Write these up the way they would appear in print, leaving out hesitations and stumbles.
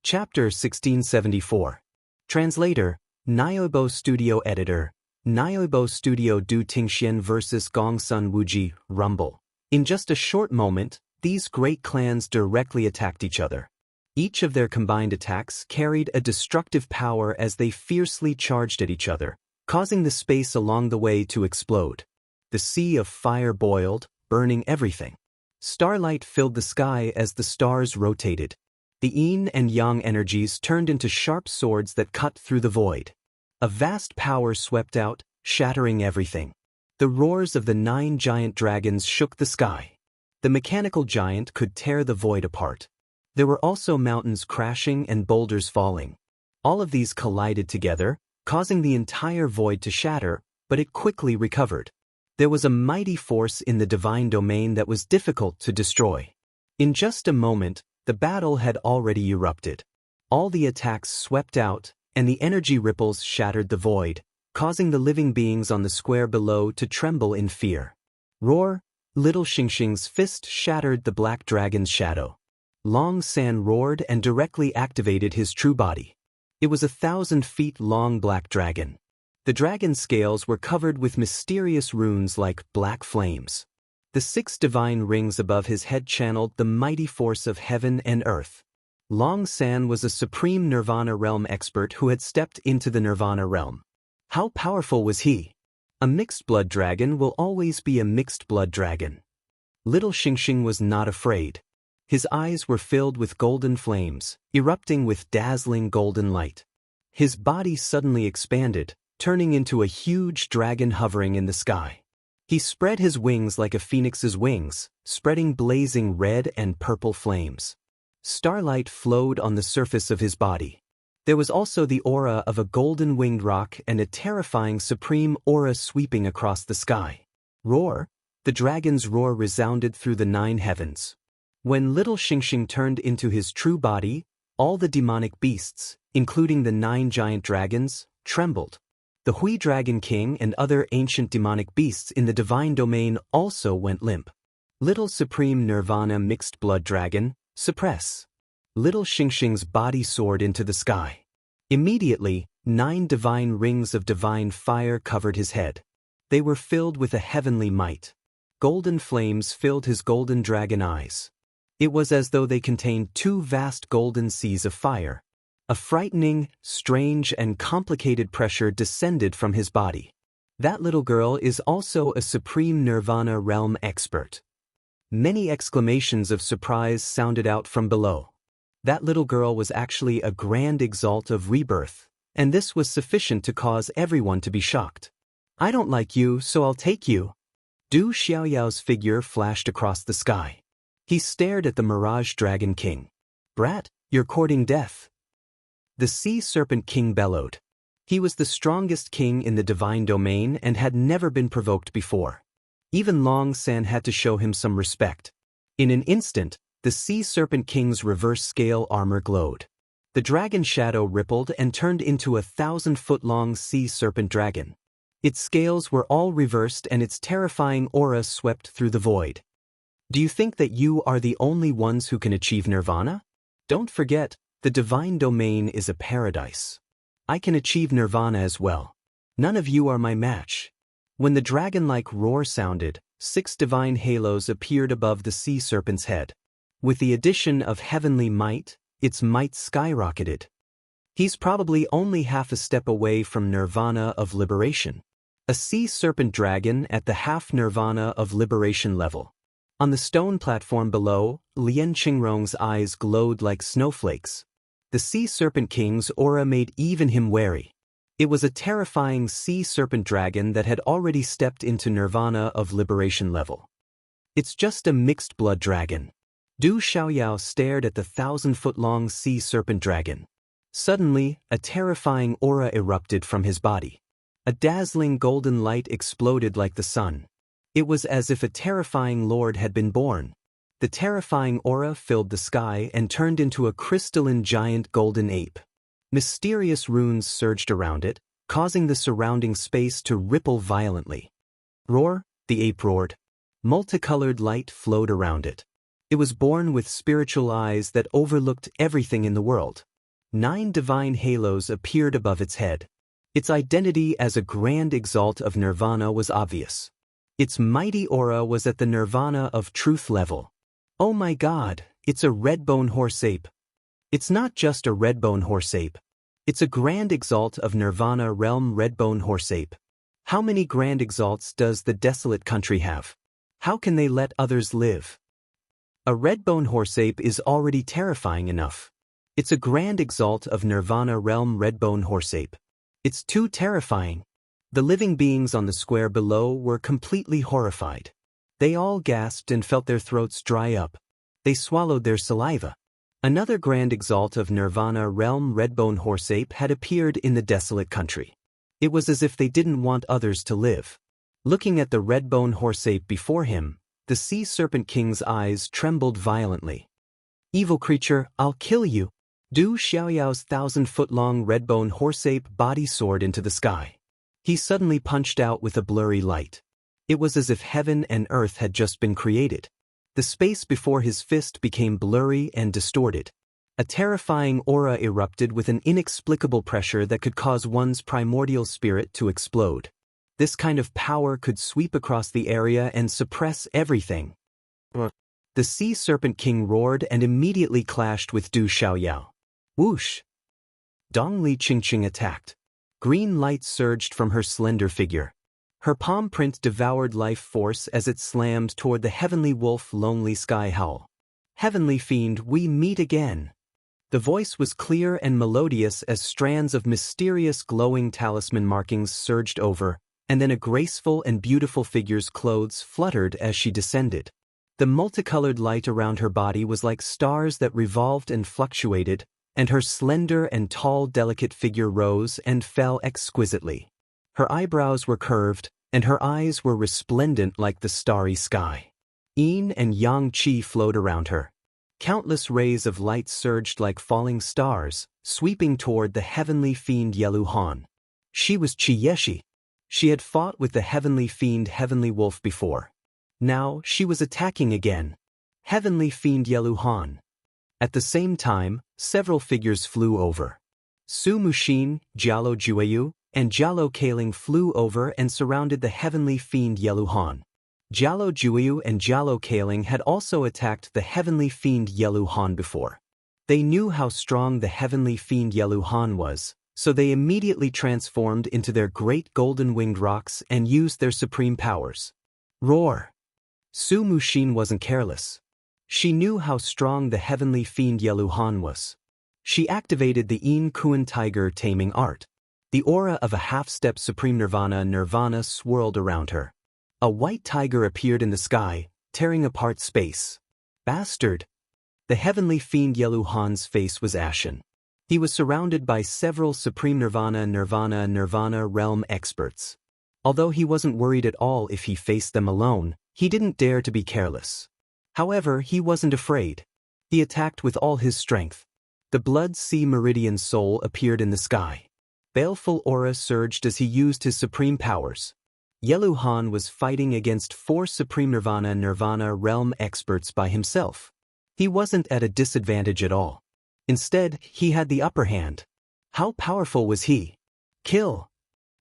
Chapter 1674. Translator, Nyobo Studio Editor, Nyobo Studio Du Tingxian vs. Gongsun Wuji, Rumble. In just a short moment, these great clans directly attacked each other. Each of their combined attacks carried a destructive power as they fiercely charged at each other, causing the space along the way to explode. The sea of fire boiled, burning everything. Starlight filled the sky as the stars rotated. The yin and yang energies turned into sharp swords that cut through the void. A vast power swept out, shattering everything. The roars of the 9 giant dragons shook the sky. The mechanical giant could tear the void apart. There were also mountains crashing and boulders falling. All of these collided together, causing the entire void to shatter, but it quickly recovered. There was a mighty force in the divine domain that was difficult to destroy. In just a moment, the battle had already erupted. All the attacks swept out, and the energy ripples shattered the void, causing the living beings on the square below to tremble in fear. Roar! Little Xingxing's fist shattered the black dragon's shadow. Long San roared and directly activated his true body. It was 1,000 feet long black dragon. The dragon's scales were covered with mysterious runes like black flames. The 6 divine rings above his head channeled the mighty force of heaven and earth. Long San was a supreme Nirvana realm expert who had stepped into the Nirvana realm. How powerful was he? A mixed blood dragon will always be a mixed blood dragon. Little Xingxing was not afraid. His eyes were filled with golden flames, erupting with dazzling golden light. His body suddenly expanded, turning into a huge dragon hovering in the sky. He spread his wings like a phoenix's wings, spreading blazing red and purple flames. Starlight flowed on the surface of his body. There was also the aura of a golden winged rock and a terrifying supreme aura sweeping across the sky. Roar! The dragon's roar resounded through the 9 heavens. When Little Xingxing turned into his true body, all the demonic beasts, including the 9 giant dragons, trembled. The Hui Dragon King and other ancient demonic beasts in the divine domain also went limp. Little Supreme Nirvana Mixed Blood Dragon, suppress. Little Xingxing's body soared into the sky. Immediately, 9 divine rings of divine fire covered his head. They were filled with a heavenly might. Golden flames filled his golden dragon eyes. It was as though they contained 2 vast golden seas of fire. A frightening, strange, and complicated pressure descended from his body. That little girl is also a supreme Nirvana realm expert. Many exclamations of surprise sounded out from below. That little girl was actually a grand exalt of rebirth, and this was sufficient to cause everyone to be shocked. I don't like you, so I'll take you. Du Xiaoyao's figure flashed across the sky. He stared at the Mirage Dragon King. Brat, you're courting death. The Sea Serpent King bellowed. He was the strongest king in the divine domain and had never been provoked before. Even Long San had to show him some respect. In an instant, the Sea Serpent King's reverse scale armor glowed. The dragon shadow rippled and turned into a 1,000-foot-long sea serpent dragon. Its scales were all reversed and its terrifying aura swept through the void. Do you think that you are the only ones who can achieve nirvana? Don't forget, the divine domain is a paradise. I can achieve nirvana as well. None of you are my match. When the dragon-like roar sounded, 6 divine halos appeared above the sea serpent's head. With the addition of heavenly might, its might skyrocketed. He's probably only half a step away from nirvana of liberation. A sea serpent dragon at the half nirvana of liberation level. On the stone platform below, Lian Qingrong's eyes glowed like snowflakes. The Sea Serpent King's aura made even him wary. It was a terrifying sea serpent dragon that had already stepped into nirvana of liberation level. It's just a mixed blood dragon. Du Xiaoyao stared at the 1,000-foot-long sea serpent dragon. Suddenly, a terrifying aura erupted from his body. A dazzling golden light exploded like the sun. It was as if a terrifying lord had been born. The terrifying aura filled the sky and turned into a crystalline giant golden ape. Mysterious runes surged around it, causing the surrounding space to ripple violently. Roar, the ape roared. Multicolored light flowed around it. It was born with spiritual eyes that overlooked everything in the world. 9 divine halos appeared above its head. Its identity as a grand exalt of nirvana was obvious. Its mighty aura was at the nirvana of truth level. Oh my God, it's a redbone horse-ape. It's not just a redbone horse-ape. It's a grand exalt of nirvana realm redbone horse-ape. How many grand exalts does the desolate country have? How can they let others live? A redbone horse-ape is already terrifying enough. It's a grand exalt of nirvana realm redbone horse-ape. It's too terrifying. The living beings on the square below were completely horrified. They all gasped and felt their throats dry up. They swallowed their saliva. Another grand exalt of nirvana realm redbone horse-ape had appeared in the desolate country. It was as if they didn't want others to live. Looking at the redbone horse-ape before him, the sea serpent king's eyes trembled violently. Evil creature, I'll kill you. Du Xiaoyao's 1,000-foot-long redbone horse-ape body soared into the sky. He suddenly punched out with a blurry light. It was as if heaven and earth had just been created. The space before his fist became blurry and distorted. A terrifying aura erupted with an inexplicable pressure that could cause one's primordial spirit to explode. This kind of power could sweep across the area and suppress everything. The Sea Serpent King roared and immediately clashed with Du Xiaoyao. Whoosh! Dongli Qingqing attacked. Green light surged from her slender figure. Her palm print devoured life force as it slammed toward the heavenly wolf lonely sky howl. Heavenly fiend, we meet again. The voice was clear and melodious as strands of mysterious glowing talisman markings surged over, and then a graceful and beautiful figure's clothes fluttered as she descended. The multicolored light around her body was like stars that revolved and fluctuated, and her slender and tall delicate figure rose and fell exquisitely. Her eyebrows were curved, and her eyes were resplendent like the starry sky. Yin and yang qi flowed around her. Countless rays of light surged like falling stars, sweeping toward the heavenly fiend Yelu Han. She was Qi Yeshi. She had fought with the heavenly fiend Heavenly Wolf before. Now she was attacking again. Heavenly fiend Yelu Han. At the same time, several figures flew over. Su Muxin, Jialo Jueyu, and Jialo Kaling flew over and surrounded the heavenly fiend Yelu Han. Jialo Jueyu and Jialo Kaling had also attacked the heavenly fiend Yelu Han before. They knew how strong the heavenly fiend Yelu Han was, so they immediately transformed into their great golden-winged rocks and used their supreme powers. Roar! Su Muxin wasn't careless. She knew how strong the heavenly fiend Yelu Han was. She activated the Yin Kuan Tiger taming art. The aura of a half-step supreme nirvana swirled around her. A white tiger appeared in the sky, tearing apart space. Bastard! The heavenly fiend Yelu Han's face was ashen. He was surrounded by several supreme nirvana realm experts. Although he wasn't worried at all if he faced them alone, he didn't dare to be careless. However, he wasn't afraid. He attacked with all his strength. The Blood Sea Meridian Soul appeared in the sky. Baleful aura surged as he used his supreme powers. Yelu Han was fighting against 4 supreme nirvana realm experts by himself. He wasn't at a disadvantage at all. Instead, he had the upper hand. How powerful was he? Kill!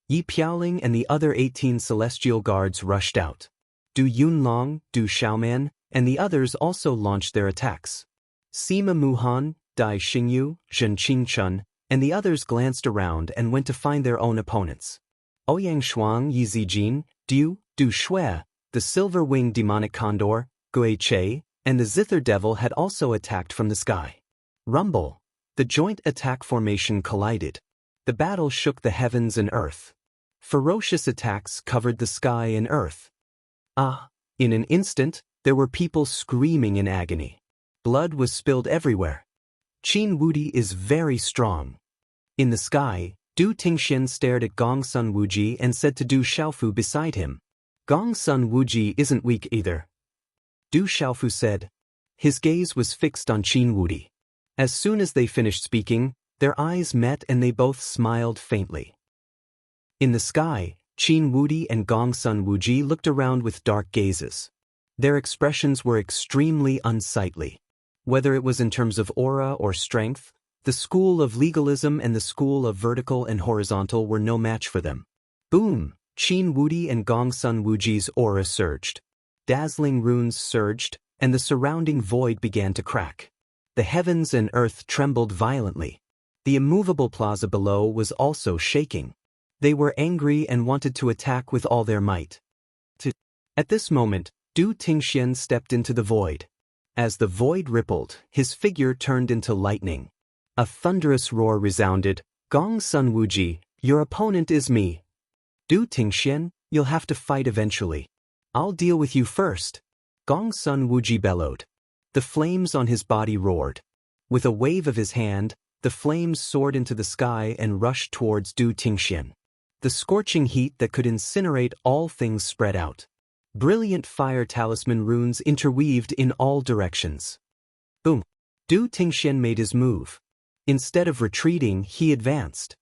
Yi Piaoling and the other 18 celestial guards rushed out. Du Yunlong, Du Xiaoman, and the others also launched their attacks. Sima Muhan, Dai Xingyu, Zhen Qingchun, and the others glanced around and went to find their own opponents. Ouyang Shuang, Yi Zijin, Du Shui, the silver-winged demonic condor, Gui Che, and the Zither Devil had also attacked from the sky. Rumble! The joint attack formation collided. The battle shook the heavens and earth. Ferocious attacks covered the sky and earth. In an instant, there were people screaming in agony. Blood was spilled everywhere. Qin Wudi is very strong. In the sky, Du Tingxian stared at Gongsun Wuji and said to Du Xiaofu beside him, Gongsun Wuji isn't weak either. Du Xiaofu said. His gaze was fixed on Qin Wudi. As soon as they finished speaking, their eyes met and they both smiled faintly. In the sky, Qin Wudi and Gongsun Wuji looked around with dark gazes. Their expressions were extremely unsightly. Whether it was in terms of aura or strength, The school of legalism and the school of vertical and horizontal were no match for them. Boom! Qin Wudi and Gongsun Wuji's aura surged. Dazzling runes surged, and the surrounding void began to crack. The heavens and earth trembled violently. The immovable plaza below was also shaking. They were angry and wanted to attack with all their might. At this moment, Du Tingxian stepped into the void. As the void rippled, his figure turned into lightning. A thunderous roar resounded. Gongsun Wuji, your opponent is me. Du Tingxian, you'll have to fight eventually. I'll deal with you first. Gongsun Wuji bellowed. The flames on his body roared. With a wave of his hand, the flames soared into the sky and rushed towards Du Tingxian. The scorching heat that could incinerate all things spread out. Brilliant fire talisman runes interweaved in all directions. Boom! Du Tingxian made his move. Instead of retreating, he advanced.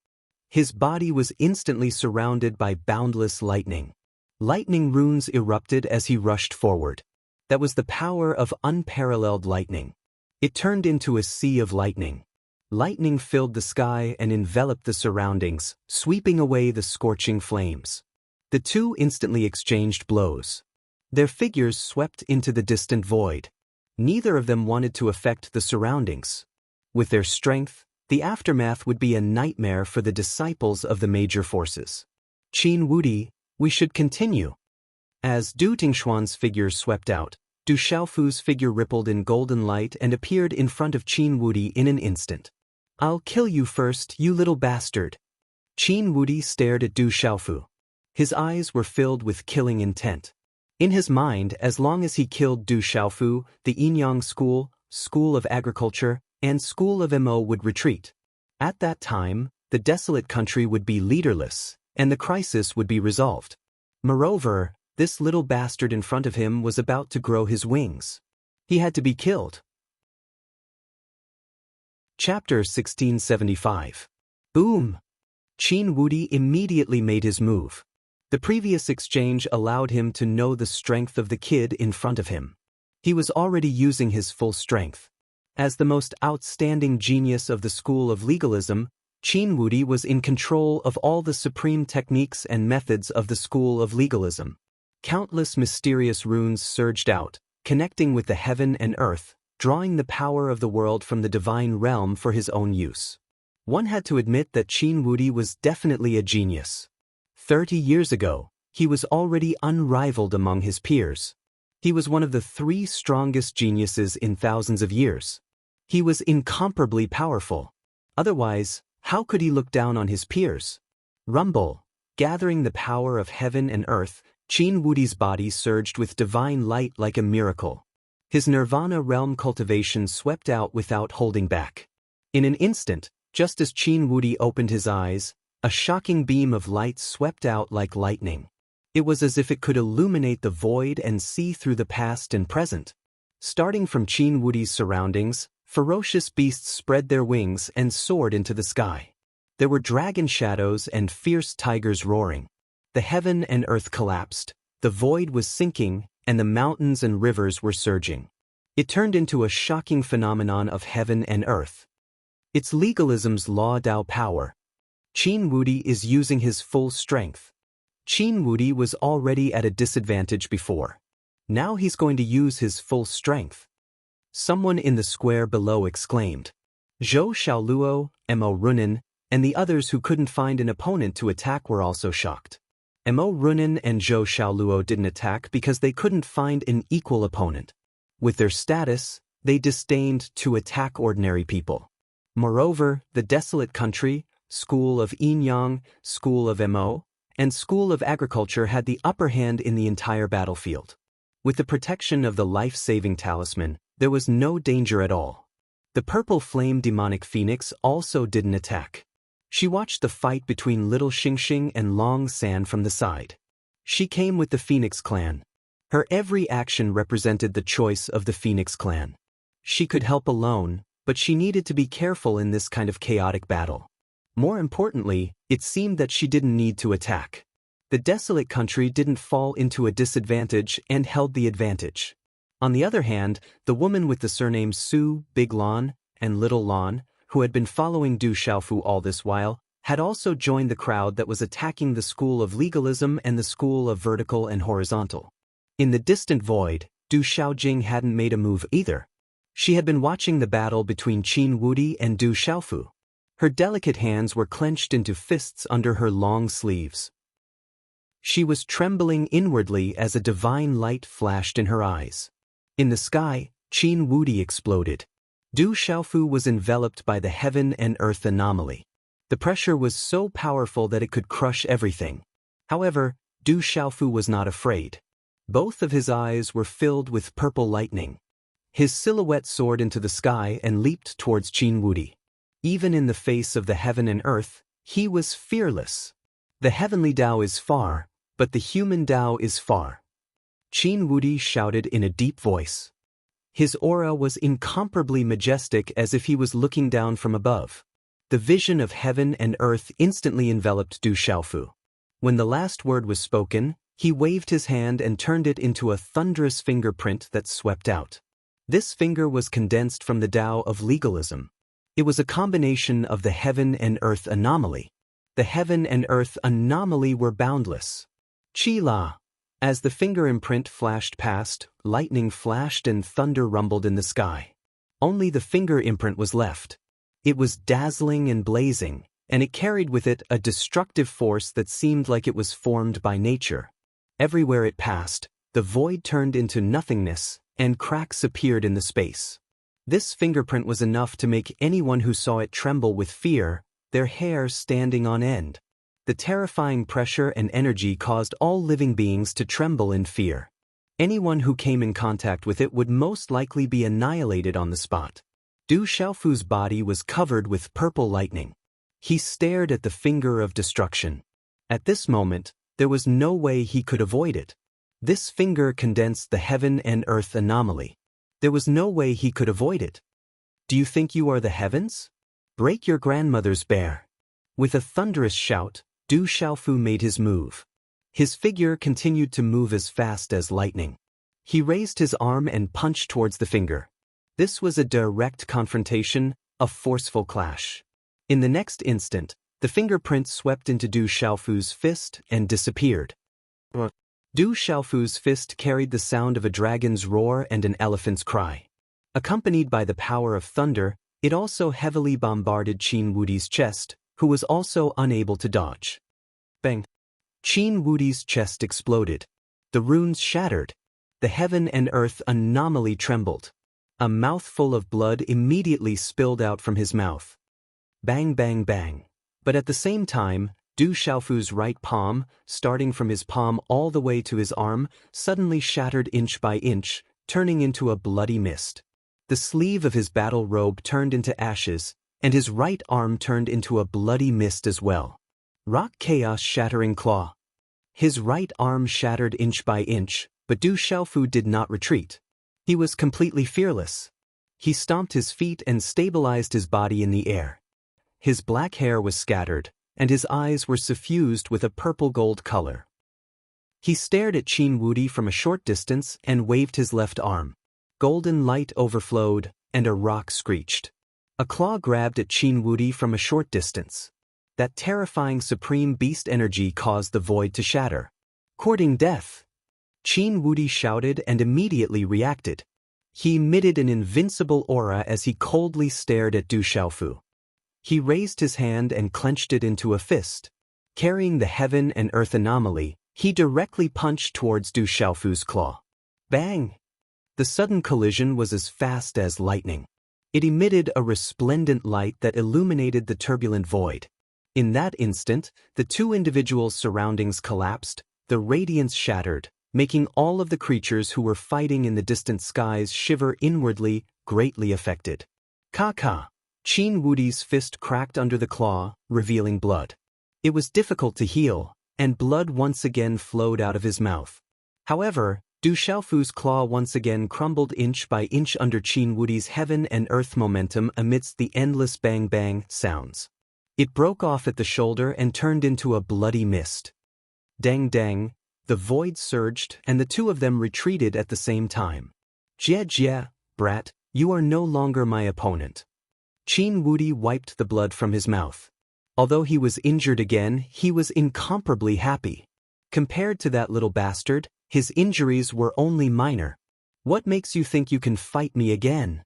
His body was instantly surrounded by boundless lightning. Lightning runes erupted as he rushed forward. That was the power of unparalleled lightning. It turned into a sea of lightning. Lightning filled the sky and enveloped the surroundings, sweeping away the scorching flames. The two instantly exchanged blows. Their figures swept into the distant void. Neither of them wanted to affect the surroundings. With their strength, the aftermath would be a nightmare for the disciples of the major forces. Qin Wudi, we should continue. As Du Tingxuan's figure swept out, Du Xiaofu's figure rippled in golden light and appeared in front of Qin Wudi in an instant. I'll kill you first, you little bastard. Qin Wudi stared at Du Xiaofu. His eyes were filled with killing intent. In his mind, as long as he killed Du Xiaofu, the Yinyang School, School of Agriculture, and School of Mo would retreat. At that time, the desolate country would be leaderless, and the crisis would be resolved. Moreover, this little bastard in front of him was about to grow his wings. He had to be killed. Chapter 1675. Boom! Qin Wudi immediately made his move. The previous exchange allowed him to know the strength of the kid in front of him. He was already using his full strength. As the most outstanding genius of the school of legalism, Qin Wudi was in control of all the supreme techniques and methods of the school of legalism. Countless mysterious runes surged out, connecting with the heaven and earth, drawing the power of the world from the divine realm for his own use. One had to admit that Qin Wudi was definitely a genius. 30 years ago, he was already unrivaled among his peers. He was one of the 3 strongest geniuses in thousands of years. He was incomparably powerful. Otherwise, how could he look down on his peers? Rumble, gathering the power of heaven and earth, Qin Wudi's body surged with divine light like a miracle. His nirvana realm cultivation swept out without holding back. In an instant, just as Qin Wudi opened his eyes, a shocking beam of light swept out like lightning. It was as if it could illuminate the void and see through the past and present. Starting from Qin Wudi's surroundings, ferocious beasts spread their wings and soared into the sky. There were dragon shadows and fierce tigers roaring. The heaven and earth collapsed, the void was sinking, and the mountains and rivers were surging. It turned into a shocking phenomenon of heaven and earth. It's legalism's law Dao power. Qin Wudi is using his full strength. Qin Wudi was already at a disadvantage before. Now he's going to use his full strength. Someone in the square below exclaimed. Zhou Xiaoluo, Mo Runin, and the others who couldn't find an opponent to attack were also shocked. Mo Runin and Zhou Xiaoluo didn't attack because they couldn't find an equal opponent. With their status, they disdained to attack ordinary people. Moreover, the desolate country, School of Yinyang, School of Mo, and School of Agriculture had the upper hand in the entire battlefield. With the protection of the life-saving talisman, there was no danger at all. The purple flame demonic phoenix also didn't attack. She watched the fight between Little Xingxing and Long San from the side. She came with the Phoenix clan. Her every action represented the choice of the Phoenix clan. She could help alone, but she needed to be careful in this kind of chaotic battle. More importantly, it seemed that she didn't need to attack. The desolate country didn't fall into a disadvantage and held the advantage. On the other hand, the woman with the surnames Su, Big Lon, and Little Lon, who had been following Du Xiaofu all this while, had also joined the crowd that was attacking the school of legalism and the school of vertical and horizontal. In the distant void, Du Xiaojing hadn't made a move either. She had been watching the battle between Qin Wudi and Du Xiaofu. Her delicate hands were clenched into fists under her long sleeves. She was trembling inwardly as a divine light flashed in her eyes. In the sky, Qin Wudi exploded. Du Xiaofu was enveloped by the heaven and earth anomaly. The pressure was so powerful that it could crush everything. However, Du Xiaofu was not afraid. Both of his eyes were filled with purple lightning. His silhouette soared into the sky and leaped towards Qin Wudi. Even in the face of the heaven and earth, he was fearless. The heavenly Tao is far, but the human Tao is far. Qin Wudi shouted in a deep voice. His aura was incomparably majestic, as if he was looking down from above. The vision of heaven and earth instantly enveloped Du Xiaofu. When the last word was spoken, he waved his hand and turned it into a thunderous fingerprint that swept out. This finger was condensed from the Tao of legalism. It was a combination of the heaven and earth anomaly. The heaven and earth anomaly were boundless. Chi-la. As the finger imprint flashed past, lightning flashed and thunder rumbled in the sky. Only the finger imprint was left. It was dazzling and blazing, and it carried with it a destructive force that seemed like it was formed by nature. Everywhere it passed, the void turned into nothingness, and cracks appeared in the space. This fingerprint was enough to make anyone who saw it tremble with fear, their hair standing on end. The terrifying pressure and energy caused all living beings to tremble in fear. Anyone who came in contact with it would most likely be annihilated on the spot. Du Xiaofu's body was covered with purple lightning. He stared at the finger of destruction. At this moment, there was no way he could avoid it. This finger condensed the heaven and earth anomaly. There was no way he could avoid it. Do you think you are the heavens? Break your grandmother's bear. With a thunderous shout, Du Xiaofu made his move. His figure continued to move as fast as lightning. He raised his arm and punched towards the finger. This was a direct confrontation, a forceful clash. In the next instant, the fingerprint swept into Du Xiaofu's fist and disappeared. Du Xiaofu's fist carried the sound of a dragon's roar and an elephant's cry. Accompanied by the power of thunder, it also heavily bombarded Qin Wudi's chest, who was also unable to dodge. Bang! Qin Wudi's chest exploded. The runes shattered. The heaven and earth anomaly trembled. A mouthful of blood immediately spilled out from his mouth. Bang, bang, bang. But at the same time, Du Xiaofu's right palm, starting from his palm all the way to his arm, suddenly shattered inch by inch, turning into a bloody mist. The sleeve of his battle robe turned into ashes, and his right arm turned into a bloody mist as well. Rock chaos shattering claw. His right arm shattered inch by inch, but Du Xiaofu did not retreat. He was completely fearless. He stomped his feet and stabilized his body in the air. His black hair was scattered, and his eyes were suffused with a purple-gold color. He stared at Qin Wudi from a short distance and waved his left arm. Golden light overflowed, and a rock screeched. A claw grabbed at Qin Wudi from a short distance. That terrifying supreme beast energy caused the void to shatter. Courting death! Qin Wudi shouted and immediately reacted. He emitted an invincible aura as he coldly stared at Du Xiaofu. He raised his hand and clenched it into a fist. Carrying the heaven and earth anomaly, he directly punched towards Du Xiaofu's claw. Bang! The sudden collision was as fast as lightning. It emitted a resplendent light that illuminated the turbulent void. In that instant, the two individuals' surroundings collapsed, the radiance shattered, making all of the creatures who were fighting in the distant skies shiver inwardly, greatly affected. Ka-ka! Qin Wudi's fist cracked under the claw, revealing blood. It was difficult to heal, and blood once again flowed out of his mouth. However, Du Xiaofu's claw once again crumbled inch by inch under Qin Wudi's heaven and earth momentum amidst the endless bang-bang sounds. It broke off at the shoulder and turned into a bloody mist. Dang-dang! The void surged, and the two of them retreated at the same time. Jie, brat, you are no longer my opponent. Qin Wudi wiped the blood from his mouth. Although he was injured again, he was incomparably happy. Compared to that little bastard, his injuries were only minor. What makes you think you can fight me again?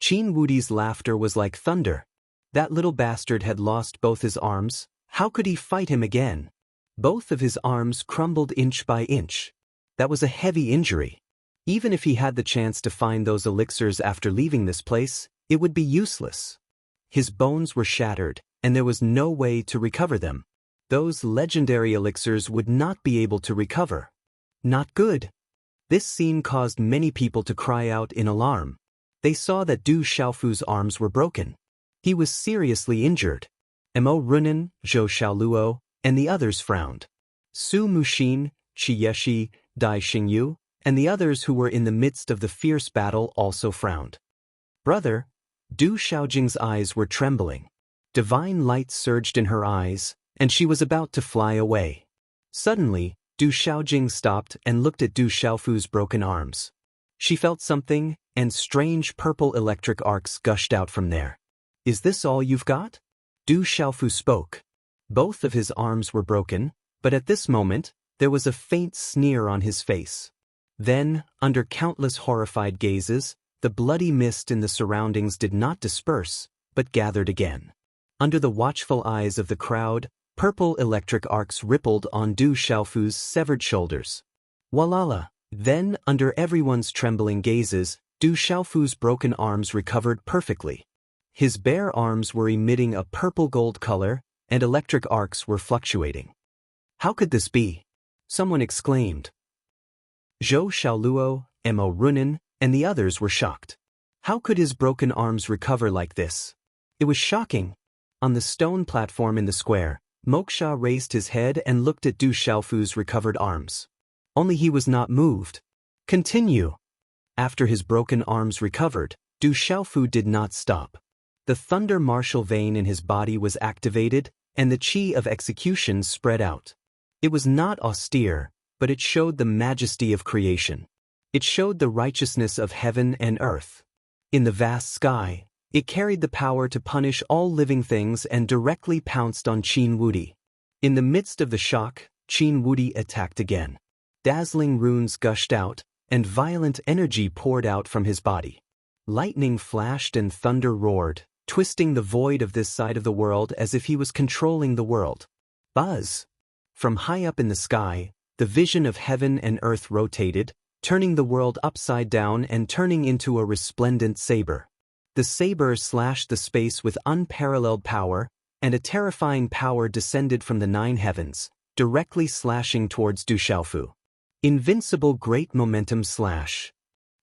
Qin Wudi's laughter was like thunder. That little bastard had lost both his arms. How could he fight him again? Both of his arms crumbled inch by inch. That was a heavy injury. Even if he had the chance to find those elixirs after leaving this place, it would be useless. His bones were shattered, and there was no way to recover them. Those legendary elixirs would not be able to recover. Not good. This scene caused many people to cry out in alarm. They saw that Du Xiaofu's arms were broken. He was seriously injured. Mo Runan, Zhou Xiaoluo, and the others frowned. Su Muxin, Qi Yeshi, Dai Xingyu, and the others who were in the midst of the fierce battle also frowned. Brother, Du Xiaojing's eyes were trembling. Divine light surged in her eyes, and she was about to fly away. Suddenly, Du Xiaojing stopped and looked at Du Xiaofu's broken arms. She felt something, and strange purple electric arcs gushed out from there. Is this all you've got? Du Xiaofu spoke. Both of his arms were broken, but at this moment, there was a faint sneer on his face. Then, under countless horrified gazes, the bloody mist in the surroundings did not disperse, but gathered again. Under the watchful eyes of the crowd, purple electric arcs rippled on Du Xiaofu's severed shoulders. Walala! Then, under everyone's trembling gazes, Du Xiaofu's broken arms recovered perfectly. His bare arms were emitting a purple-gold color, and electric arcs were fluctuating. How could this be? Someone exclaimed. Zhou Xiaoluo, Mo Runan, and the others were shocked. How could his broken arms recover like this? It was shocking. On the stone platform in the square, Moksha raised his head and looked at Du Xiaofu's recovered arms. Only he was not moved. Continue. After his broken arms recovered, Du Xiaofu did not stop. The thunder martial vein in his body was activated, and the qi of execution spread out. It was not austere, but it showed the majesty of creation. It showed the righteousness of heaven and earth. In the vast sky, it carried the power to punish all living things and directly pounced on Qin Wudi. In the midst of the shock, Qin Wudi attacked again. Dazzling runes gushed out, and violent energy poured out from his body. Lightning flashed and thunder roared, twisting the void of this side of the world as if he was controlling the world. Buzz! From high up in the sky, the vision of heaven and earth rotated, turning the world upside down and turning into a resplendent saber. The saber slashed the space with unparalleled power, and a terrifying power descended from the 9 heavens, directly slashing towards Du Xiaofu. Invincible great momentum slash.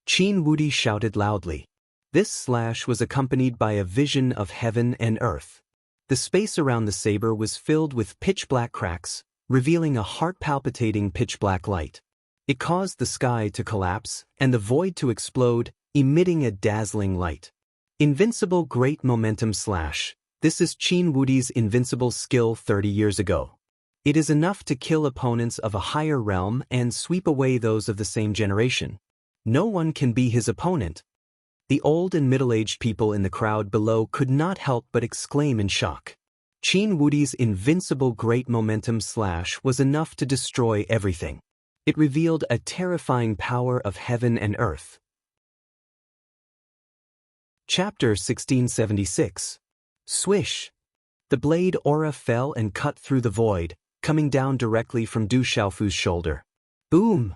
Qin Wudi shouted loudly. This slash was accompanied by a vision of heaven and earth. The space around the saber was filled with pitch-black cracks, revealing a heart-palpitating pitch-black light. It caused the sky to collapse and the void to explode, emitting a dazzling light. Invincible great momentum slash. This is Qin Wudi's invincible skill 30 years ago. It is enough to kill opponents of a higher realm and sweep away those of the same generation. No one can be his opponent. The old and middle-aged people in the crowd below could not help but exclaim in shock. Qin Wudi's invincible great momentum slash was enough to destroy everything. It revealed a terrifying power of heaven and earth. Chapter 1676. Swish! The blade aura fell and cut through the void, coming down directly from Du Xiaofu's shoulder. Boom!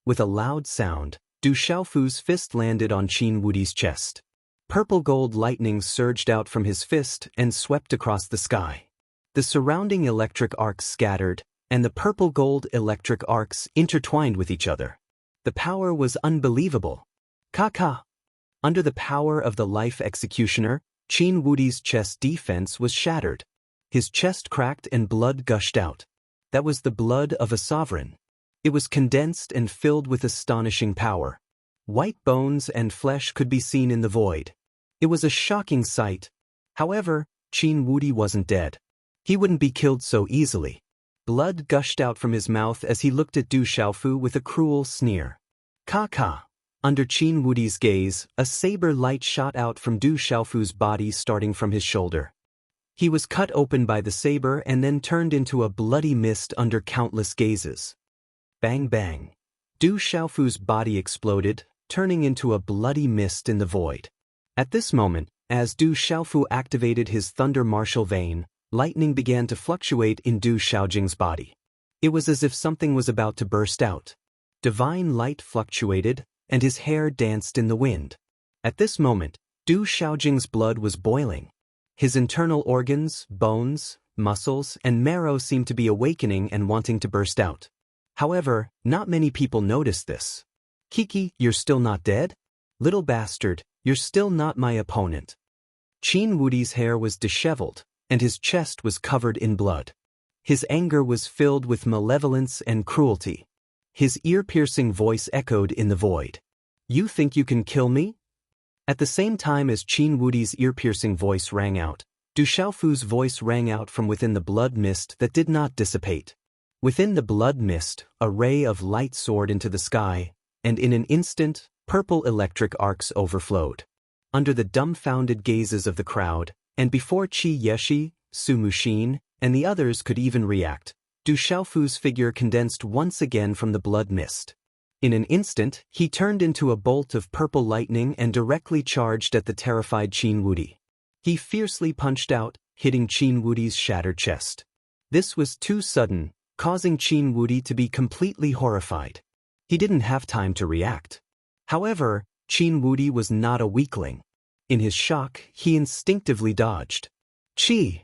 With a loud sound, Du Xiaofu's fist landed on Qin Wudi's chest. Purple-gold lightning surged out from his fist and swept across the sky. The surrounding electric arcs scattered, and the purple-gold electric arcs intertwined with each other. The power was unbelievable. Ka-ka! Under the power of the life executioner, Qin Wudi's chest defense was shattered. His chest cracked and blood gushed out. That was the blood of a sovereign. It was condensed and filled with astonishing power. White bones and flesh could be seen in the void. It was a shocking sight. However, Qin Wudi wasn't dead. He wouldn't be killed so easily. Blood gushed out from his mouth as he looked at Du Xiaofu with a cruel sneer. Ka-ka! Under Qin Wudi's gaze, a saber light shot out from Du Xiaofu's body starting from his shoulder. He was cut open by the saber and then turned into a bloody mist under countless gazes. Bang bang. Du Xiaofu's body exploded, turning into a bloody mist in the void. At this moment, as Du Xiaofu activated his thunder martial vein, lightning began to fluctuate in Du Xiaojing's body. It was as if something was about to burst out. Divine light fluctuated, and his hair danced in the wind. At this moment, Du Xiaojing's blood was boiling. His internal organs, bones, muscles, and marrow seemed to be awakening and wanting to burst out. However, not many people noticed this. Kiki, you're still not dead? Little bastard, you're still not my opponent. Qin Wudi's hair was disheveled, and his chest was covered in blood. His anger was filled with malevolence and cruelty. His ear-piercing voice echoed in the void. You think you can kill me? At the same time as Qin Wudi's ear-piercing voice rang out, Du Xiaofu's voice rang out from within the blood mist that did not dissipate. Within the blood mist, a ray of light soared into the sky, and in an instant, purple electric arcs overflowed. Under the dumbfounded gazes of the crowd, and before Qi Yeshi, Su Muxin, and the others could even react, Du Xiaofu's figure condensed once again from the blood mist. In an instant, he turned into a bolt of purple lightning and directly charged at the terrified Qin Wudi. He fiercely punched out, hitting Qin Wudi's shattered chest. This was too sudden, causing Qin Wudi to be completely horrified. He didn't have time to react. However, Qin Wudi was not a weakling. In his shock, he instinctively dodged. Qi!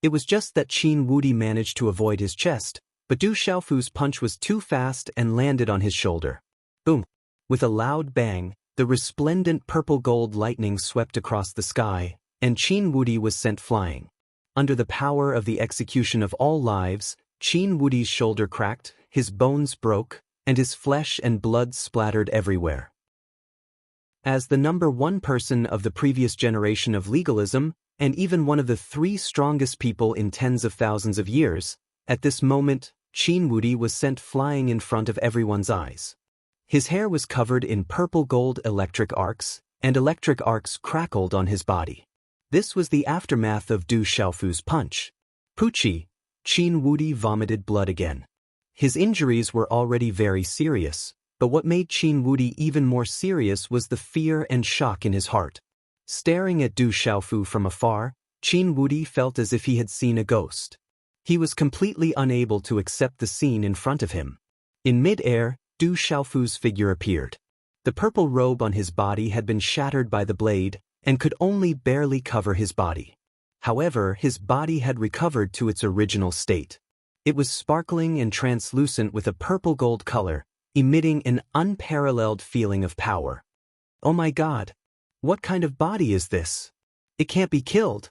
It was just that Qin Wudi managed to avoid his chest, but Du Xiaofu's punch was too fast and landed on his shoulder. Boom! With a loud bang, the resplendent purple-gold lightning swept across the sky, and Qin Wudi was sent flying. Under the power of the execution of all lives, Qin Wudi's shoulder cracked, his bones broke, and his flesh and blood splattered everywhere. As the number one person of the previous generation of legalism, and even one of the 3 strongest people in tens of thousands of years, at this moment, Qin Wudi was sent flying in front of everyone's eyes. His hair was covered in purple-gold electric arcs, and electric arcs crackled on his body. This was the aftermath of Du Xiaofu's punch. Puchi! Qin Wudi vomited blood again. His injuries were already very serious, but what made Qin Wudi even more serious was the fear and shock in his heart. Staring at Du Xiaofu from afar, Qin Wudi felt as if he had seen a ghost. He was completely unable to accept the scene in front of him. In mid-air, Du Xiaofu's figure appeared. The purple robe on his body had been shattered by the blade, and could only barely cover his body. However, his body had recovered to its original state. It was sparkling and translucent with a purple-gold color, emitting an unparalleled feeling of power. Oh my God! What kind of body is this? It can't be killed.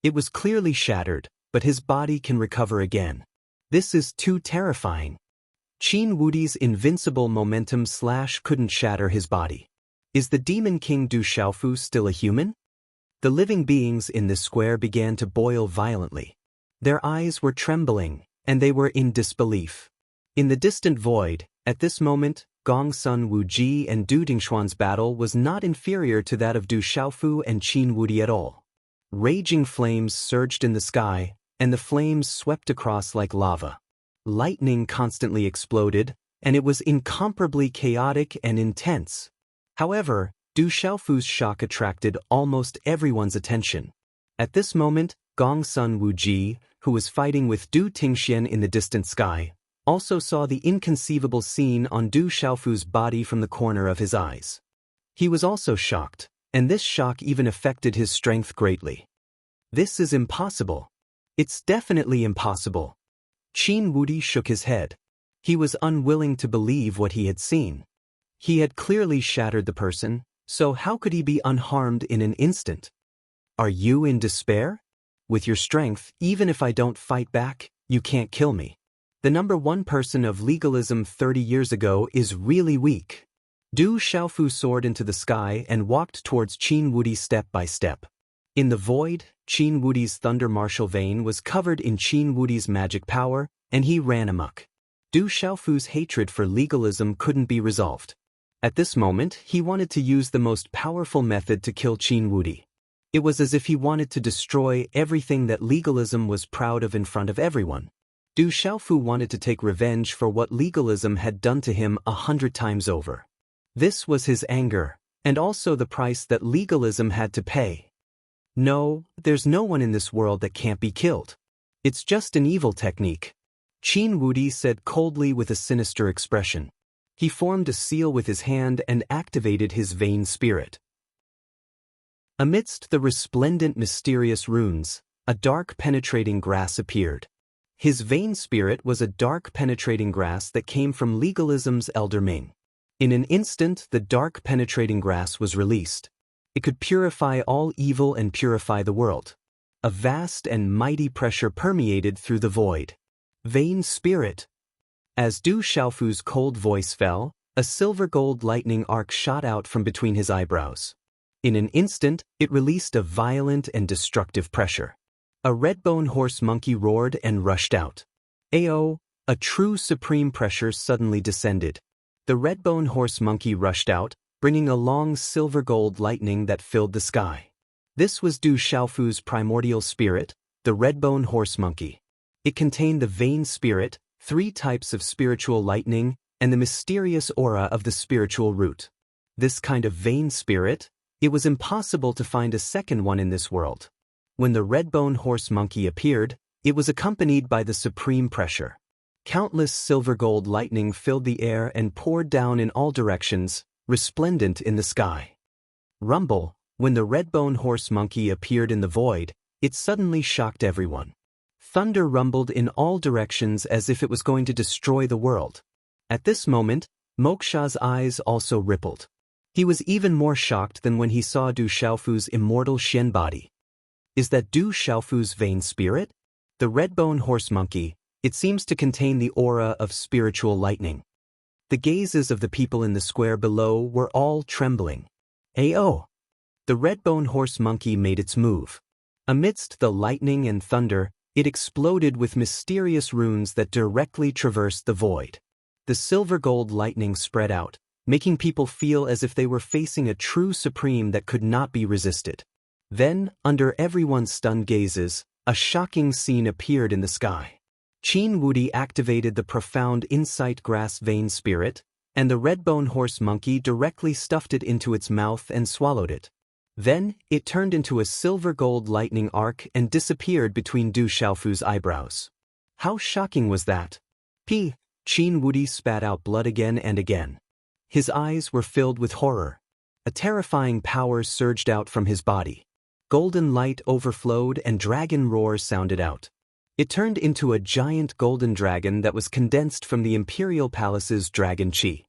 It was clearly shattered, but his body can recover again. This is too terrifying. Qin Wudi's invincible momentum couldn't shatter his body. Is the Demon King Du Xiaofu still a human? The living beings in this square began to boil violently. Their eyes were trembling, and they were in disbelief. In the distant void, at this moment, Gongsun Wuji and Du Dingshuan's battle was not inferior to that of Du Xiaofu and Qin Wudi at all. Raging flames surged in the sky, and the flames swept across like lava. Lightning constantly exploded, and it was incomparably chaotic and intense. However, Du Xiaofu's shock attracted almost everyone's attention. At this moment, Gongsun Wuji, who was fighting with Du Tingxian in the distant sky, also saw the inconceivable scene on Du Xiaofu's body from the corner of his eyes. He was also shocked, and this shock even affected his strength greatly. This is impossible. It's definitely impossible. Qin Wudi shook his head. He was unwilling to believe what he had seen. He had clearly shattered the person, so how could he be unharmed in an instant? Are you in despair? With your strength, even if I don't fight back, you can't kill me. The number one person of legalism 30 years ago is really weak. Du Xiaofu soared into the sky and walked towards Qin Wudi step by step. In the void, Qin Wudi's thunder martial vein was covered in Qin Wudi's magic power, and he ran amok. Du Xiaofu's hatred for legalism couldn't be resolved. At this moment, he wanted to use the most powerful method to kill Qin Wudi. It was as if he wanted to destroy everything that legalism was proud of in front of everyone. Du Xiaofu wanted to take revenge for what legalism had done to him 100 times over. This was his anger, and also the price that legalism had to pay. No, there's no one in this world that can't be killed. It's just an evil technique. Qin Wudi said coldly with a sinister expression. He formed a seal with his hand and activated his vain spirit. Amidst the resplendent mysterious runes, a dark penetrating grass appeared. His vain spirit was a dark penetrating grass that came from legalism's elder Ming. In an instant the dark penetrating grass was released. It could purify all evil and purify the world. A vast and mighty pressure permeated through the void. Vain spirit. As Du Xiaofu's cold voice fell, a silver-gold lightning arc shot out from between his eyebrows. In an instant, it released a violent and destructive pressure. A red-bone horse monkey roared and rushed out. Ao! A true supreme pressure suddenly descended. The red-bone horse monkey rushed out, bringing a long silver-gold lightning that filled the sky. This was Du Xiaofu's primordial spirit, the red-bone horse monkey. It contained the vain spirit, 3 types of spiritual lightning, and the mysterious aura of the spiritual root. This kind of vain spirit, it was impossible to find a second one in this world. When the red-bone horse monkey appeared, it was accompanied by the supreme pressure. Countless silver-gold lightning filled the air and poured down in all directions, resplendent in the sky. Rumble, when the red-bone horse monkey appeared in the void, it suddenly shocked everyone. Thunder rumbled in all directions as if it was going to destroy the world. At this moment, Moksha's eyes also rippled. He was even more shocked than when he saw Du Xiaofu's immortal Xian body. Is that Du Xiaofu's vain spirit? The red-bone horse monkey, it seems to contain the aura of spiritual lightning. The gazes of the people in the square below were all trembling. Ao! The red-bone horse monkey made its move. Amidst the lightning and thunder, it exploded with mysterious runes that directly traversed the void. The silver-gold lightning spread out, making people feel as if they were facing a true supreme that could not be resisted. Then, under everyone's stunned gazes, a shocking scene appeared in the sky. Qin Wudi activated the profound insight grass vein spirit, and the red-bone horse monkey directly stuffed it into its mouth and swallowed it. Then, it turned into a silver-gold lightning arc and disappeared between Du Xiaofu's eyebrows. How shocking was that? Qin Wudi spat out blood again and again. His eyes were filled with horror. A terrifying power surged out from his body. Golden light overflowed and dragon roar sounded out. It turned into a giant golden dragon that was condensed from the Imperial Palace's dragon chi.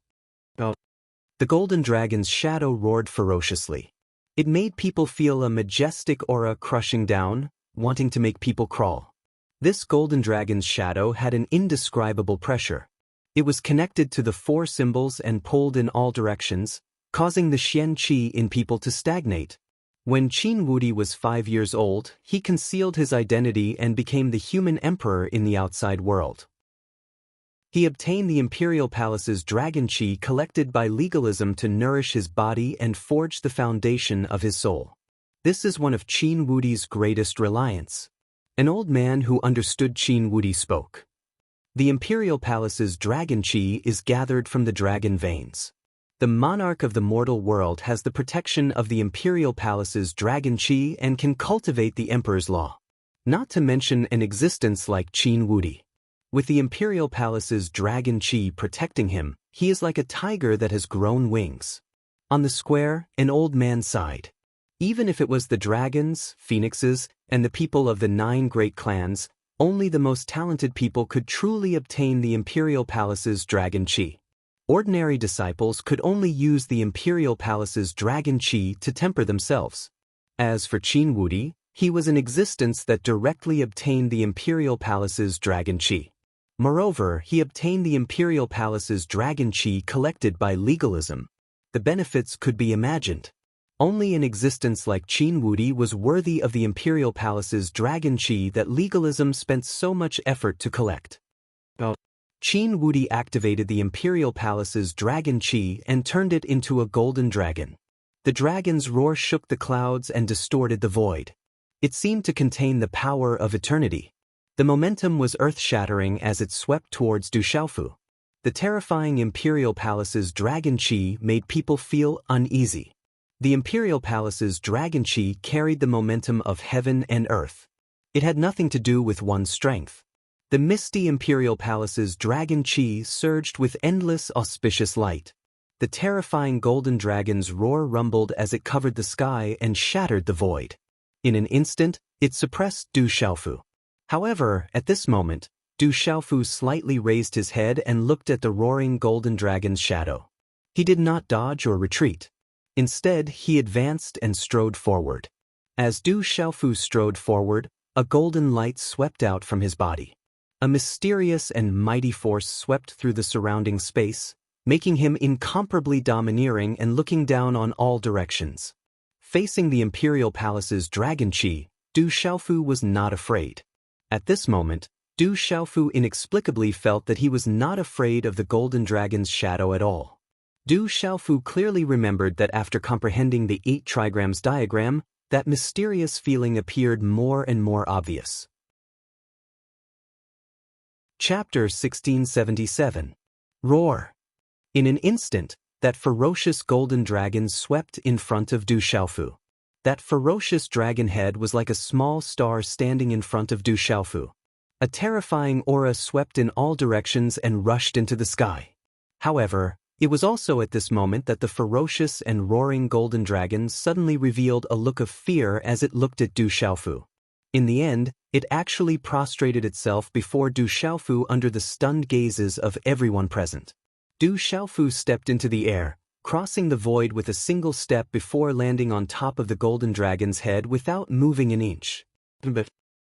The golden dragon's shadow roared ferociously. It made people feel a majestic aura crushing down, wanting to make people crawl. This golden dragon's shadow had an indescribable pressure. It was connected to the 4 symbols and pulled in all directions, causing the Xian Qi in people to stagnate. When Qin Wudi was 5 years old, he concealed his identity and became the human emperor in the outside world. He obtained the Imperial Palace's dragon chi collected by legalism to nourish his body and forge the foundation of his soul. This is one of Qin Wudi's greatest reliance. An old man who understood Qin Wudi spoke. The Imperial Palace's dragon chi is gathered from the dragon veins. The monarch of the mortal world has the protection of the Imperial Palace's dragon chi and can cultivate the emperor's law. Not to mention an existence like Qin Wudi. With the Imperial Palace's dragon chi protecting him, he is like a tiger that has grown wings. On the square, an old man sighed. Even if it was the dragons, phoenixes, and the people of the 9 great clans, only the most talented people could truly obtain the Imperial Palace's dragon chi. Ordinary disciples could only use the Imperial Palace's dragon chi to temper themselves. As for Qin Wudi, he was an existence that directly obtained the Imperial Palace's dragon chi. Moreover, he obtained the Imperial Palace's dragon chi collected by legalism. The benefits could be imagined. Only an existence like Qin Wudi was worthy of the Imperial Palace's dragon chi that legalism spent so much effort to collect. Qin Wudi activated the Imperial Palace's dragon qi and turned it into a golden dragon. The dragon's roar shook the clouds and distorted the void. It seemed to contain the power of eternity. The momentum was earth-shattering as it swept towards Du Xiaofu. The terrifying Imperial Palace's dragon qi made people feel uneasy. The Imperial Palace's dragon qi carried the momentum of heaven and earth. It had nothing to do with one's strength. The misty Imperial Palace's dragon qi surged with endless auspicious light. The terrifying golden dragon's roar rumbled as it covered the sky and shattered the void. In an instant, it suppressed Du Xiaofu. However, at this moment, Du Xiaofu slightly raised his head and looked at the roaring golden dragon's shadow. He did not dodge or retreat. Instead, he advanced and strode forward. As Du Xiaofu strode forward, a golden light swept out from his body. A mysterious and mighty force swept through the surrounding space, making him incomparably domineering and looking down on all directions. Facing the Imperial Palace's dragon qi, Du Xiaofu was not afraid. At this moment, Du Xiaofu inexplicably felt that he was not afraid of the golden dragon's shadow at all. Du Xiaofu clearly remembered that after comprehending the 8 trigrams diagram, that mysterious feeling appeared more and more obvious. Chapter 1677. Roar. In an instant, that ferocious golden dragon swept in front of Du Xiaofu. That ferocious dragon head was like a small star standing in front of Du Xiaofu. A terrifying aura swept in all directions and rushed into the sky. However, it was also at this moment that the ferocious and roaring golden dragon suddenly revealed a look of fear as it looked at Du Xiaofu. In the end, it actually prostrated itself before Du Xiaofu under the stunned gazes of everyone present. Du Xiaofu stepped into the air, crossing the void with a single step before landing on top of the golden dragon's head without moving an inch.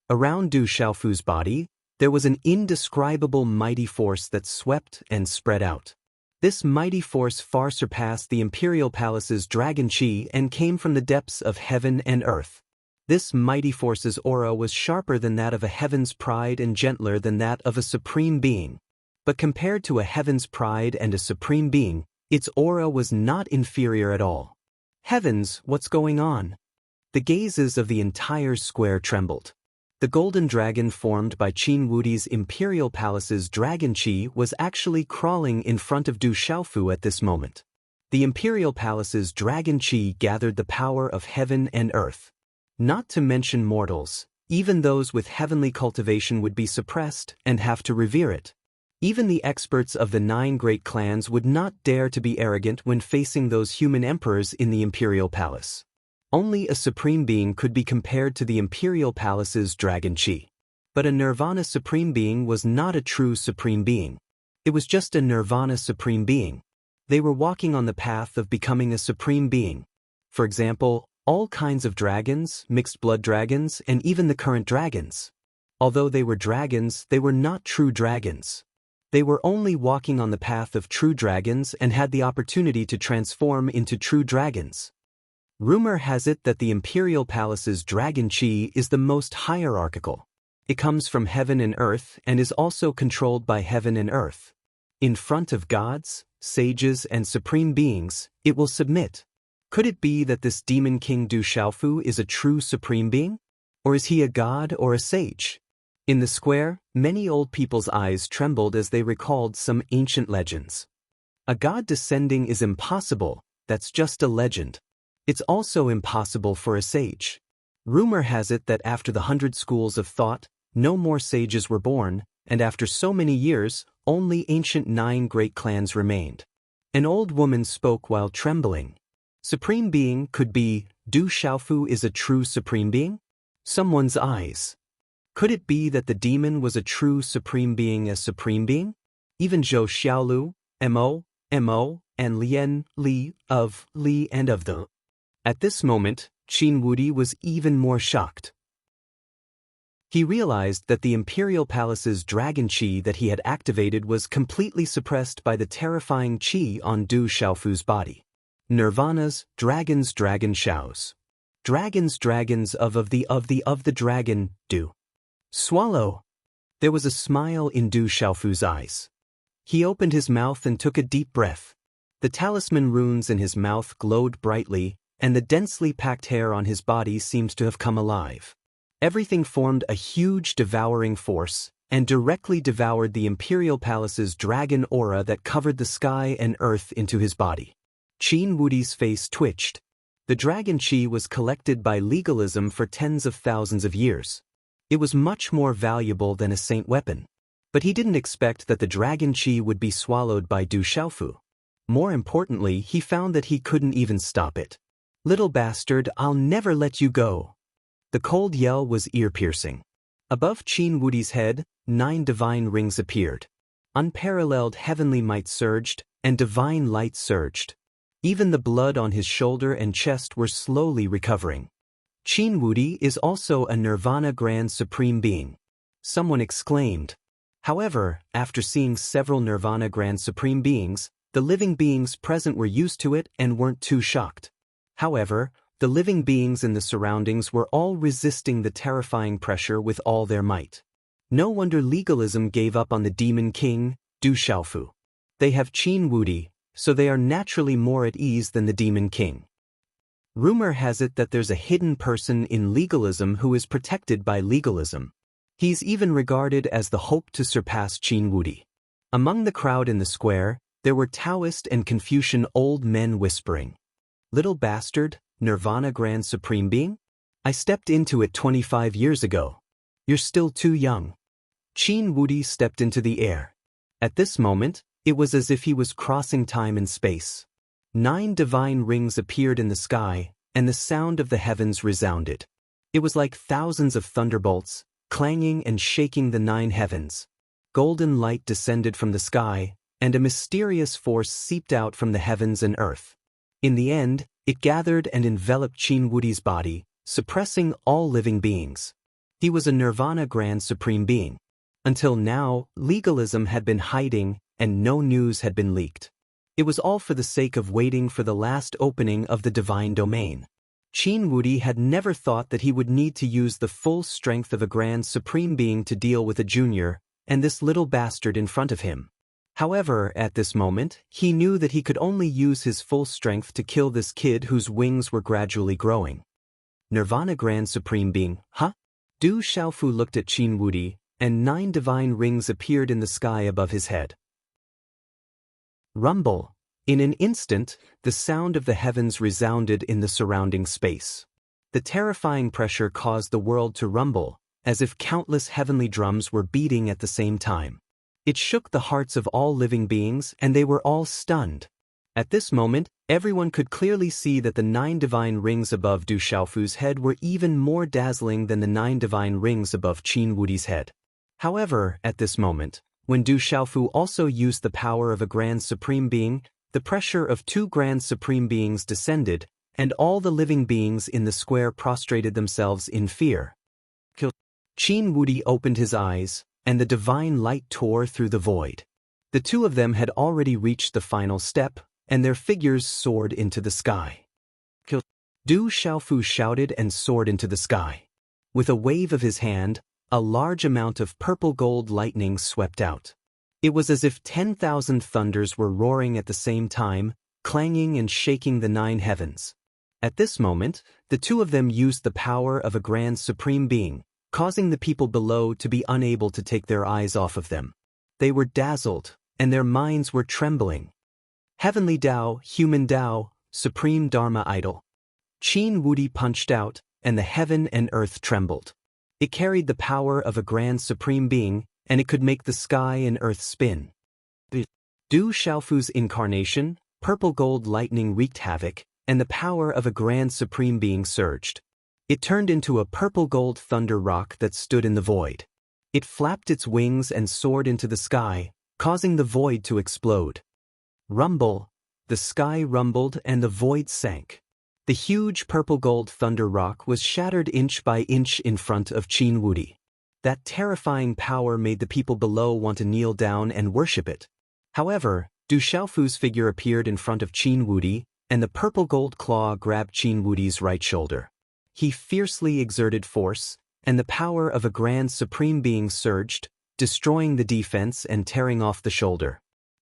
Around Du Xiaofu's body, there was an indescribable mighty force that swept and spread out. This mighty force far surpassed the Imperial Palace's dragon qi and came from the depths of heaven and earth. This mighty force's aura was sharper than that of a heaven's pride and gentler than that of a supreme being. But compared to a heaven's pride and a supreme being, its aura was not inferior at all. Heavens, what's going on? The gazes of the entire square trembled. The golden dragon formed by Qin Wudi's Imperial Palace's dragon qi was actually crawling in front of Du Xiaofu at this moment. The Imperial Palace's dragon qi gathered the power of heaven and earth. Not to mention mortals, even those with heavenly cultivation would be suppressed and have to revere it. Even the experts of the 9 great clans would not dare to be arrogant when facing those human emperors in the Imperial Palace. Only a supreme being could be compared to the Imperial Palace's dragon qi. But a nirvana supreme being was not a true supreme being. It was just a nirvana supreme being. They were walking on the path of becoming a supreme being. For example, all kinds of dragons, mixed blood dragons, and even the current dragons. Although they were dragons, they were not true dragons. They were only walking on the path of true dragons and had the opportunity to transform into true dragons. Rumor has it that the Imperial Palace's dragon qi is the most hierarchical. It comes from heaven and earth and is also controlled by heaven and earth. In front of gods, sages, and supreme beings, it will submit. Could it be that this demon king Du Xiaofu is a true supreme being? Or is he a god or a sage? In the square, many old people's eyes trembled as they recalled some ancient legends. A god descending is impossible, that's just a legend. It's also impossible for a sage. Rumor has it that after the 100 schools of thought, no more sages were born, and after so many years, only ancient 9 great clans remained. An old woman spoke while trembling. Supreme being could be, Du Xiaofu is a true supreme being? Someone's eyes. Could it be that the demon was a true supreme being as supreme being? Even Zhou Xiaolu, Mo, and Lian, Li, of Li and of the. At this moment, Qin Wudi was even more shocked. He realized that the Imperial Palace's dragon qi that he had activated was completely suppressed by the terrifying qi on Du Xiaofu's body. Nirvana's, dragons dragon xiaos. Dragons of the dragon, Du. Swallow. There was a smile in Du Xiaofu's eyes. He opened his mouth and took a deep breath. The talisman runes in his mouth glowed brightly, and the densely packed hair on his body seemed to have come alive. Everything formed a huge devouring force, and directly devoured the Imperial Palace's dragon aura that covered the sky and earth into his body. Qin Wudi's face twitched. The dragon chi was collected by legalism for tens of thousands of years. It was much more valuable than a saint weapon. But he didn't expect that the dragon chi would be swallowed by Du Xiaofu. More importantly, he found that he couldn't even stop it. "Little bastard, I'll never let you go." The cold yell was ear-piercing. Above Qin Wudi's head, 9 divine rings appeared. Unparalleled heavenly might surged, and divine light surged. Even the blood on his shoulder and chest were slowly recovering. "Qin Wudi is also a Nirvana Grand Supreme Being," someone exclaimed. However, after seeing several Nirvana Grand Supreme Beings, the living beings present were used to it and weren't too shocked. However, the living beings in the surroundings were all resisting the terrifying pressure with all their might. No wonder legalism gave up on the Demon King, Du Xiaofu. They have Qin Wudi, so they are naturally more at ease than the Demon King. Rumor has it that there's a hidden person in legalism who is protected by legalism. He's even regarded as the hope to surpass Qin Wudi. Among the crowd in the square, there were Taoist and Confucian old men whispering, "Little bastard, Nirvana Grand Supreme Being? I stepped into it 25 years ago. You're still too young." Qin Wudi stepped into the air. At this moment, it was as if he was crossing time and space. 9 divine rings appeared in the sky, and the sound of the heavens resounded. It was like thousands of thunderbolts, clanging and shaking the 9 heavens. Golden light descended from the sky, and a mysterious force seeped out from the heavens and earth. In the end, it gathered and enveloped Qin Wudi's body, suppressing all living beings. He was a Nirvana Grand Supreme Being. Until now, legalism had been hiding, and no news had been leaked. It was all for the sake of waiting for the last opening of the divine domain. Qin Wudi had never thought that he would need to use the full strength of a Grand Supreme Being to deal with a junior, and this little bastard in front of him. However, at this moment, he knew that he could only use his full strength to kill this kid whose wings were gradually growing. Nirvana Grand Supreme Being, huh? Du Xiaofu looked at Qin Wudi, and 9 divine rings appeared in the sky above his head. Rumble. In an instant, the sound of the heavens resounded in the surrounding space. The terrifying pressure caused the world to rumble, as if countless heavenly drums were beating at the same time. It shook the hearts of all living beings, and they were all stunned. At this moment, everyone could clearly see that the 9 divine rings above Du Xiaofu's head were even more dazzling than the 9 divine rings above Qin Wudi's head. However, at this moment, when Du Xiaofu also used the power of a Grand Supreme Being, the pressure of 2 Grand Supreme Beings descended, and all the living beings in the square prostrated themselves in fear. Qin Wudi opened his eyes, and the divine light tore through the void. The 2 of them had already reached the final step, and their figures soared into the sky. Du Xiaofu shouted and soared into the sky. With a wave of his hand, a large amount of purple gold lightning swept out. It was as if 10,000 thunders were roaring at the same time, clanging and shaking the 9 heavens. At this moment, the 2 of them used the power of a Grand Supreme Being, causing the people below to be unable to take their eyes off of them. They were dazzled, and their minds were trembling. Heavenly Tao, Human Tao, Supreme Dharma Idol. Qin Wudi punched out, and the heaven and earth trembled. It carried the power of a Grand Supreme Being, and it could make the sky and earth spin. Du Xiaofu's incarnation, purple gold lightning wreaked havoc, and the power of a Grand Supreme Being surged. It turned into a purple gold thunder rock that stood in the void. It flapped its wings and soared into the sky, causing the void to explode. Rumble. The sky rumbled and the void sank. The huge purple gold thunder rock was shattered inch by inch in front of Qin Wudi. That terrifying power made the people below want to kneel down and worship it. However, Du Xiaofu's figure appeared in front of Qin Wudi, and the purple gold claw grabbed Qin Wudi's right shoulder. He fiercely exerted force, and the power of a Grand Supreme Being surged, destroying the defense and tearing off the shoulder.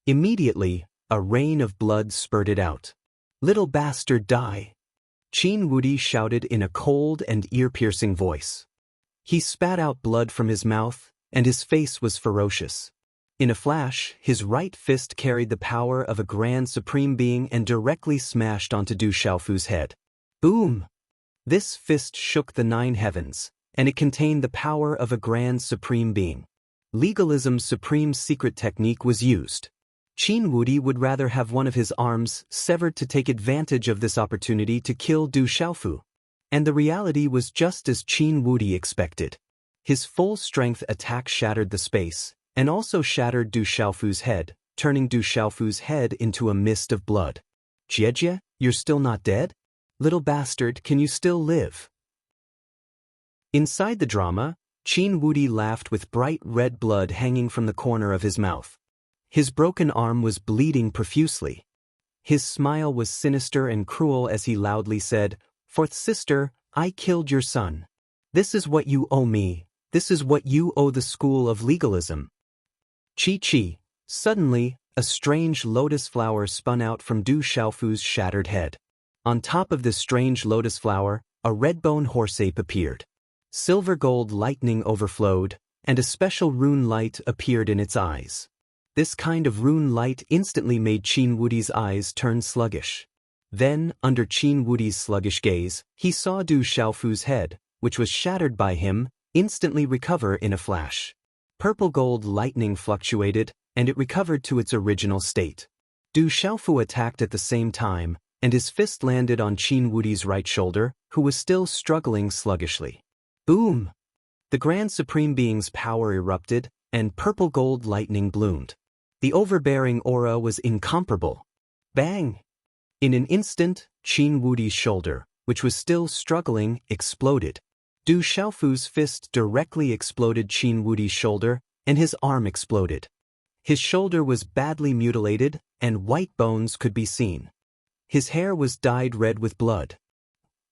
Immediately, a rain of blood spurted out. "Little bastard, die!" Qin Wudi shouted in a cold and ear-piercing voice. He spat out blood from his mouth, and his face was ferocious. In a flash, his right fist carried the power of a grand supreme being and directly smashed onto Du Xiaofu's head. Boom! This fist shook the 9 heavens, and it contained the power of a grand supreme being. Legalism's supreme secret technique was used. Qin Wudi would rather have one of his arms severed to take advantage of this opportunity to kill Du Xiaofu. And the reality was just as Qin Wudi expected. His full-strength attack shattered the space, and also shattered Du Xiaofu's head, turning Du Xiaofu's head into a mist of blood. "Jiejie, you're still not dead? Little bastard, can you still live?" Inside the drama, Qin Wudi laughed with bright red blood hanging from the corner of his mouth. His broken arm was bleeding profusely. His smile was sinister and cruel as he loudly said, "Fourth sister, I killed your son. This is what you owe me. This is what you owe the school of legalism." Chi. Suddenly, a strange lotus flower spun out from Du Xiaofu's shattered head. On top of this strange lotus flower, a red-bone horse ape appeared. Silver-gold lightning overflowed, and a special rune light appeared in its eyes. This kind of rune light instantly made Qin Wudi's eyes turn sluggish. Then, under Qin Wudi's sluggish gaze, he saw Du Xiaofu's head, which was shattered by him, instantly recover in a flash. Purple-gold lightning fluctuated, and it recovered to its original state. Du Xiaofu attacked at the same time, and his fist landed on Qin Wudi's right shoulder, who was still struggling sluggishly. Boom! The Grand Supreme Being's power erupted, and purple-gold lightning bloomed. The overbearing aura was incomparable. Bang! In an instant, Qin Wudi's shoulder, which was still struggling, exploded. Du Xiaofu's fist directly exploded Qin Wudi's shoulder, and his arm exploded. His shoulder was badly mutilated, and white bones could be seen. His hair was dyed red with blood.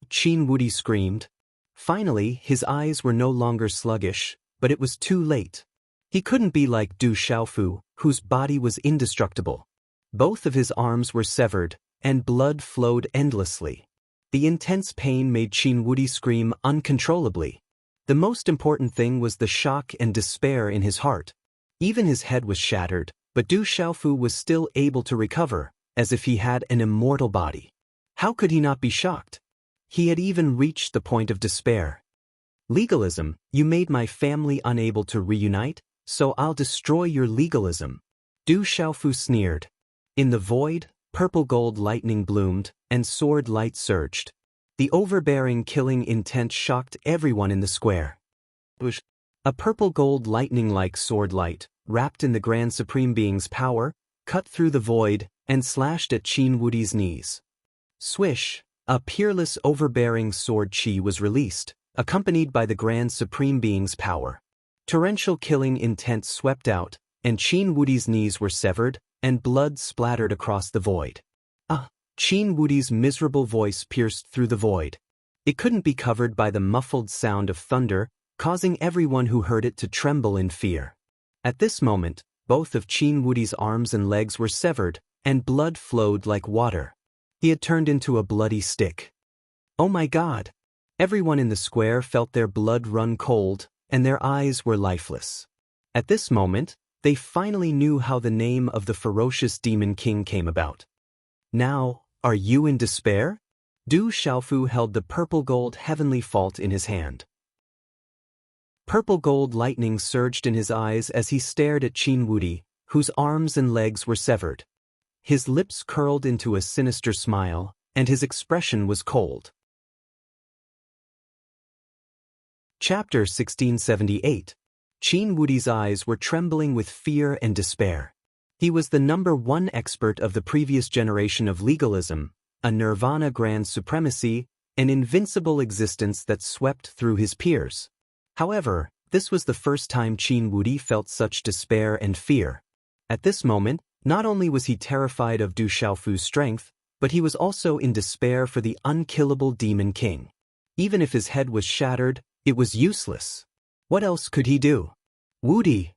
Qin Wudi screamed. Finally, his eyes were no longer sluggish, but it was too late. He couldn't be like Du Xiaofu, whose body was indestructible. Both of his arms were severed, and blood flowed endlessly. The intense pain made Qin Wudi scream uncontrollably. The most important thing was the shock and despair in his heart. Even his head was shattered, but Du Xiaofu was still able to recover, as if he had an immortal body. How could he not be shocked? He had even reached the point of despair. "Legalism, you made my family unable to reunite, so I'll destroy your legalism." Du Xiaofu sneered. In the void, purple-gold lightning bloomed, and sword light surged. The overbearing killing intent shocked everyone in the square. A purple-gold lightning-like sword light, wrapped in the Grand Supreme Being's power, cut through the void, and slashed at Qin Wudi's knees. Swish! A peerless overbearing sword chi was released, accompanied by the Grand Supreme Being's power. Torrential killing intent swept out, and Qin Wudi's knees were severed, and blood splattered across the void. Qin Wudi's miserable voice pierced through the void. It couldn't be covered by the muffled sound of thunder, causing everyone who heard it to tremble in fear. At this moment, both of Qin Wudi's arms and legs were severed, and blood flowed like water. He had turned into a bloody stick. Oh my God! Everyone in the square felt their blood run cold, and their eyes were lifeless. At this moment, they finally knew how the name of the ferocious Demon King came about. Now, are you in despair? Du Xiaofu held the purple-gold heavenly fault in his hand. Purple-gold lightning surged in his eyes as he stared at Qin Wudi, whose arms and legs were severed. His lips curled into a sinister smile, and his expression was cold. Chapter 1678. Qin Wudi's eyes were trembling with fear and despair. He was the #1 expert of the previous generation of legalism, a nirvana grand supremacy, an invincible existence that swept through his peers. However, this was the first time Qin Wudi felt such despair and fear. At this moment, not only was he terrified of Du Xiaofu's strength, but he was also in despair for the unkillable Demon King. Even if his head was shattered, it was useless. What else could he do? Wudi!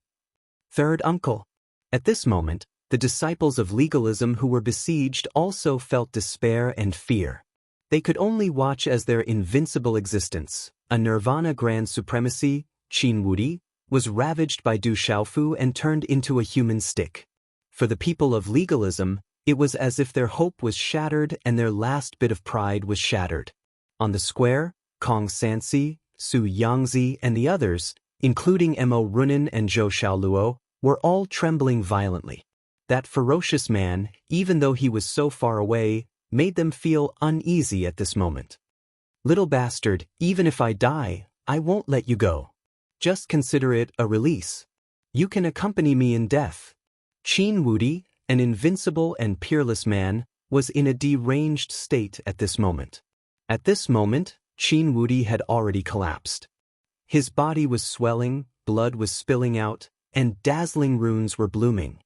Third uncle. At this moment, The disciples of legalism who were besieged also felt despair and fear. They could only watch as their invincible existence, a nirvana grand supremacy, Qin Wudi, was ravaged by Du Xiaofu and turned into a human stick. For the people of legalism, it was as if their hope was shattered and their last bit of pride was shattered. On the square, Kong Sansi, Su Yangzi and the others, including Mo Runan and Zhou Xiaoluo, were all trembling violently. That ferocious man, even though he was so far away, made them feel uneasy at this moment. Little bastard, even if I die, I won't let you go. Just consider it a release. You can accompany me in death. Qin Wudi, an invincible and peerless man, was in a deranged state at this moment. At this moment, Qin Wudi had already collapsed. His body was swelling, blood was spilling out, and dazzling runes were blooming.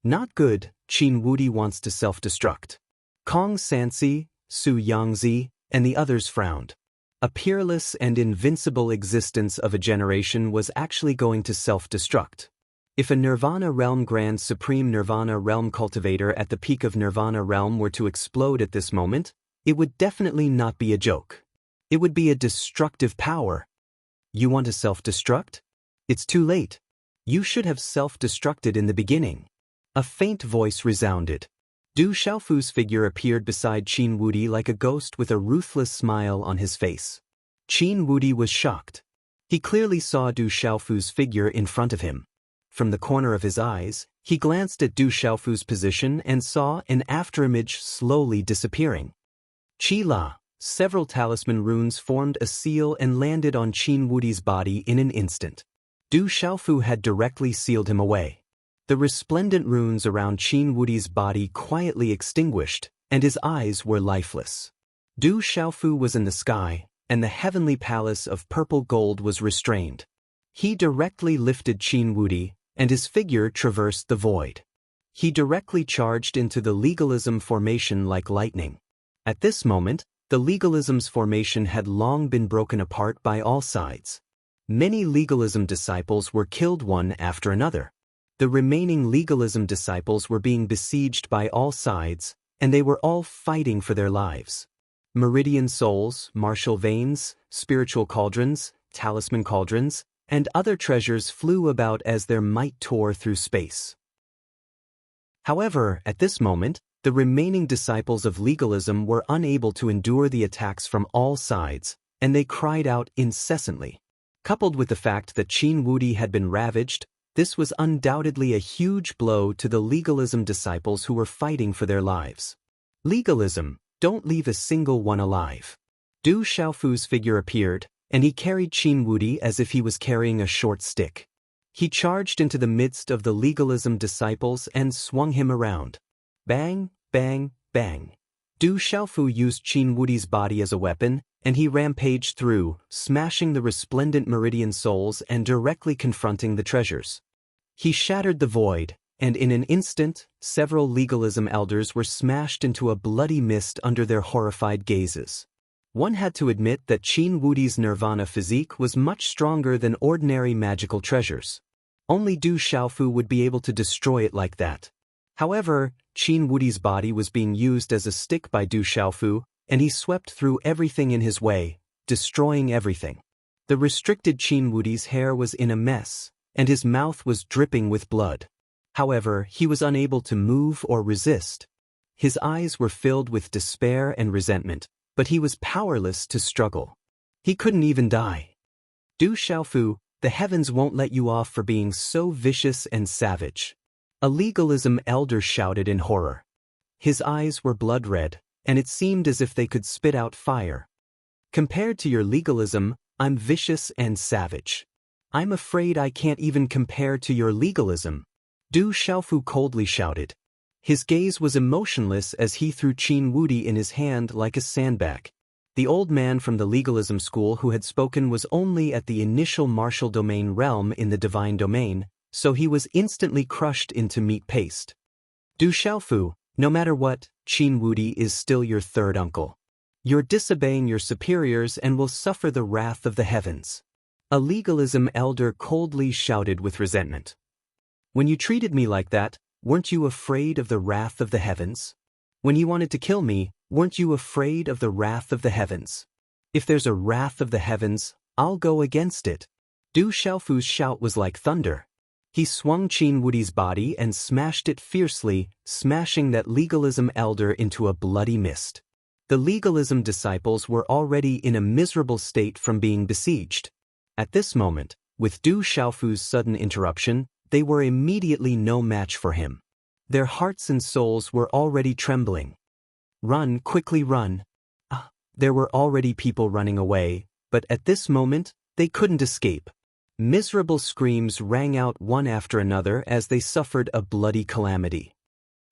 Not good, Qin Wudi wants to self-destruct. Kong Sansi, Su Yangzi, and the others frowned. A peerless and invincible existence of a generation was actually going to self-destruct. If a Nirvana Realm Grand Supreme Nirvana Realm Cultivator at the peak of Nirvana Realm were to explode at this moment, it would definitely not be a joke. It would be a destructive power. You want to self-destruct? It's too late. You should have self-destructed in the beginning. A faint voice resounded. Du Xiaofu's figure appeared beside Qin Wudi like a ghost with a ruthless smile on his face. Qin Wudi was shocked. He clearly saw Du Xiaofu's figure in front of him. From the corner of his eyes, he glanced at Du Xiaofu's position and saw an afterimage slowly disappearing. Qi La, several talisman runes formed a seal and landed on Qin Wudi's body in an instant. Du Xiaofu had directly sealed him away. The resplendent runes around Qin Wudi's body quietly extinguished, and his eyes were lifeless. Du Xiaofu was in the sky, and the heavenly palace of purple gold was restrained. He directly lifted Qin Wudi, and his figure traversed the void. He directly charged into the legalism formation like lightning. At this moment, the legalism's formation had long been broken apart by all sides. Many legalism disciples were killed one after another. The remaining legalism disciples were being besieged by all sides, and they were all fighting for their lives. Meridian souls, martial veins, spiritual cauldrons, talisman cauldrons, and other treasures flew about as their might tore through space. However, at this moment, the remaining disciples of legalism were unable to endure the attacks from all sides, and they cried out incessantly. Coupled with the fact that Qin Wudi had been ravaged, this was undoubtedly a huge blow to the legalism disciples who were fighting for their lives. Legalism, don't leave a single one alive. Du Xiaofu's figure appeared, and he carried Qin Wudi as if he was carrying a short stick. He charged into the midst of the legalism disciples and swung him around. Bang, bang, bang. Du Xiaofu used Qin Wudi's body as a weapon, and he rampaged through, smashing the resplendent meridian souls and directly confronting the treasures. He shattered the void, and in an instant, several legalism elders were smashed into a bloody mist under their horrified gazes. One had to admit that Qin Wudi's nirvana physique was much stronger than ordinary magical treasures. Only Du Xiaofu would be able to destroy it like that. However, Qin Wudi's body was being used as a stick by Du Xiaofu, and he swept through everything in his way, destroying everything. The restricted Qin Wudi's hair was in a mess, and his mouth was dripping with blood. However, he was unable to move or resist. His eyes were filled with despair and resentment, but he was powerless to struggle. He couldn't even die. Du Xiaofu, the heavens won't let you off for being so vicious and savage. A legalism elder shouted in horror. His eyes were blood red, and it seemed as if they could spit out fire. Compared to your legalism, I'm vicious and savage. I'm afraid I can't even compare to your legalism. Du Xiaofu coldly shouted. His gaze was emotionless as he threw Qin Wudi in his hand like a sandbag. The old man from the legalism school who had spoken was only at the initial martial domain realm in the divine domain, so he was instantly crushed into meat paste. Du Xiaofu, no matter what, Qin Wudi is still your third uncle. You're disobeying your superiors and will suffer the wrath of the heavens. A legalism elder coldly shouted with resentment. When you treated me like that, weren't you afraid of the wrath of the heavens? When you wanted to kill me, weren't you afraid of the wrath of the heavens? If there's a wrath of the heavens, I'll go against it. Du Xiaofu's shout was like thunder. He swung Qin Wudi's body and smashed it fiercely, smashing that legalism elder into a bloody mist. The legalism disciples were already in a miserable state from being besieged. At this moment, with Du Xiaofu's sudden interruption, they were immediately no match for him. Their hearts and souls were already trembling. Run, quickly run. There were already people running away, but at this moment, they couldn't escape. Miserable screams rang out one after another as they suffered a bloody calamity.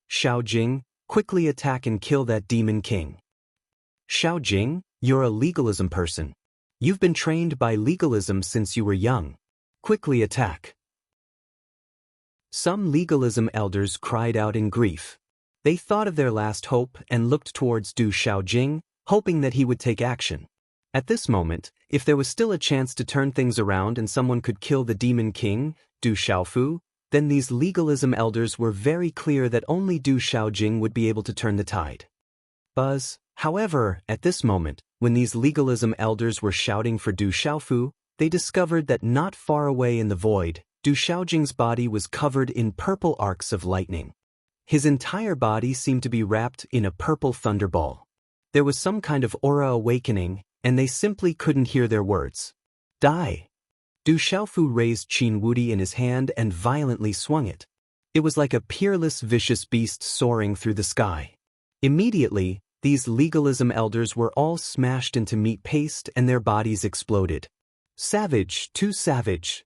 Xiao Jing, quickly attack and kill that demon king. Xiao Jing, you're a legalism person. You've been trained by legalism since you were young. Quickly attack. Some legalism elders cried out in grief. They thought of their last hope and looked towards Du Xiaojing, hoping that he would take action. At this moment, if there was still a chance to turn things around and someone could kill the demon king, Du Xiaofu, then these legalism elders were very clear that only Du Xiaojing would be able to turn the tide. However, at this moment, when these legalism elders were shouting for Du Xiaofu, they discovered that not far away in the void, Du Xiaojing's body was covered in purple arcs of lightning. His entire body seemed to be wrapped in a purple thunderball. There was some kind of aura awakening, and they simply couldn't hear their words. Die! Du Xiaofu raised Qin Wudi in his hand and violently swung it. It was like a peerless vicious beast soaring through the sky. Immediately, these legalism elders were all smashed into meat paste and their bodies exploded. Savage, too savage.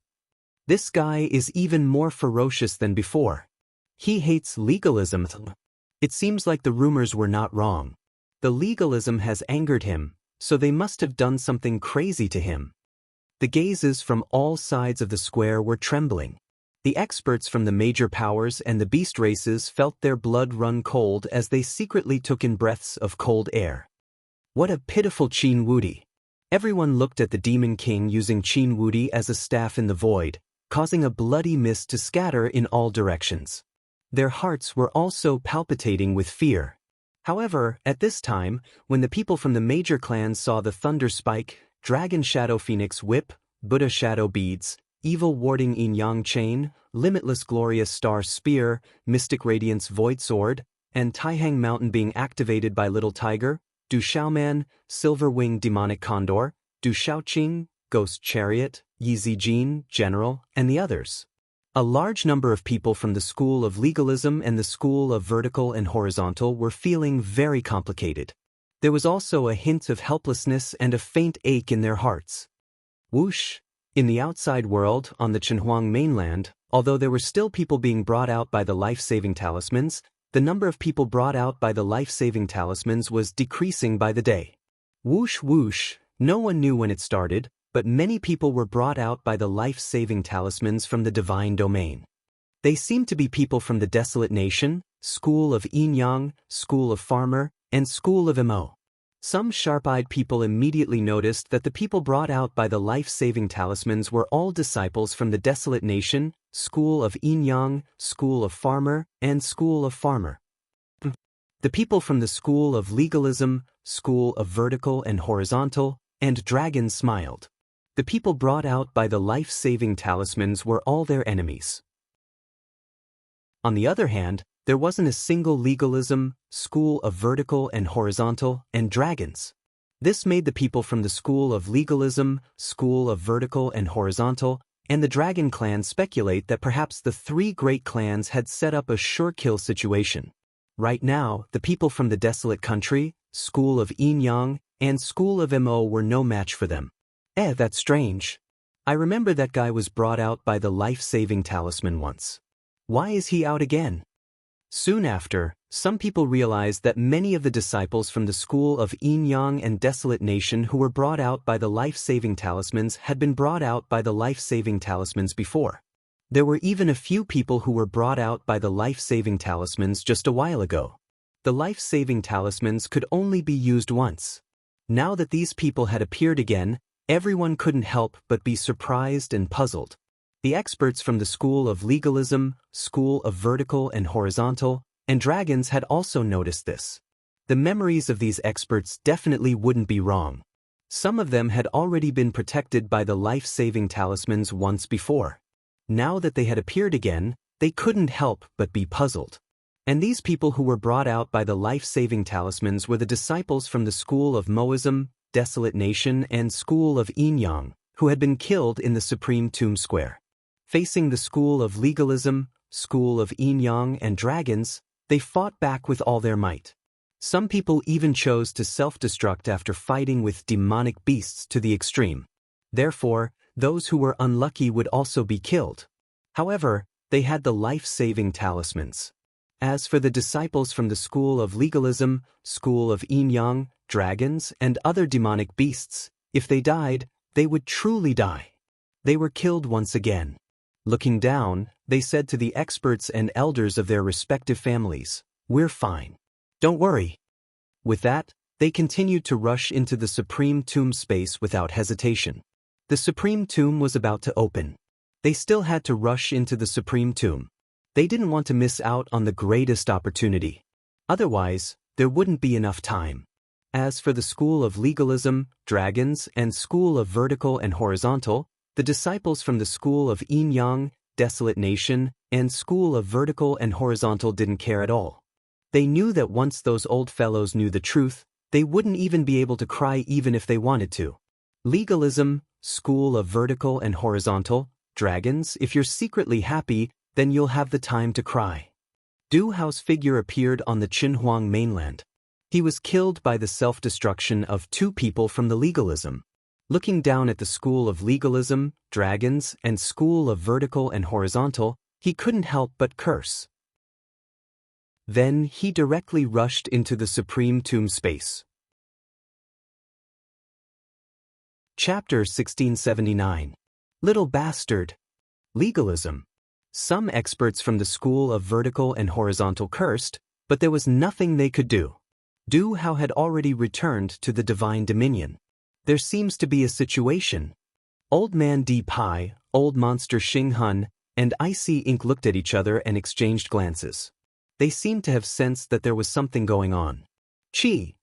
This guy is even more ferocious than before. He hates legalism. It seems like the rumors were not wrong. The legalism has angered him, so they must have done something crazy to him. The gazes from all sides of the square were trembling. The experts from the major powers and the beast races felt their blood run cold as they secretly took in breaths of cold air. What a pitiful Qin Wudi! Everyone looked at the demon king using Qin Wudi as a staff in the void, causing a bloody mist to scatter in all directions. Their hearts were also palpitating with fear. However, at this time, when the people from the major clans saw the Thunder Spike, Dragon Shadow Phoenix Whip, Buddha Shadow Beads, Evil Warding Yin Yang Chain, Limitless Glorious Star Spear, Mystic Radiance Void Sword, and Taihang Mountain being activated by Little Tiger, Du Xiaoman, Silver Wing Demonic Condor, Du Xiaoqing, Ghost Chariot, Yi Zijin, General, and the others. A large number of people from the school of legalism and the school of vertical and horizontal were feeling very complicated. There was also a hint of helplessness and a faint ache in their hearts. Whoosh! In the outside world, on the Chenhuang mainland, although there were still people being brought out by the life-saving talismans, the number of people brought out by the life-saving talismans was decreasing by the day. Whoosh whoosh! No one knew when it started, but many people were brought out by the life-saving talismans from the divine domain. They seemed to be people from the Desolate Nation, School of Yin Yang, School of Farmer, and School of Mo. Some sharp-eyed people immediately noticed that the people brought out by the life-saving talismans were all disciples from the Desolate Nation, School of Yin Yang, School of Farmer, and School of Farmer. The people from the School of Legalism, School of Vertical and Horizontal, and Dragon smiled. The people brought out by the life-saving talismans were all their enemies. On the other hand, there wasn't a single legalism, school of vertical and horizontal, and dragons. This made the people from the school of legalism, school of vertical and horizontal, and the dragon clan speculate that perhaps the three great clans had set up a sure-kill situation. Right now, the people from the Desolate Country, School of Yin Yang, and School of Mo were no match for them. That's strange. I remember that guy was brought out by the life-saving talisman once. Why is he out again? Soon after, some people realized that many of the disciples from the School of Yin Yang and Desolate Nation who were brought out by the life-saving talismans had been brought out by the life-saving talismans before. There were even a few people who were brought out by the life-saving talismans just a while ago. The life-saving talismans could only be used once. Now that these people had appeared again, everyone couldn't help but be surprised and puzzled. The experts from the school of legalism, school of vertical and horizontal, and dragons had also noticed this. The memories of these experts definitely wouldn't be wrong. Some of them had already been protected by the life-saving talismans once before. Now that they had appeared again, they couldn't help but be puzzled. And these people who were brought out by the life-saving talismans were the disciples from the school of Moism, Desolate Nation, and school of Yin-Yang, who had been killed in the Supreme Tomb Square. Facing the school of legalism, school of Yin-Yang, and dragons, they fought back with all their might. Some people even chose to self-destruct after fighting with demonic beasts to the extreme. Therefore, those who were unlucky would also be killed. However, they had the life-saving talismans. As for the disciples from the school of legalism, school of Yin-Yang, dragons, and other demonic beasts, if they died, they would truly die. They were killed once again. Looking down, they said to the experts and elders of their respective families, "We're fine. Don't worry." With that, they continued to rush into the Supreme Tomb space without hesitation. The Supreme Tomb was about to open. They still had to rush into the Supreme Tomb. They didn't want to miss out on the greatest opportunity. Otherwise, there wouldn't be enough time. As for the school of legalism, dragons, and school of vertical and horizontal, the disciples from the school of Yin-Yang, Desolate Nation, and school of vertical and horizontal didn't care at all. They knew that once those old fellows knew the truth, they wouldn't even be able to cry even if they wanted to. Legalism, school of vertical and horizontal, dragons, if you're secretly happy, then you'll have the time to cry. Du Hao's figure appeared on the Qinhuang mainland. He was killed by the self-destruction of two people from the legalism. Looking down at the school of legalism, dragons, and school of vertical and horizontal, he couldn't help but curse. Then he directly rushed into the Supreme Tomb space. Chapter 1679. Little Bastard. Legalism. Some experts from the school of vertical and horizontal cursed, but there was nothing they could do. Du Hao had already returned to the divine dominion. There seems to be a situation. Old Man Di Pai, Old Monster Xing Hun, and Icy Ink looked at each other and exchanged glances. They seemed to have sensed that there was something going on. Chi.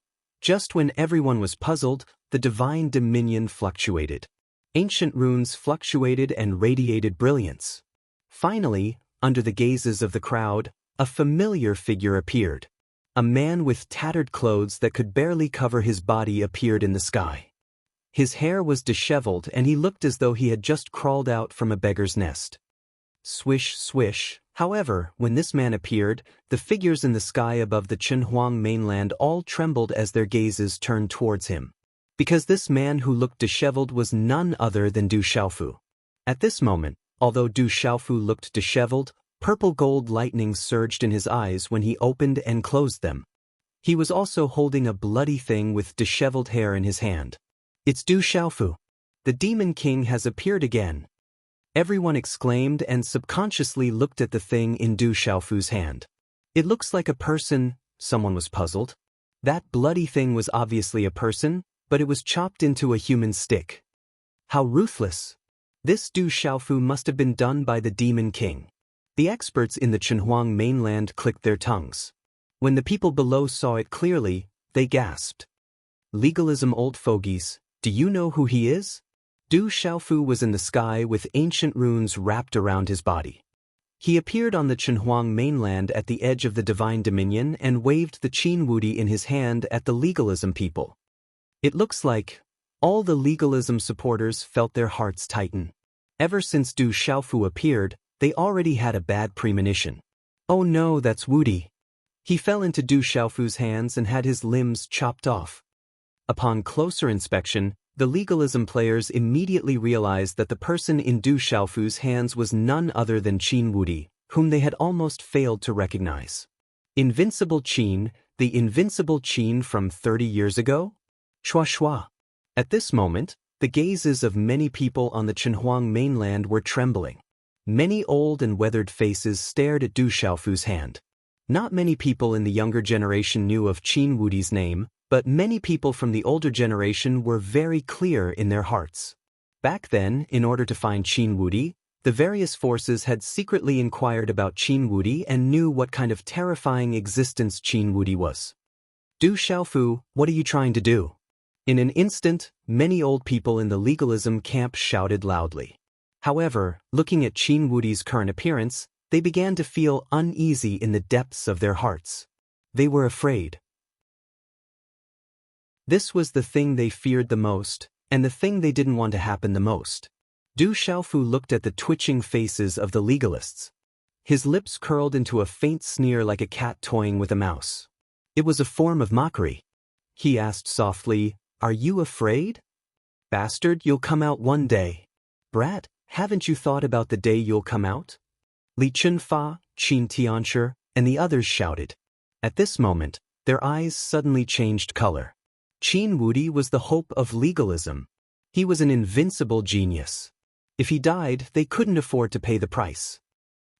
Just when everyone was puzzled, the divine dominion fluctuated. Ancient runes fluctuated and radiated brilliance. Finally, under the gazes of the crowd, a familiar figure appeared. A man with tattered clothes that could barely cover his body appeared in the sky. His hair was disheveled and he looked as though he had just crawled out from a beggar's nest. Swish, swish. However, when this man appeared, the figures in the sky above the Qinhuang mainland all trembled as their gazes turned towards him. Because this man who looked disheveled was none other than Du Xiaofu. At this moment, although Du Xiaofu looked disheveled, purple gold lightning surged in his eyes when he opened and closed them. He was also holding a bloody thing with disheveled hair in his hand. "It's Du Xiaofu. The Demon King has appeared again." Everyone exclaimed and subconsciously looked at the thing in Du Xiaofu's hand. "It looks like a person," someone was puzzled. That bloody thing was obviously a person, but it was chopped into a human stick. How ruthless! This Du Xiaofu must have been done by the Demon King. The experts in the Qinhuang mainland clicked their tongues. When the people below saw it clearly, they gasped. "Legalism old fogies, do you know who he is?" Du Xiaofu was in the sky with ancient runes wrapped around his body. He appeared on the Qinhuang mainland at the edge of the divine dominion and waved the Qin Wudi in his hand at the legalism people. It looks like all the legalism supporters felt their hearts tighten. Ever since Du Xiaofu appeared, they already had a bad premonition. "Oh no, that's Wudi." He fell into Du Xiaofu's hands and had his limbs chopped off. Upon closer inspection, the legalism players immediately realized that the person in Du Xiaofu's hands was none other than Qin Wudi, whom they had almost failed to recognize. Invincible Qin, the invincible Qin from 30 years ago? Shua shua. At this moment, the gazes of many people on the Qinhuang mainland were trembling. Many old and weathered faces stared at Du Xiaofu's hand. Not many people in the younger generation knew of Qin Wudi's name, but many people from the older generation were very clear in their hearts. Back then, in order to find Qin Wudi, The various forces had secretly inquired about Qin Wudi and knew what kind of terrifying existence Qin Wudi was. Du Xiaofu, what are you trying to do? In an instant, many old people in the legalism camp shouted loudly. However, looking at Qin Wudi's current appearance, they began to feel uneasy in the depths of their hearts. They were afraid. This was the thing they feared the most, and the thing they didn't want to happen the most. Du Xiaofu looked at the twitching faces of the legalists. His lips curled into a faint sneer like a cat toying with a mouse. It was a form of mockery. He asked softly, "Are you afraid? Bastard, you'll come out one day. Brat, haven't you thought about the day you'll come out?" Li Chunfa, Qin Tianshi, and the others shouted. At this moment, their eyes suddenly changed color. Qin Wudi was the hope of legalism. He was an invincible genius. If he died, they couldn't afford to pay the price.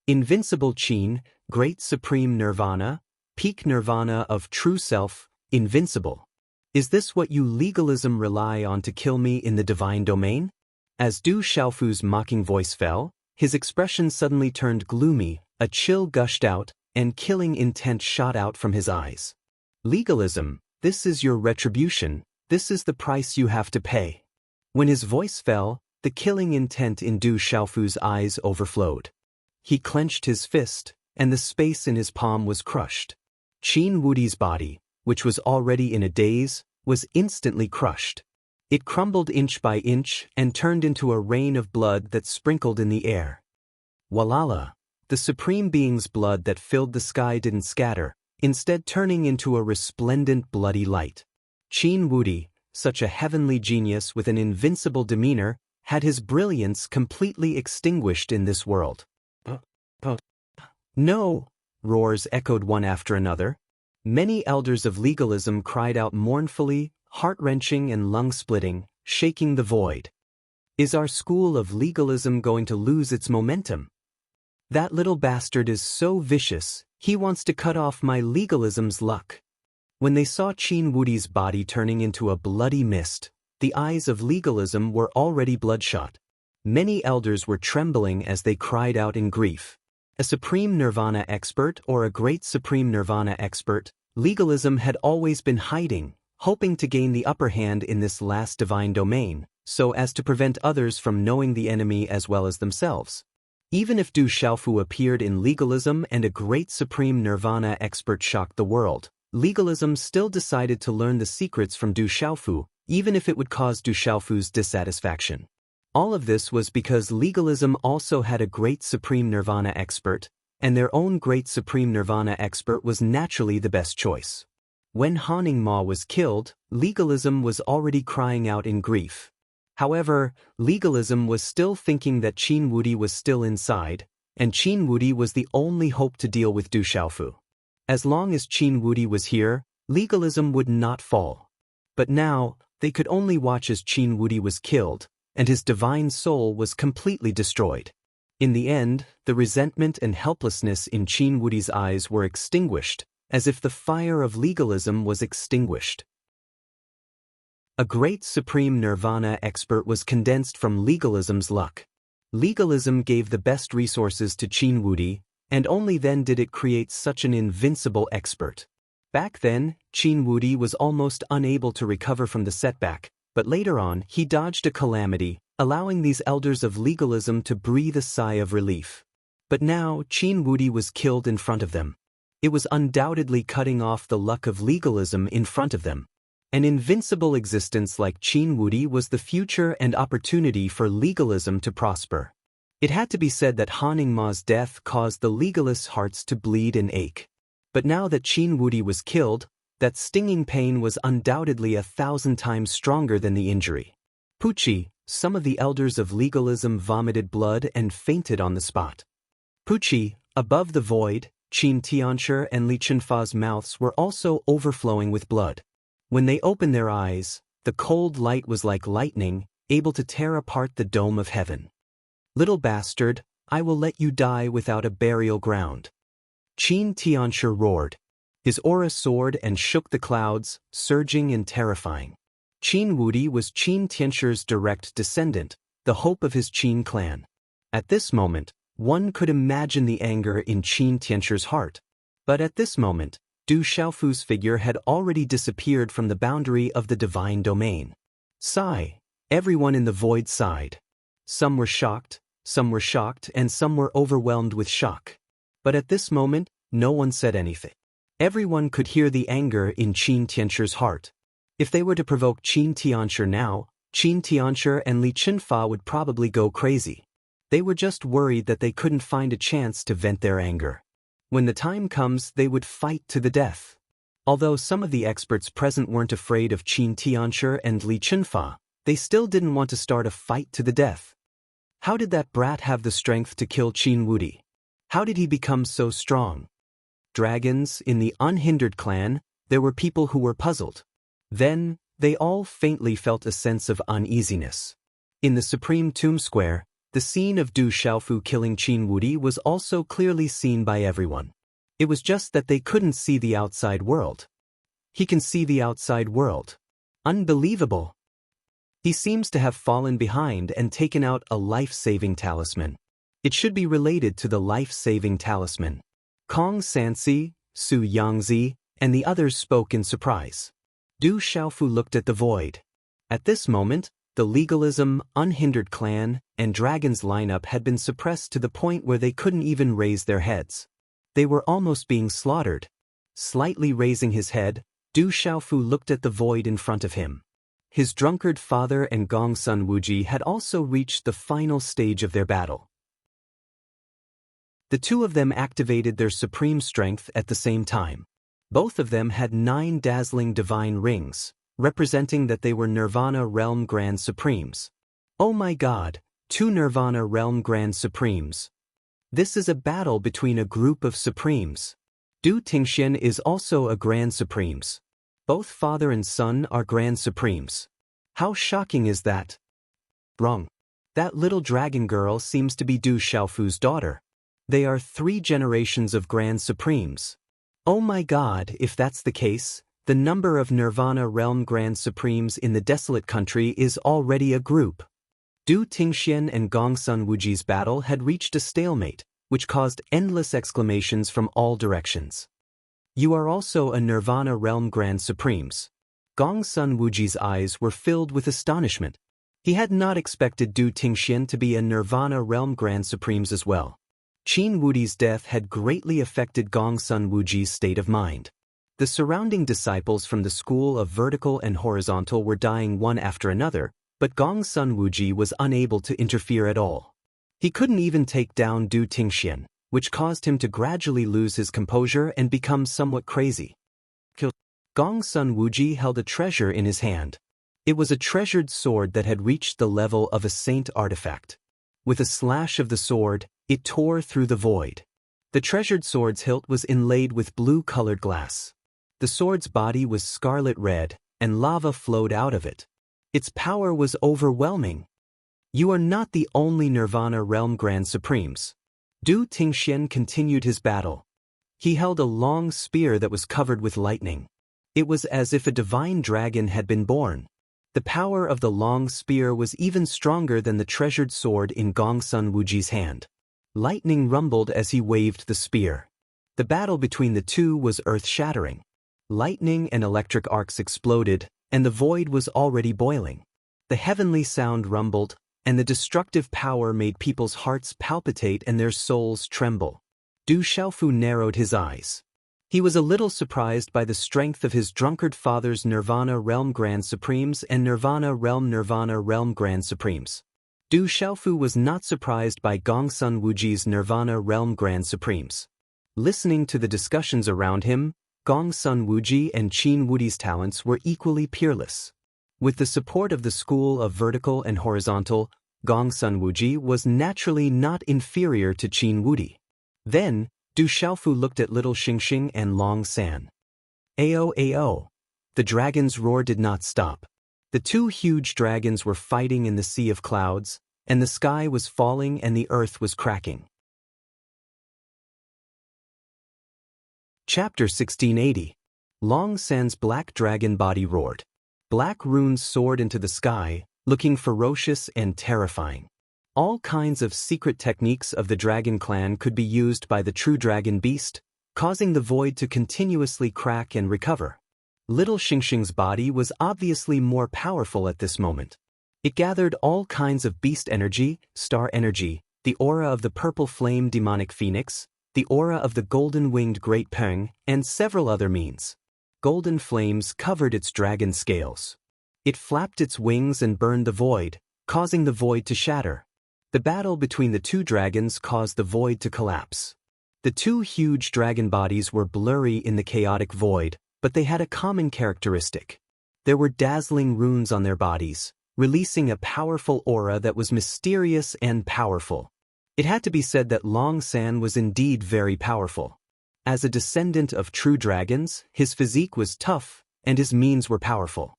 Invincible Qin, great supreme nirvana, peak nirvana of true self, invincible. Is this what you legalism rely on to kill me in the divine domain? As Du Xiaofu's mocking voice fell, his expression suddenly turned gloomy, a chill gushed out, and killing intent shot out from his eyes. Legalism, this is your retribution, this is the price you have to pay. When his voice fell, the killing intent in Du Xiaofu's eyes overflowed. He clenched his fist, and the space in his palm was crushed. Qin Wudi's body, which was already in a daze, was instantly crushed. It crumbled inch by inch and turned into a rain of blood that sprinkled in the air. Walala! The Supreme Being's blood that filled the sky didn't scatter, instead turning into a resplendent bloody light. Qin Wudi, such a heavenly genius with an invincible demeanor, had his brilliance completely extinguished in this world. No! Roars echoed one after another. Many elders of legalism cried out mournfully, heart-wrenching and lung-splitting, shaking the void. Is our school of legalism going to lose its momentum? That little bastard is so vicious, he wants to cut off my legalism's luck. When they saw Qin Wudi's body turning into a bloody mist, the eyes of legalism were already bloodshot. Many elders were trembling as they cried out in grief. A supreme nirvana expert or a great supreme nirvana expert, legalism had always been hiding, hoping to gain the upper hand in this last divine domain, so as to prevent others from knowing the enemy as well as themselves. Even if Du Xiaofu appeared in legalism and a great supreme nirvana expert shocked the world, legalism still decided to learn the secrets from Du Xiaofu, even if it would cause Du Xiaofu's dissatisfaction. All of this was because legalism also had a great supreme nirvana expert, and their own great supreme nirvana expert was naturally the best choice. When Haning Ma was killed, legalism was already crying out in grief. However, legalism was still thinking that Qin Wudi was still inside, and Qin Wudi was the only hope to deal with Du Xiaofu. As long as Qin Wudi was here, legalism would not fall. But now, they could only watch as Qin Wudi was killed, and his divine soul was completely destroyed. In the end, the resentment and helplessness in Qin Wudi's eyes were extinguished, as if the fire of legalism was extinguished. A great supreme nirvana expert was condensed from legalism's luck. Legalism gave the best resources to Qin Wudi, and only then did it create such an invincible expert. Back then, Qin Wudi was almost unable to recover from the setback, but later on he dodged a calamity, allowing these elders of legalism to breathe a sigh of relief. But now Qin Wudi was killed in front of them. It was undoubtedly cutting off the luck of legalism in front of them. An invincible existence like Qin Wudi was the future and opportunity for legalism to prosper. It had to be said that Haning Ma's death caused the legalists' hearts to bleed and ache. But now that Qin Wudi was killed, that stinging pain was undoubtedly 1,000 times stronger than the injury. Pucci, some of the elders of legalism vomited blood and fainted on the spot. Pucci, above the void, Qin Tianshi and Li Chunfa's mouths were also overflowing with blood. When they opened their eyes, the cold light was like lightning, able to tear apart the dome of heaven. Little bastard, I will let you die without a burial ground. Qin Tianshi roared. His aura soared and shook the clouds, surging and terrifying. Qin Wudi was Qin Tianshi's direct descendant, the hope of his Qin clan. At this moment, one could imagine the anger in Qin Tianchu's heart. But at this moment, Du Xiaofu's figure had already disappeared from the boundary of the divine domain. Sigh. Everyone in the void sighed. Some were shocked, and some were overwhelmed with shock. But at this moment, no one said anything. Everyone could hear the anger in Qin Tianchu's heart. If they were to provoke Qin Tianchu now, Qin Tianchu and Li Qinfa would probably go crazy. They were just worried that they couldn't find a chance to vent their anger. When the time comes, they would fight to the death. Although some of the experts present weren't afraid of Qin Tianchu and Li Qinfa, they still didn't want to start a fight to the death. How did that brat have the strength to kill Qin Wudi? How did he become so strong? Dragons, in the unhindered clan, there were people who were puzzled. Then, they all faintly felt a sense of uneasiness. In the Supreme Tomb Square, the scene of Du Xiaofu killing Qin Wudi was also clearly seen by everyone. It was just that they couldn't see the outside world. He can see the outside world. Unbelievable. He seems to have fallen behind and taken out a life-saving talisman. It should be related to the life-saving talisman. Kong Sansi, Su Yangzi, and the others spoke in surprise. Du Xiaofu looked at the void. At this moment, the legalism, unhindered clan, and dragons lineup had been suppressed to the point where they couldn't even raise their heads. They were almost being slaughtered. Slightly raising his head, Du Xiaofu looked at the void in front of him. His drunkard father and Gongsun Wuji had also reached the final stage of their battle. The two of them activated their supreme strength at the same time. Both of them had 9 dazzling divine rings, representing that they were Nirvana Realm Grand Supremes. Oh my God, 2 Nirvana Realm Grand Supremes. This is a battle between a group of Supremes. Du Tingxian is also a Grand Supremes. Both father and son are Grand Supremes. How shocking is that? Wrong. That little dragon girl seems to be Du Xiaofu's daughter. They are 3 generations of Grand Supremes. Oh my God, if that's the case, the number of Nirvana Realm Grand Supremes in the desolate country is already a group. Du Tingxian and Gongsun Wuji's battle had reached a stalemate, which caused endless exclamations from all directions. You are also a Nirvana Realm Grand Supremes. Gongsun Wuji's eyes were filled with astonishment. He had not expected Du Tingxian to be a Nirvana Realm Grand Supremes as well. Qin Wudi's death had greatly affected Gongsun Wuji's state of mind. The surrounding disciples from the school of vertical and horizontal were dying one after another, but Gongsun Wuji was unable to interfere at all. He couldn't even take down Du Tingxian, which caused him to gradually lose his composure and become somewhat crazy. Gongsun Wuji held a treasure in his hand. It was a treasured sword that had reached the level of a saint artifact. With a slash of the sword, it tore through the void. The treasured sword's hilt was inlaid with blue-colored glass. The sword's body was scarlet red, and lava flowed out of it. Its power was overwhelming. You are not the only Nirvana Realm Grand Supremes. Du Tingxian continued his battle. He held a long spear that was covered with lightning. It was as if a divine dragon had been born. The power of the long spear was even stronger than the treasured sword in Gongsun Wuji's hand. Lightning rumbled as he waved the spear. The battle between the two was earth-shattering. Lightning and electric arcs exploded, and the void was already boiling. The heavenly sound rumbled, and the destructive power made people's hearts palpitate and their souls tremble. Du Xiaofu narrowed his eyes. He was a little surprised by the strength of his drunkard father's Nirvana Realm Grand Supremes and Nirvana Realm Grand Supremes. Du Xiaofu was not surprised by Gongsun Wuji's Nirvana Realm Grand Supremes. Listening to the discussions around him, Gongsun Wuji and Qin Wudi's talents were equally peerless. With the support of the school of vertical and horizontal, Gongsun Wuji was naturally not inferior to Qin Wudi. Then, Du Xiaofu looked at little Xingxing and Long San. Ao ao. The dragon's roar did not stop. The 2 huge dragons were fighting in the sea of clouds, and the sky was falling and the earth was cracking. Chapter 1680. Long San's black dragon body roared. Black runes soared into the sky, looking ferocious and terrifying. All kinds of secret techniques of the dragon clan could be used by the true dragon beast, causing the void to continuously crack and recover. Little Xingxing's body was obviously more powerful at this moment. It gathered all kinds of beast energy, star energy, the aura of the purple flame demonic phoenix, the aura of the golden-winged great peng, and several other means. Golden flames covered its dragon scales. It flapped its wings and burned the void, causing the void to shatter. The battle between the two dragons caused the void to collapse. The two huge dragon bodies were blurry in the chaotic void, but they had a common characteristic. There were dazzling runes on their bodies, releasing a powerful aura that was mysterious and powerful. It had to be said that Long San was indeed very powerful. As a descendant of true dragons, his physique was tough, and his means were powerful.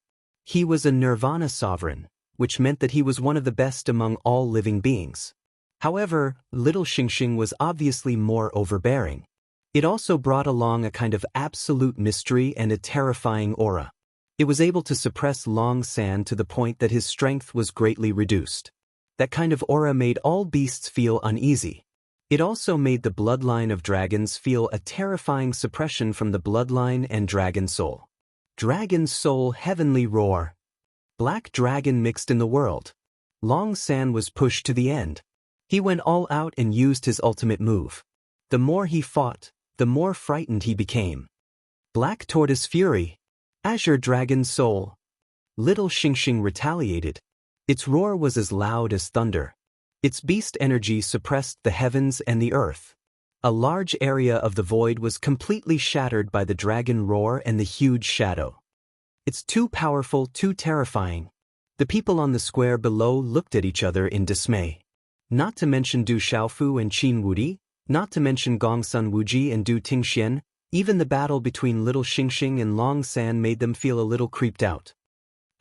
He was a Nirvana sovereign, which meant that he was one of the best among all living beings. However, little Xingxing was obviously more overbearing. It also brought along a kind of absolute mystery and a terrifying aura. It was able to suppress Long San to the point that his strength was greatly reduced. That kind of aura made all beasts feel uneasy. It also made the bloodline of dragons feel a terrifying suppression from the bloodline and dragon soul. Dragon soul heavenly roar. Black dragon mixed in the world. Long San was pushed to the end. He went all out and used his ultimate move. The more he fought, the more frightened he became. Black tortoise fury. Azure dragon soul. Little Xingxing retaliated. Its roar was as loud as thunder. Its beast energy suppressed the heavens and the earth. A large area of the void was completely shattered by the dragon roar and the huge shadow. It's too powerful, too terrifying. The people on the square below looked at each other in dismay. Not to mention Du Xiaofu and Qin Wudi, not to mention Gongsun Wuji and Du Tingxian, even the battle between Little Xingxing and Long San made them feel a little creeped out.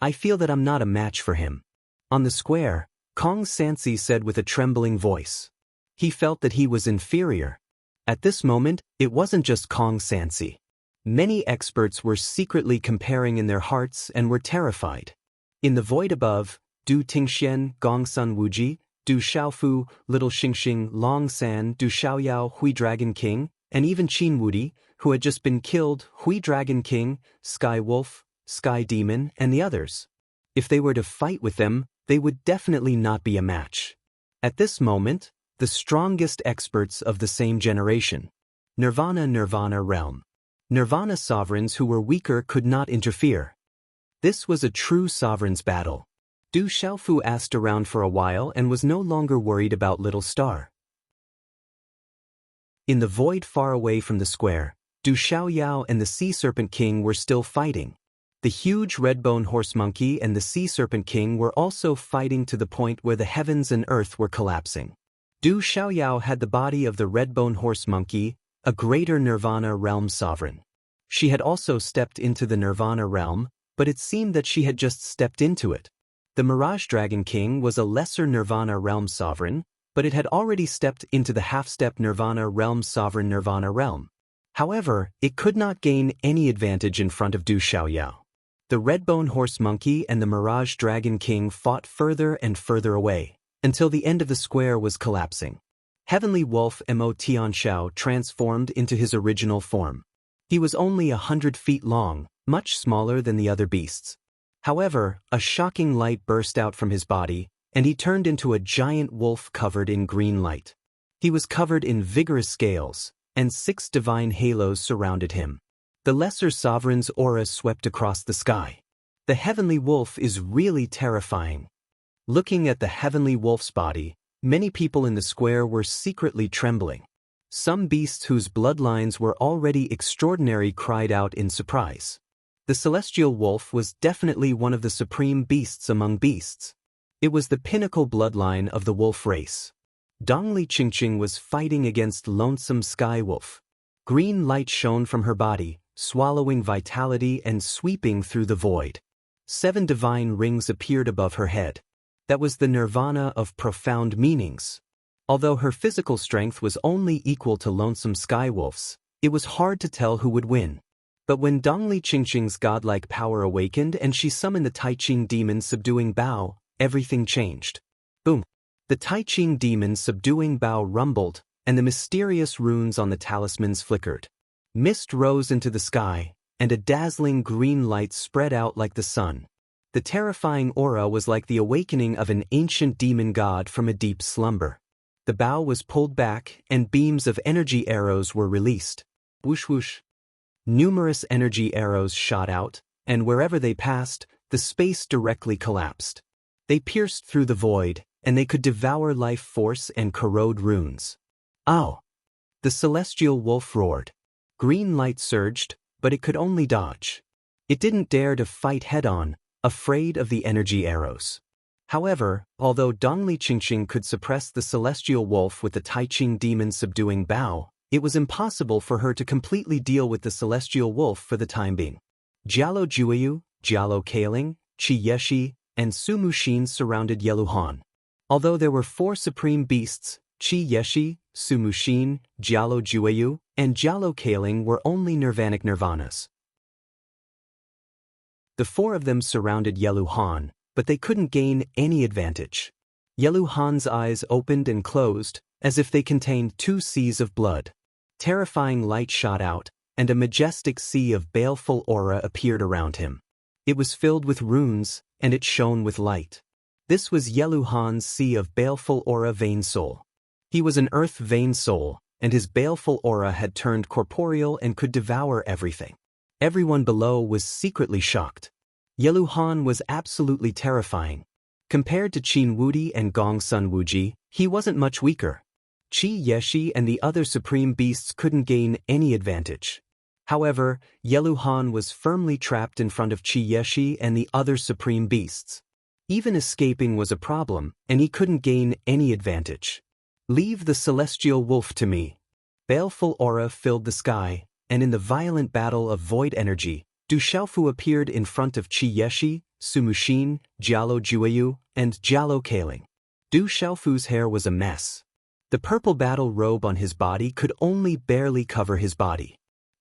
I feel that I'm not a match for him. On the square, Kong Sansi said with a trembling voice. He felt that he was inferior. At this moment, it wasn't just Kong Sansi. Many experts were secretly comparing in their hearts and were terrified. In the void above, Du Tingxian, Gongsun Wuji, Du Xiaofu, Little Xingxing, Long San, Du Xiaoyao, Hui Dragon King, and even Qin Wudi, who had just been killed, Hui Dragon King, Sky Wolf, Sky Demon, and the others. If they were to fight with them, they would definitely not be a match. At this moment, the strongest experts of the same generation. Nirvana realm. Nirvana sovereigns who were weaker could not interfere. This was a true sovereign's battle. Du Xiaofu asked around for a while and was no longer worried about Little Star. In the void far away from the square, Du Xiaoyao and the Sea Serpent King were still fighting. The huge red-bone horse monkey and the Sea Serpent King were also fighting to the point where the heavens and earth were collapsing. Du Xiaoyao had the body of the red-bone horse monkey, a greater Nirvana realm sovereign. She had also stepped into the Nirvana realm, but it seemed that she had just stepped into it. The Mirage Dragon King was a lesser Nirvana realm sovereign, but it had already stepped into the half-step Nirvana realm sovereign Nirvana realm. However, it could not gain any advantage in front of Du Xiaoyao. The red-bone horse monkey and the Mirage Dragon King fought further and further away, until the end of the square was collapsing. Heavenly Wolf Mo Tianxiao transformed into his original form. He was only 100 feet long, much smaller than the other beasts. However, a shocking light burst out from his body, and he turned into a giant wolf covered in green light. He was covered in vigorous scales, and 6 divine halos surrounded him. The lesser sovereign's aura swept across the sky. The heavenly wolf is really terrifying. Looking at the heavenly wolf's body, many people in the square were secretly trembling. Some beasts whose bloodlines were already extraordinary cried out in surprise. The celestial wolf was definitely one of the supreme beasts among beasts. It was the pinnacle bloodline of the wolf race. Dongli Qingqing was fighting against lonesome sky wolf. Green light shone from her body, swallowing vitality and sweeping through the void. 7 divine rings appeared above her head. That was the nirvana of profound meanings. Although her physical strength was only equal to lonesome skywolf's, it was hard to tell who would win. But when Dongli Qingqing's godlike power awakened and she summoned the Tai Ching demon subduing Bao, everything changed. Boom! The Tai Ching demon subduing bow rumbled, and the mysterious runes on the talismans flickered. Mist rose into the sky, and a dazzling green light spread out like the sun. The terrifying aura was like the awakening of an ancient demon god from a deep slumber. The bow was pulled back, and beams of energy arrows were released. Whoosh whoosh. Numerous energy arrows shot out, and wherever they passed, the space directly collapsed. They pierced through the void, and they could devour life force and corrode runes. Ow! The celestial wolf roared. Green light surged, but it could only dodge. It didn't dare to fight head-on, afraid of the energy arrows. However, although Dongli Qingqing could suppress the celestial wolf with the Tai Ching demon subduing bow, it was impossible for her to completely deal with the celestial wolf for the time being. Jialo Jueyu, Jialo Kaling, Qi Yeshi, and Su Muxin surrounded Yeluhan. Although there were 4 supreme beasts, Qi Yeshi, Su Muxin, Jialo Jueyu, and Jialo Kaling were only nirvanic nirvanas. The 4 of them surrounded Yeluhan, but they couldn't gain any advantage. Yeluhan's eyes opened and closed, as if they contained 2 seas of blood. Terrifying light shot out, and a majestic sea of baleful aura appeared around him. It was filled with runes, and it shone with light. This was Yeluhan's sea of baleful aura vein soul. He was an earth vein soul, and his baleful aura had turned corporeal and could devour everything. Everyone below was secretly shocked. Yeluhan was absolutely terrifying. Compared to Qin Wudi and Gongsun Wuji, he wasn't much weaker. Qi Yeshi and the other supreme beasts couldn't gain any advantage. However, Yeluhan was firmly trapped in front of Qi Yeshi and the other supreme beasts. Even escaping was a problem, and he couldn't gain any advantage. Leave the celestial wolf to me. Baleful aura filled the sky, and in the violent battle of void energy, Du Xiaofu appeared in front of Qi Yeshi, Su Muxin, Jialo Jueyu, and Jialo Kaling. Du Xiaofu's hair was a mess. The purple battle robe on his body could only barely cover his body.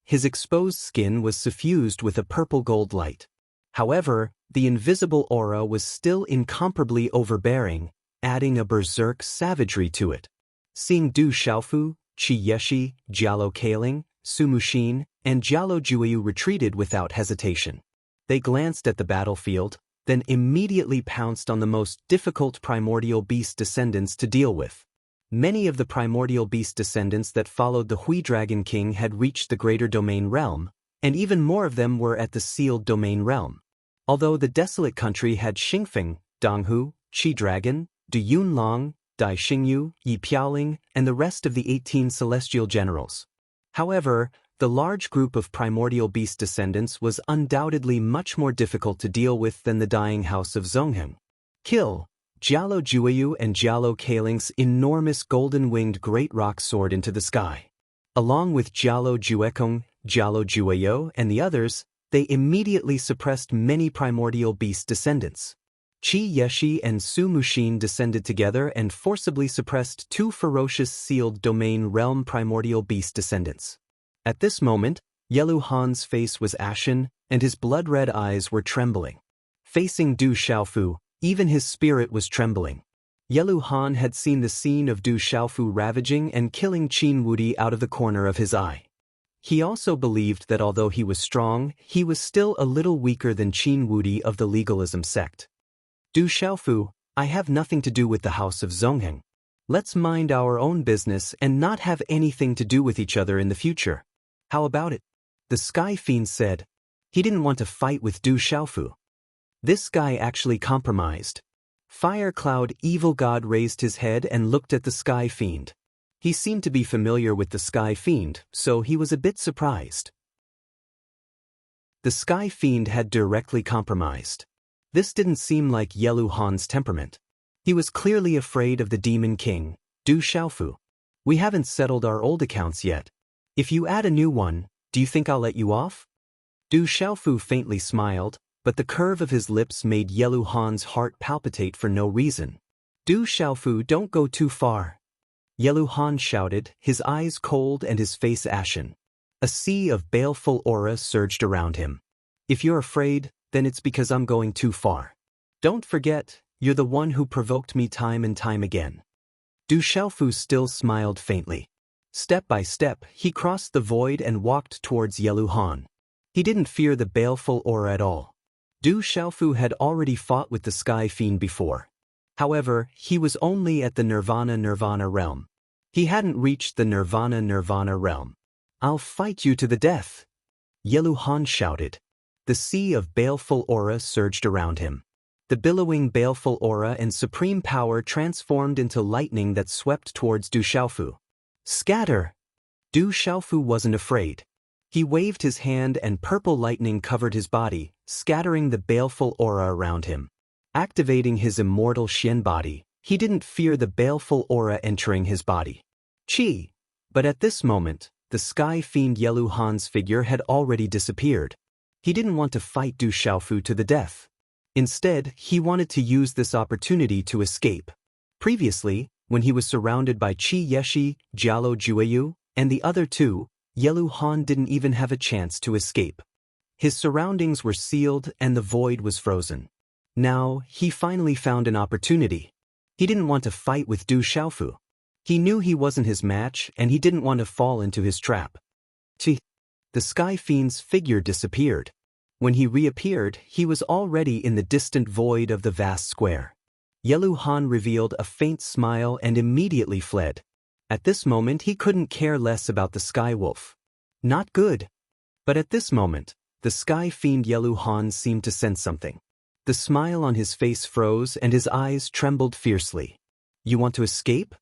His exposed skin was suffused with a purple gold light. However, the invisible aura was still incomparably overbearing, adding a berserk savagery to it. Seeing Du Xiaofu, Qi Yeshi, Jialo Kaling, Su Muxin, and Jialo Jueyu retreated without hesitation. They glanced at the battlefield, then immediately pounced on the most difficult primordial beast descendants to deal with. Many of the primordial beast descendants that followed the Hui Dragon King had reached the Greater Domain Realm, and even more of them were at the Sealed Domain Realm. Although the Desolate Country had Xingfeng, Donghu, Qi Dragon, Du Yunlong, Dai Xingyu, Yi Piaoling, and the rest of the 18 celestial generals. However, the large group of primordial beast descendants was undoubtedly much more difficult to deal with than the dying house of Zongheng. Kill! Jialo Jueyu and Jialo Kaling's enormous golden-winged great rock soared into the sky. Along with Jialo Juekong, Jialo Jueyo, and the others, they immediately suppressed many primordial beast descendants. Qi Yeshi and Su Muxin descended together and forcibly suppressed 2 ferocious sealed domain realm primordial beast descendants. At this moment, Yeluhan's face was ashen, and his blood-red eyes were trembling. Facing Du Xiaofu, even his spirit was trembling. Yeluhan had seen the scene of Du Xiaofu ravaging and killing Qin Wudi out of the corner of his eye. He also believed that although he was strong, he was still a little weaker than Qin Wudi of the legalism sect. Du Xiaofu, I have nothing to do with the house of Zongheng. Let's mind our own business and not have anything to do with each other in the future. How about it? The Sky Fiend said. He didn't want to fight with Du Xiaofu. This guy actually compromised. Fire Cloud Evil God raised his head and looked at the Sky Fiend. He seemed to be familiar with the Sky Fiend, so he was a bit surprised. The Sky Fiend had directly compromised. This didn't seem like Yeluhan's temperament. He was clearly afraid of the Demon King, Du Xiaofu. We haven't settled our old accounts yet. If you add a new one, do you think I'll let you off? Du Xiaofu faintly smiled, but the curve of his lips made Yeluhan's heart palpitate for no reason. Du Xiaofu, don't go too far. Yeluhan shouted, his eyes cold and his face ashen. A sea of baleful aura surged around him. If you're afraid, then it's because I'm going too far. Don't forget, You're the one who provoked me time and time again. Du Xiaofu still smiled faintly. Step by step, he crossed the void and walked towards Yelu Han. He didn't fear the baleful aura at all. Du Xiaofu had already fought with the Sky Fiend before. However, he was only at the Nirvana realm. He hadn't reached the Nirvana realm. I'll fight you to the death! Yelu Han shouted. The sea of baleful aura surged around him. The billowing baleful aura and supreme power transformed into lightning that swept towards Du Xiaofu. Scatter! Du Xiaofu wasn't afraid. He waved his hand and purple lightning covered his body, scattering the baleful aura around him. Activating his immortal Xian body, he didn't fear the baleful aura entering his body. Chi! But at this moment, the Sky Fiend Yelu Han's figure had already disappeared. He didn't want to fight Du Xiaofu to the death. Instead, he wanted to use this opportunity to escape. Previously, when he was surrounded by Qi Yeshi, Jialo Jueyu, and the other two, Yelu Han didn't even have a chance to escape. His surroundings were sealed and the void was frozen. Now, he finally found an opportunity. He didn't want to fight with Du Xiaofu. He knew he wasn't his match and he didn't want to fall into his trap. The Sky Fiend's figure disappeared. When he reappeared, he was already in the distant void of the vast square. Yelu Han revealed a faint smile and immediately fled. At this moment he couldn't care less about the Sky Wolf. Not good. But at this moment, the Sky Fiend Yelu Han seemed to sense something. The smile on his face froze and his eyes trembled fiercely. You want to escape?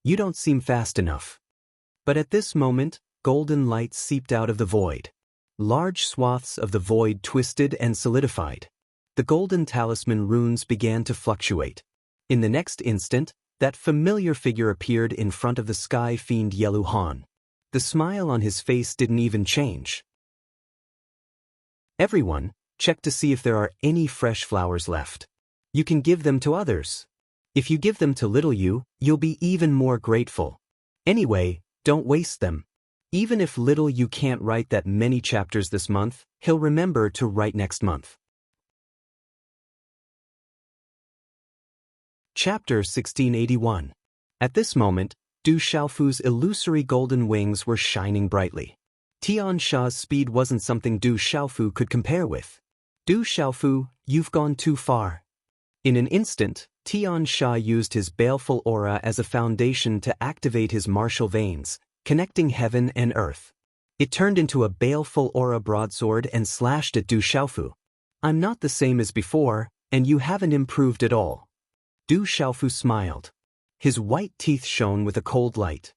You don't seem fast enough. But at this moment, golden light seeped out of the void. Large swaths of the void twisted and solidified. The golden talisman runes began to fluctuate. In the next instant, that familiar figure appeared in front of the Sky Fiend Yelu Han. The smile on his face didn't even change. Everyone, check to see if there are any fresh flowers left. You can give them to others. If you give them to little you, you'll be even more grateful. Anyway, don't waste them. Even if little you can't write that many chapters this month, he'll remember to write next month. Chapter 1681. At this moment, Du Xiaofu's illusory golden wings were shining brightly. Tian Sha's speed wasn't something Du Xiaofu could compare with. Du Xiaofu, you've gone too far. In an instant, Tian Sha used his baleful aura as a foundation to activate his martial veins, connecting heaven and earth. It turned into a baleful aura broadsword and slashed at Du Xiaofu. I'm not the same as before, and you haven't improved at all. Du Xiaofu smiled. His white teeth shone with a cold light.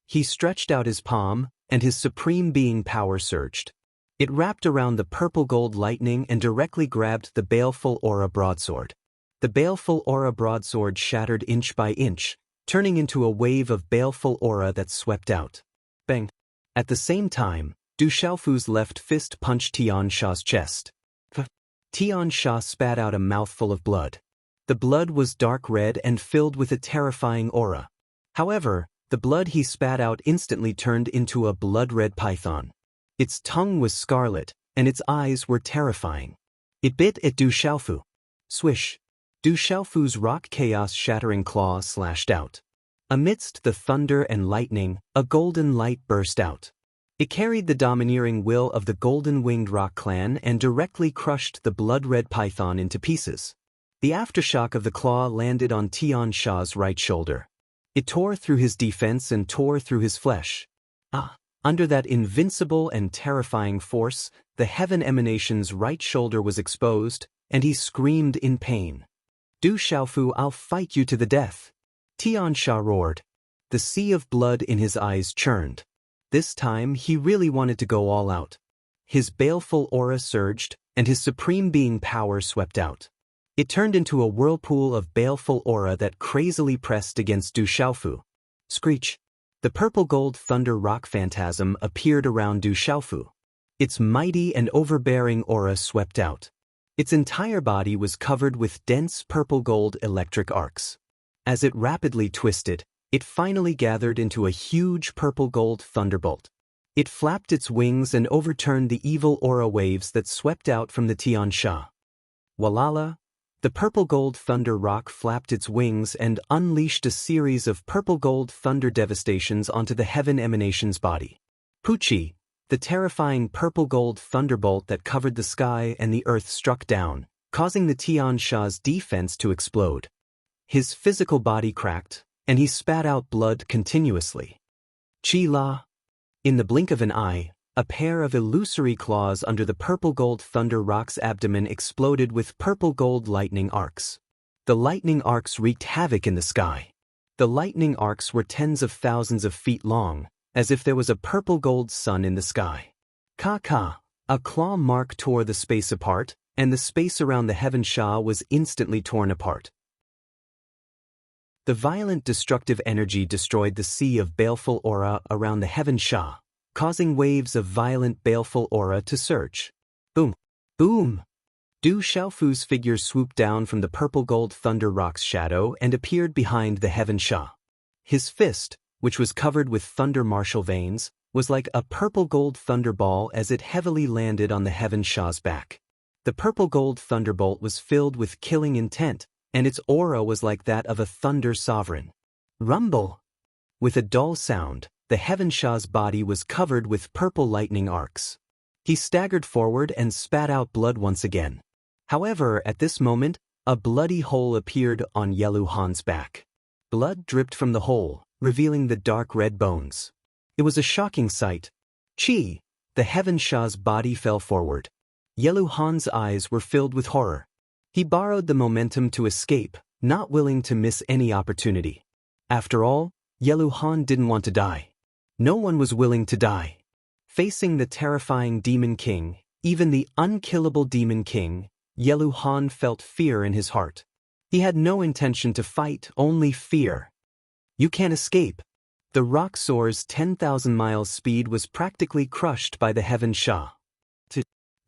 He stretched out his palm, and his supreme being power surged. It wrapped around the purple gold lightning and directly grabbed the baleful aura broadsword. The baleful aura broadsword shattered inch by inch, turning into a wave of baleful aura that swept out. Bang! At the same time, Du Xiaofu's left fist punched Tian Sha's chest. Tian Sha spat out a mouthful of blood. The blood was dark red and filled with a terrifying aura. However, the blood he spat out instantly turned into a blood-red python. Its tongue was scarlet, and its eyes were terrifying. It bit at Du Xiaofu. Swish! Du Xiaofu's rock chaos-shattering claw slashed out. Amidst the thunder and lightning, a golden light burst out. It carried the domineering will of the golden-winged rock clan and directly crushed the blood-red python into pieces. The aftershock of the claw landed on Tian Sha's right shoulder. It tore through his defense and tore through his flesh. Under that invincible and terrifying force, the heaven emanation's right shoulder was exposed, and he screamed in pain. Du Xiaofu, I'll fight you to the death. Tian Sha roared. The sea of blood in his eyes churned. This time he really wanted to go all out. His baleful aura surged, and his supreme being power swept out. It turned into a whirlpool of baleful aura that crazily pressed against Du Xiaofu. Screech! The purple gold thunder rock phantasm appeared around Du Xiaofu. Its mighty and overbearing aura swept out. Its entire body was covered with dense purple gold electric arcs. As it rapidly twisted, it finally gathered into a huge purple gold thunderbolt. It flapped its wings and overturned the evil aura waves that swept out from the Tian Sha. Walala! The purple-gold thunder rock flapped its wings and unleashed a series of purple-gold thunder devastations onto the heaven emanation's body. Pucci, the terrifying purple-gold thunderbolt that covered the sky and the earth, struck down, causing the Tian Sha's defense to explode. His physical body cracked, and he spat out blood continuously. Chi-la! In the blink of an eye, a pair of illusory claws under the purple-gold thunder rock's abdomen exploded with purple-gold lightning arcs. The lightning arcs wreaked havoc in the sky. The lightning arcs were tens of thousands of feet long, as if there was a purple-gold sun in the sky. Ka-ka! A claw mark tore the space apart, and the space around the Heaven Sha was instantly torn apart. The violent destructive energy destroyed the sea of baleful aura around the Heaven Sha, causing waves of violent baleful aura to surge. Boom! Boom! Du Xiaofu's figure swooped down from the purple-gold thunder rock's shadow and appeared behind the Heaven Sha. His fist, which was covered with thunder martial veins, was like a purple-gold thunderball as it heavily landed on the Heaven Sha's back. The purple-gold thunderbolt was filled with killing intent, and its aura was like that of a thunder sovereign. Rumble! With a dull sound, the Heaven Sha's body was covered with purple lightning arcs. He staggered forward and spat out blood once again. However, at this moment, a bloody hole appeared on Yelu Han's back. Blood dripped from the hole, revealing the dark red bones. It was a shocking sight. Chi! The Heaven Sha's body fell forward. Yelu Han's eyes were filled with horror. He borrowed the momentum to escape, not willing to miss any opportunity. After all, Yelu Han didn't want to die. No one was willing to die. Facing the terrifying Demon King, even the unkillable Demon King, Yelu Han felt fear in his heart. He had no intention to fight, only fear. You can't escape. The rock soar's 10,000 miles speed was practically crushed by the Heaven Sha.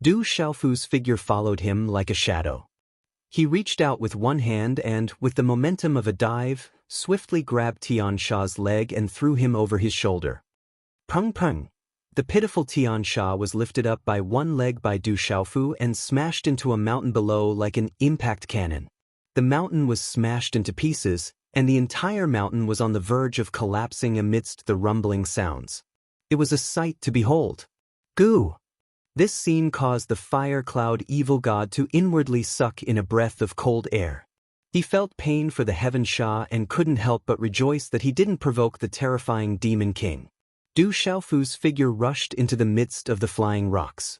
Du Xiaofu's figure followed him like a shadow. He reached out with one hand and, with the momentum of a dive, swiftly grabbed Tian Sha's leg and threw him over his shoulder. Pung pung! The pitiful Tian Sha was lifted up by one leg by Du Xiaofu and smashed into a mountain below like an impact cannon. The mountain was smashed into pieces, and the entire mountain was on the verge of collapsing amidst the rumbling sounds. It was a sight to behold. Goo! This scene caused the fire cloud evil god to inwardly suck in a breath of cold air. He felt pain for the Heaven Sha and couldn't help but rejoice that he didn't provoke the terrifying Demon King. Du Xiaofu's figure rushed into the midst of the flying rocks.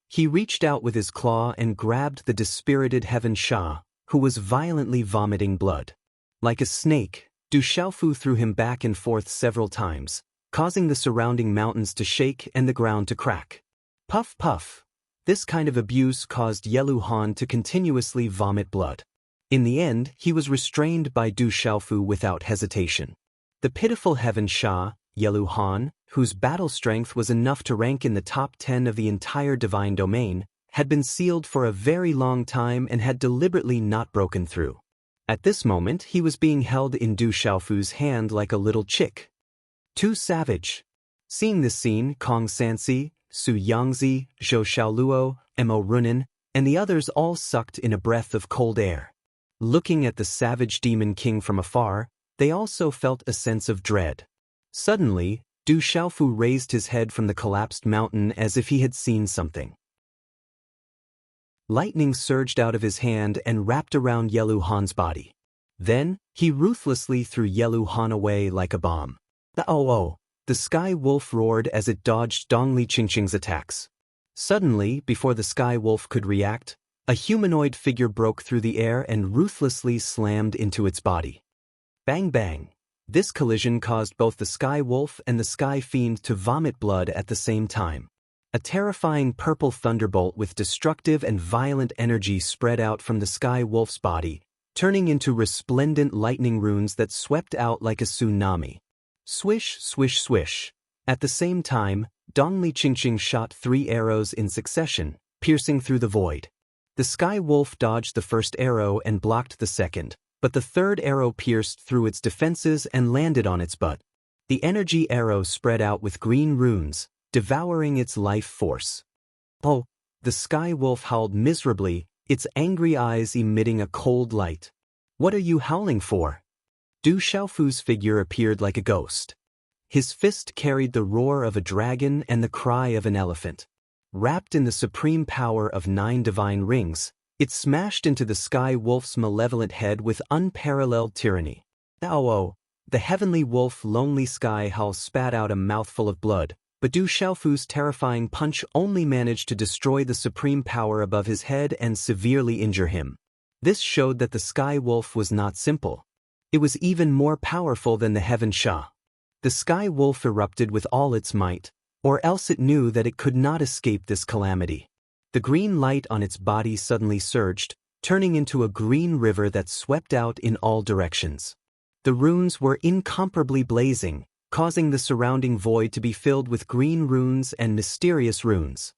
He reached out with his claw and grabbed the dispirited Heaven Sha, who was violently vomiting blood. Like a snake, Du Xiaofu threw him back and forth several times, causing the surrounding mountains to shake and the ground to crack. Puff puff! This kind of abuse caused Yelu Han to continuously vomit blood. In the end, he was restrained by Du Xiaofu without hesitation. The pitiful Heaven Sha, Yelu Han, whose battle strength was enough to rank in the top 10 of the entire divine domain, had been sealed for a very long time and had deliberately not broken through. At this moment, he was being held in Du Xiaofu's hand like a little chick. Too savage. Seeing this scene, Kong Sansi, Su Yangzi, Zhou Xiaoluo, Mo Runin, and the others all sucked in a breath of cold air. Looking at the savage Demon King from afar, they also felt a sense of dread. Suddenly, Du Xiaofu raised his head from the collapsed mountain as if he had seen something. Lightning surged out of his hand and wrapped around Yelu Han's body. Then, he ruthlessly threw Yelu Han away like a bomb. Oh! The Sky Wolf roared as it dodged Dongli Qingqing's attacks. Suddenly, before the Sky Wolf could react, a humanoid figure broke through the air and ruthlessly slammed into its body. Bang bang! This collision caused both the Sky Wolf and the Sky Fiend to vomit blood at the same time. A terrifying purple thunderbolt with destructive and violent energy spread out from the Sky Wolf's body, turning into resplendent lightning runes that swept out like a tsunami. Swish, swish, swish. At the same time, Dongli Qingqing shot 3 arrows in succession, piercing through the void. The Sky Wolf dodged the first arrow and blocked the second, but the third arrow pierced through its defenses and landed on its butt. The energy arrow spread out with green runes, devouring its life force. Oh! The Sky Wolf howled miserably, its angry eyes emitting a cold light. "What are you howling for?" Du Xiaofu's figure appeared like a ghost. His fist carried the roar of a dragon and the cry of an elephant. Wrapped in the supreme power of 9 divine rings, it smashed into the sky wolf's malevolent head with unparalleled tyranny. "Ao!" The heavenly wolf lonely sky howl spat out a mouthful of blood, but Du Xiaofu's terrifying punch only managed to destroy the supreme power above his head and severely injure him. This showed that the sky wolf was not simple. It was even more powerful than the heaven Sha. The sky wolf erupted with all its might, or else it knew that it could not escape this calamity. The green light on its body suddenly surged, turning into a green river that swept out in all directions. The runes were incomparably blazing, causing the surrounding void to be filled with green runes and mysterious runes.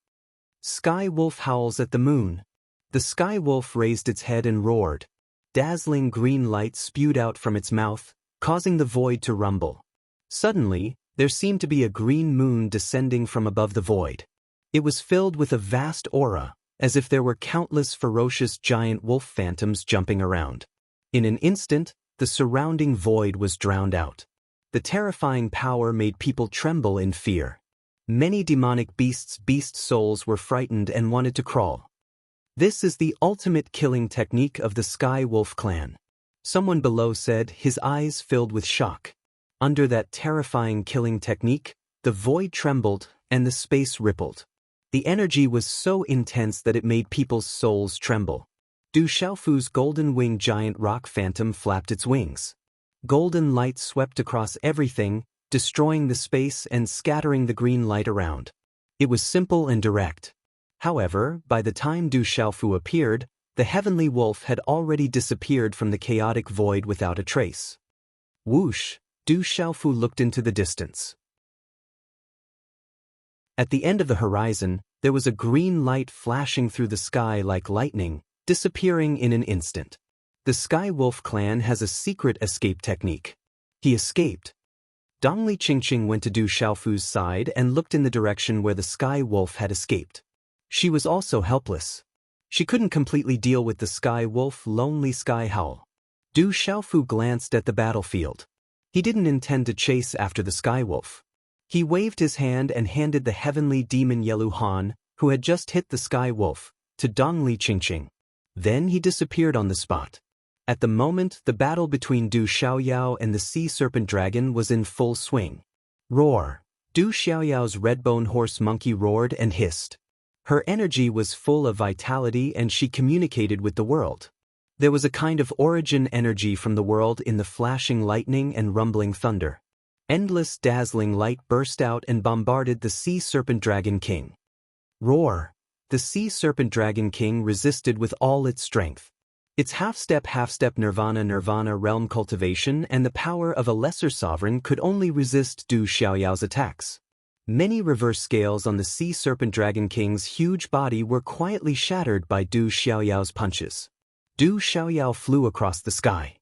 Sky wolf howls at the moon. The sky wolf raised its head and roared. Dazzling green light spewed out from its mouth, causing the void to rumble. Suddenly, there seemed to be a green moon descending from above the void. It was filled with a vast aura, as if there were countless ferocious giant wolf phantoms jumping around. In an instant, the surrounding void was drowned out. The terrifying power made people tremble in fear. Many demonic beast souls were frightened and wanted to crawl. "This is the ultimate killing technique of the Sky Wolf clan," someone below said, his eyes filled with shock. Under that terrifying killing technique, the void trembled and the space rippled. The energy was so intense that it made people's souls tremble. Du Xiaofu's golden-winged giant rock phantom flapped its wings. Golden light swept across everything, destroying the space and scattering the green light around. It was simple and direct. However, by the time Du Xiaofu appeared, the heavenly wolf had already disappeared from the chaotic void without a trace. Whoosh! Du Xiaofu looked into the distance. At the end of the horizon, there was a green light flashing through the sky like lightning, disappearing in an instant. The Sky Wolf clan has a secret escape technique. He escaped. Dongli Qingqing went to Du Xiaofu's side and looked in the direction where the Sky Wolf had escaped. She was also helpless. She couldn't completely deal with the Sky Wolf lonely sky howl. Du Xiaofu glanced at the battlefield. He didn't intend to chase after the Sky Wolf. He waved his hand and handed the heavenly demon Yelu Han, who had just hit the Sky Wolf, to Dongli Qingqing. Then he disappeared on the spot. At the moment, the battle between Du Xiaoyao and the Sea Serpent Dragon was in full swing. Roar! Du Xiaoyao's redbone horse monkey roared and hissed. Her energy was full of vitality and she communicated with the world. There was a kind of origin energy from the world in the flashing lightning and rumbling thunder. Endless dazzling light burst out and bombarded the Sea Serpent Dragon King. Roar! The Sea Serpent Dragon King resisted with all its strength. Its half-step nirvana realm cultivation and the power of a lesser sovereign could only resist Du Xiaoyao's attacks. Many reverse scales on the Sea Serpent Dragon King's huge body were quietly shattered by Du Xiaoyao's punches. Du Xiaoyao flew across the sky.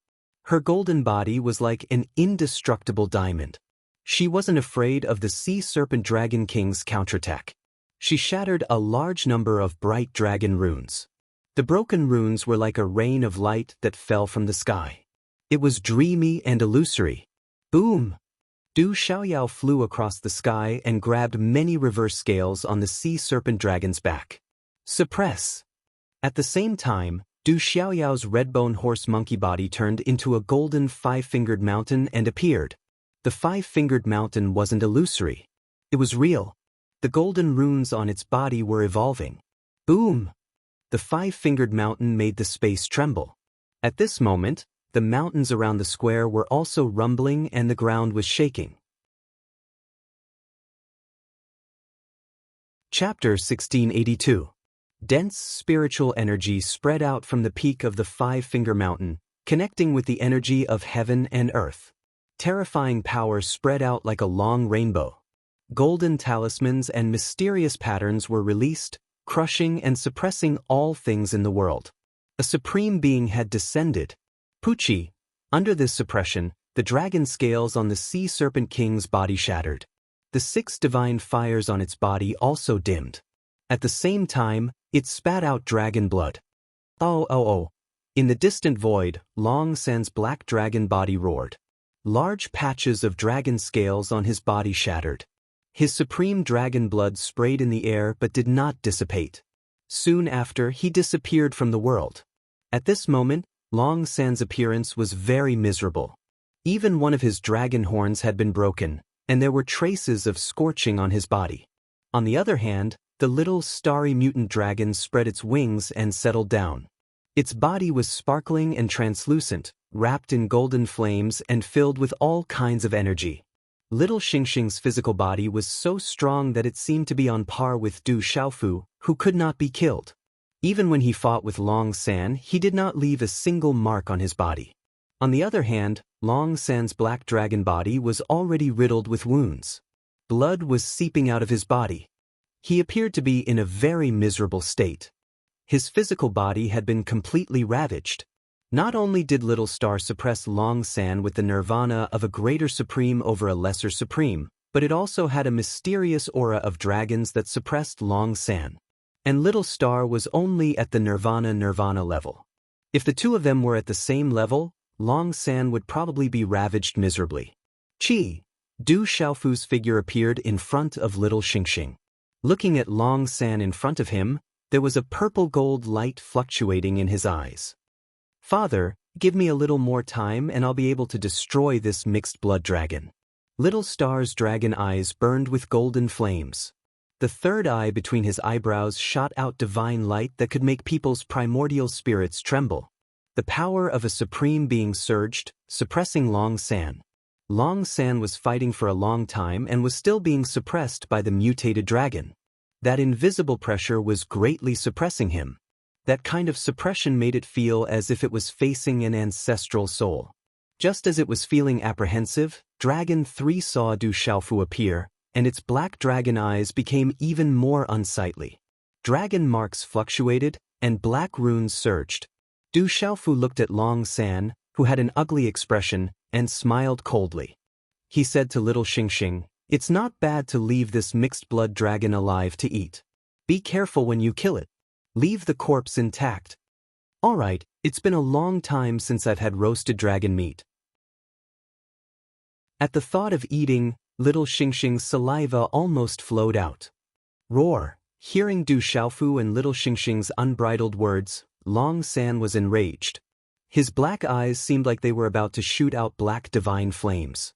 Her golden body was like an indestructible diamond. She wasn't afraid of the Sea Serpent Dragon King's counterattack. She shattered a large number of bright dragon runes. The broken runes were like a rain of light that fell from the sky. It was dreamy and illusory. Boom! Du Xiaoyao flew across the sky and grabbed many reverse scales on the Sea Serpent Dragon's back. Suppress! At the same time, Du Xiaoyao's redbone horse monkey body turned into a golden five-fingered mountain and appeared. The five-fingered mountain wasn't illusory. It was real. The golden runes on its body were evolving. Boom! The five-fingered mountain made the space tremble. At this moment, the mountains around the square were also rumbling and the ground was shaking. Chapter 1682. Dense spiritual energy spread out from the peak of the five-finger mountain, connecting with the energy of heaven and earth. Terrifying power spread out like a long rainbow. Golden talismans and mysterious patterns were released, crushing and suppressing all things in the world. A supreme being had descended. Pucci. Under this suppression, the dragon scales on the Sea Serpent King's body shattered. The 6 divine fires on its body also dimmed. At the same time, it spat out dragon blood. Oh, oh, oh. In the distant void, Long San's black dragon body roared. Large patches of dragon scales on his body shattered. His supreme dragon blood sprayed in the air but did not dissipate. Soon after, he disappeared from the world. At this moment, Long San's appearance was very miserable. Even one of his dragon horns had been broken, and there were traces of scorching on his body. On the other hand, the little starry mutant dragon spread its wings and settled down. Its body was sparkling and translucent, wrapped in golden flames and filled with all kinds of energy. Little Xingxing's physical body was so strong that it seemed to be on par with Du Xiaofu, who could not be killed. Even when he fought with Long San, he did not leave a single mark on his body. On the other hand, Long San's black dragon body was already riddled with wounds. Blood was seeping out of his body. He appeared to be in a very miserable state. His physical body had been completely ravaged. Not only did Little Star suppress Long San with the nirvana of a greater supreme over a lesser supreme, but it also had a mysterious aura of dragons that suppressed Long San. And Little Star was only at the nirvana level. If the two of them were at the same level, Long San would probably be ravaged miserably. Chi, Du Xiaofu's figure appeared in front of Little Xingxing. Looking at Long San in front of him, there was a purple-gold light fluctuating in his eyes. Father, give me a little more time and I'll be able to destroy this mixed-blood dragon. Little Star's dragon eyes burned with golden flames. The third eye between his eyebrows shot out divine light that could make people's primordial spirits tremble. The power of a supreme being surged, suppressing Long San. Long San was fighting for a long time and was still being suppressed by the mutated dragon. That invisible pressure was greatly suppressing him. That kind of suppression made it feel as if it was facing an ancestral soul. Just as it was feeling apprehensive, Dragon 3 saw Du Xiaofu appear, and its black dragon eyes became even more unsightly. Dragon marks fluctuated, and black runes surged. Du Xiaofu looked at Long San, who had an ugly expression, and smiled coldly. He said to Little Xingxing, "It's not bad to leave this mixed-blood dragon alive to eat. Be careful when you kill it. Leave the corpse intact." "All right, it's been a long time since I've had roasted dragon meat." At the thought of eating, Little Xingxing's saliva almost flowed out. Roar! Hearing Du Xiaofu and Little Xingxing's unbridled words, Long San was enraged. His black eyes seemed like they were about to shoot out black divine flames.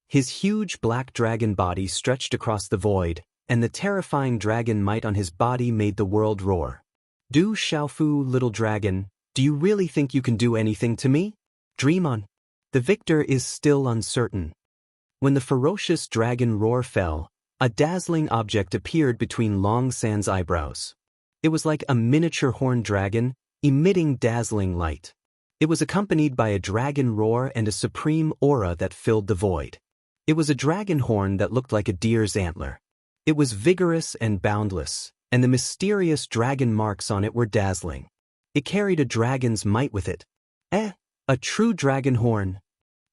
His huge black dragon body stretched across the void, and the terrifying dragon might on his body made the world roar. "Du Xiaofu, little dragon, do you really think you can do anything to me? Dream on. The victor is still uncertain." When the ferocious dragon roar fell, a dazzling object appeared between Long San's eyebrows. It was like a miniature horned dragon, emitting dazzling light. It was accompanied by a dragon roar and a supreme aura that filled the void. It was a dragon horn that looked like a deer's antler. It was vigorous and boundless, and the mysterious dragon marks on it were dazzling. It carried a dragon's might with it. A true dragon horn.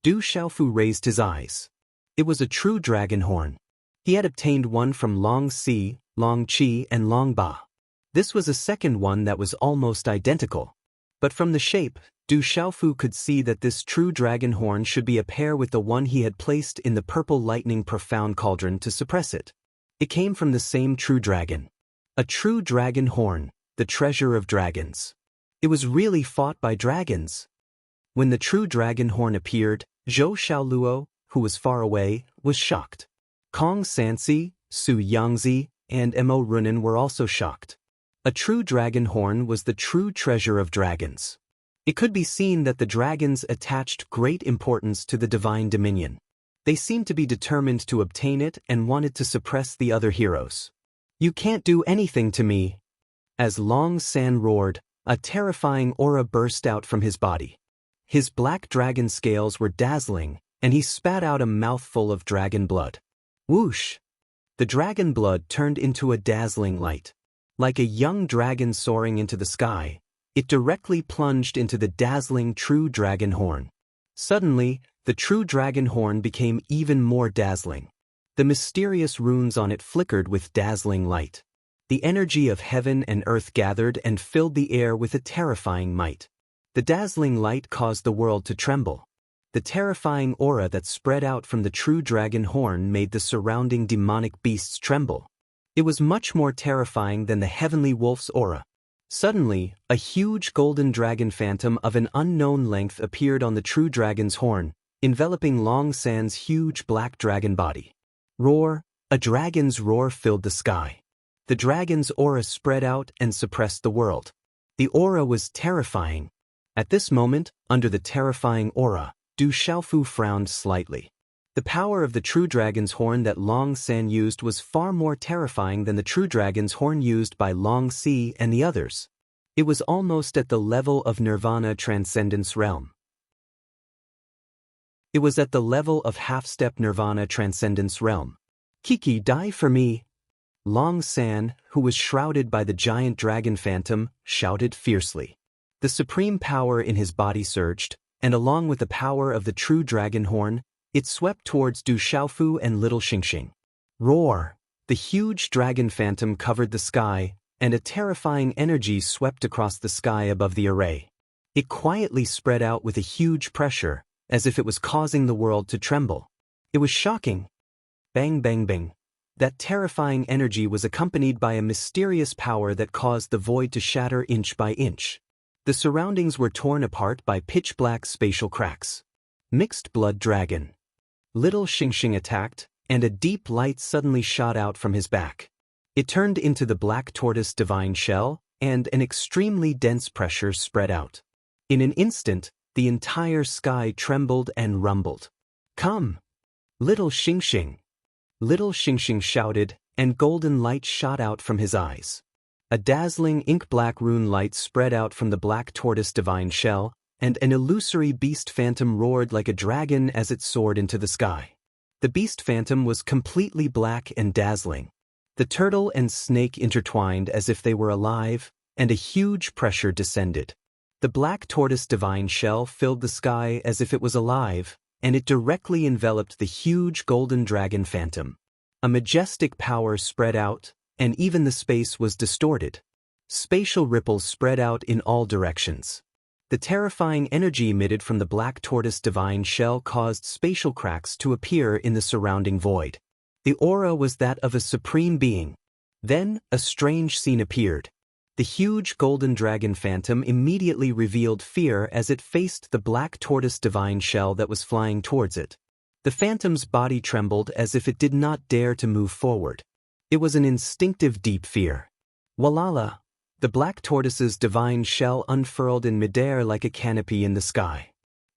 Du Xiaofu raised his eyes. It was a true dragon horn. He had obtained one from Long Si, Long Qi, and Long Ba. This was a second one that was almost identical. But from the shape, Du Xiaofu could see that this true dragon horn should be a pair with the one he had placed in the purple lightning profound cauldron to suppress it. It came from the same true dragon. A true dragon horn, the treasure of dragons. It was really fought by dragons. When the true dragon horn appeared, Zhou Xiaoluo, who was far away, was shocked. Kong Sansi, Su Yangzi, and Mo Runan were also shocked. A true dragon horn was the true treasure of dragons. It could be seen that the dragons attached great importance to the divine dominion. They seemed to be determined to obtain it and wanted to suppress the other heroes. "You can't do anything to me." As Long San roared, a terrifying aura burst out from his body. His black dragon scales were dazzling, and he spat out a mouthful of dragon blood. Whoosh! The dragon blood turned into a dazzling light. Like a young dragon soaring into the sky, it directly plunged into the dazzling true dragon horn. Suddenly, the true dragon horn became even more dazzling. The mysterious runes on it flickered with dazzling light. The energy of heaven and earth gathered and filled the air with a terrifying might. The dazzling light caused the world to tremble. The terrifying aura that spread out from the true dragon horn made the surrounding demonic beasts tremble. It was much more terrifying than the heavenly wolf's aura. Suddenly, a huge golden dragon phantom of an unknown length appeared on the true dragon's horn, enveloping Long San's huge black dragon body. Roar! A dragon's roar filled the sky. The dragon's aura spread out and suppressed the world. The aura was terrifying. At this moment, under the terrifying aura, Du Xiaofu frowned slightly. The power of the true dragon's horn that Long San used was far more terrifying than the true dragon's horn used by Long Si and the others. It was almost at the level of Nirvana Transcendence Realm. It was at the level of half-step Nirvana Transcendence Realm. Kiki, die for me! Long San, who was shrouded by the giant dragon phantom, shouted fiercely. The supreme power in his body surged, and along with the power of the true dragon horn, it swept towards Du Xiaofu and little Xingxing. Roar! The huge dragon phantom covered the sky, and a terrifying energy swept across the sky above the array. It quietly spread out with a huge pressure, as if it was causing the world to tremble. It was shocking. Bang bang bang. That terrifying energy was accompanied by a mysterious power that caused the void to shatter inch by inch. The surroundings were torn apart by pitch-black spatial cracks. Mixed blood dragon. Little Xingxing attacked, and a deep light suddenly shot out from his back. It turned into the black tortoise divine shell, and an extremely dense pressure spread out. In an instant, the entire sky trembled and rumbled. Come! Little Xingxing! Little Xingxing shouted, and golden light shot out from his eyes. A dazzling ink-black rune light spread out from the black tortoise divine shell, and an illusory beast phantom roared like a dragon as it soared into the sky. The beast phantom was completely black and dazzling. The turtle and snake intertwined as if they were alive, and a huge pressure descended. The black tortoise divine shell filled the sky as if it was alive, and it directly enveloped the huge golden dragon phantom. A majestic power spread out, and even the space was distorted. Spatial ripples spread out in all directions. The terrifying energy emitted from the black tortoise divine shell caused spatial cracks to appear in the surrounding void. The aura was that of a supreme being. Then, a strange scene appeared. The huge golden dragon phantom immediately revealed fear as it faced the black tortoise divine shell that was flying towards it. The phantom's body trembled as if it did not dare to move forward. It was an instinctive deep fear. Walala! The black tortoise's divine shell unfurled in midair like a canopy in the sky.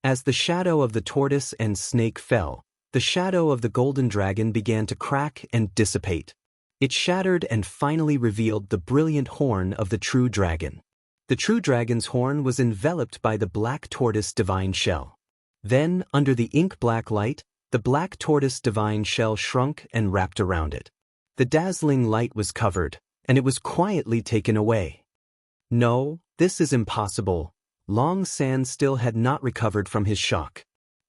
As the shadow of the tortoise and snake fell, the shadow of the golden dragon began to crack and dissipate. It shattered and finally revealed the brilliant horn of the true dragon. The true dragon's horn was enveloped by the black tortoise divine shell. Then, under the ink-black light, the black tortoise divine shell shrunk and wrapped around it. The dazzling light was covered, and it was quietly taken away. No, this is impossible. Long San still had not recovered from his shock.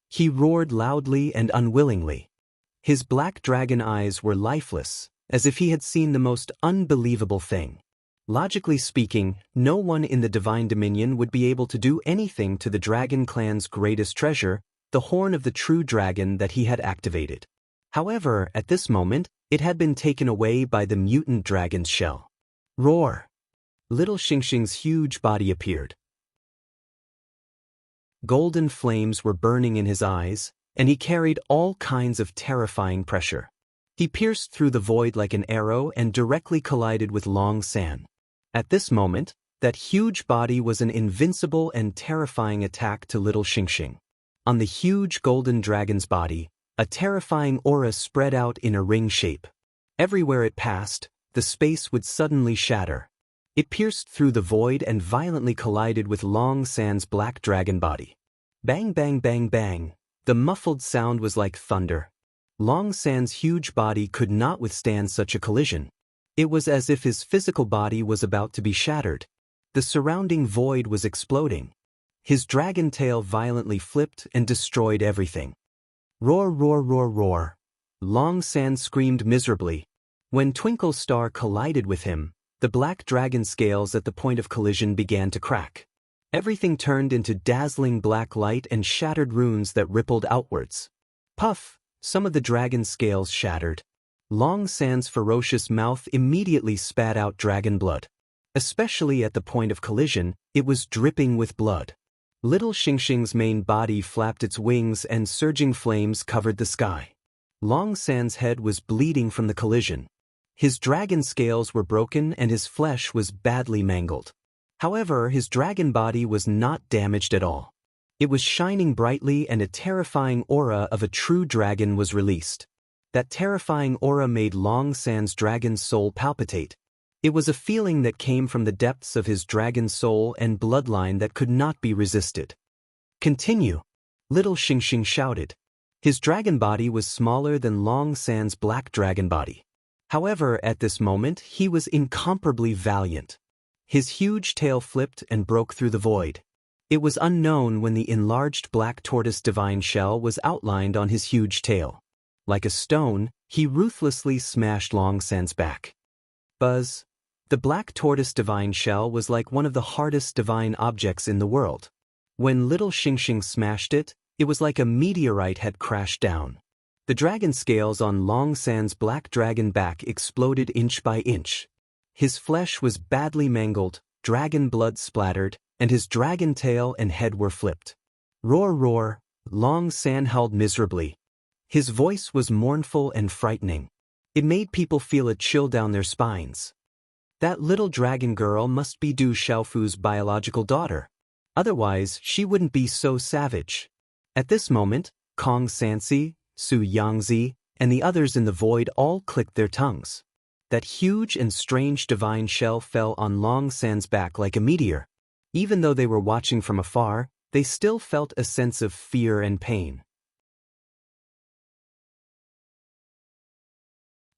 He roared loudly and unwillingly. His black dragon eyes were lifeless, as if he had seen the most unbelievable thing. Logically speaking, no one in the Divine Dominion would be able to do anything to the Dragon Clan's greatest treasure, the horn of the true dragon that he had activated. However, at this moment, it had been taken away by the mutant dragon's shell. Roar! Little Xingxing's huge body appeared. Golden flames were burning in his eyes, and he carried all kinds of terrifying pressure. He pierced through the void like an arrow and directly collided with Long San. At this moment, that huge body was an invincible and terrifying attack to little Xingxing. On the huge golden dragon's body, a terrifying aura spread out in a ring shape. Everywhere it passed, the space would suddenly shatter. It pierced through the void and violently collided with Long San's black dragon body. Bang bang bang bang, the muffled sound was like thunder. Long San's huge body could not withstand such a collision. It was as if his physical body was about to be shattered. The surrounding void was exploding. His dragon tail violently flipped and destroyed everything. Roar roar roar roar. Long San screamed miserably. When Twinkle Star collided with him, The black dragon scales at the point of collision began to crack. Everything turned into dazzling black light and shattered runes that rippled outwards. Puff! Some of the dragon's scales shattered. Long San's ferocious mouth immediately spat out dragon blood. Especially at the point of collision, it was dripping with blood. Little Xingxing's main body flapped its wings and surging flames covered the sky. Long San's head was bleeding from the collision. His dragon scales were broken and his flesh was badly mangled. However, his dragon body was not damaged at all. It was shining brightly and a terrifying aura of a true dragon was released. That terrifying aura made Long San's dragon's soul palpitate. It was a feeling that came from the depths of his dragon soul and bloodline that could not be resisted. Continue! Little Xingxing shouted. His dragon body was smaller than Long San's black dragon body. However, at this moment, he was incomparably valiant. His huge tail flipped and broke through the void. It was unknown when the enlarged black tortoise divine shell was outlined on his huge tail. Like a stone, he ruthlessly smashed Long San's back. Buzz! The black tortoise divine shell was like one of the hardest divine objects in the world. When little Xingxing smashed it, it was like a meteorite had crashed down. The dragon scales on Long San's black dragon back exploded inch by inch. His flesh was badly mangled, dragon blood splattered, and his dragon tail and head were flipped. Roar, roar! Long San howled miserably. His voice was mournful and frightening. It made people feel a chill down their spines. That little dragon girl must be Du Xiaofu's biological daughter. Otherwise, she wouldn't be so savage. At this moment, Kong Sansi, Su Yangzi, and the others in the void all clicked their tongues. That huge and strange divine shell fell on Long San's back like a meteor. Even though they were watching from afar, they still felt a sense of fear and pain.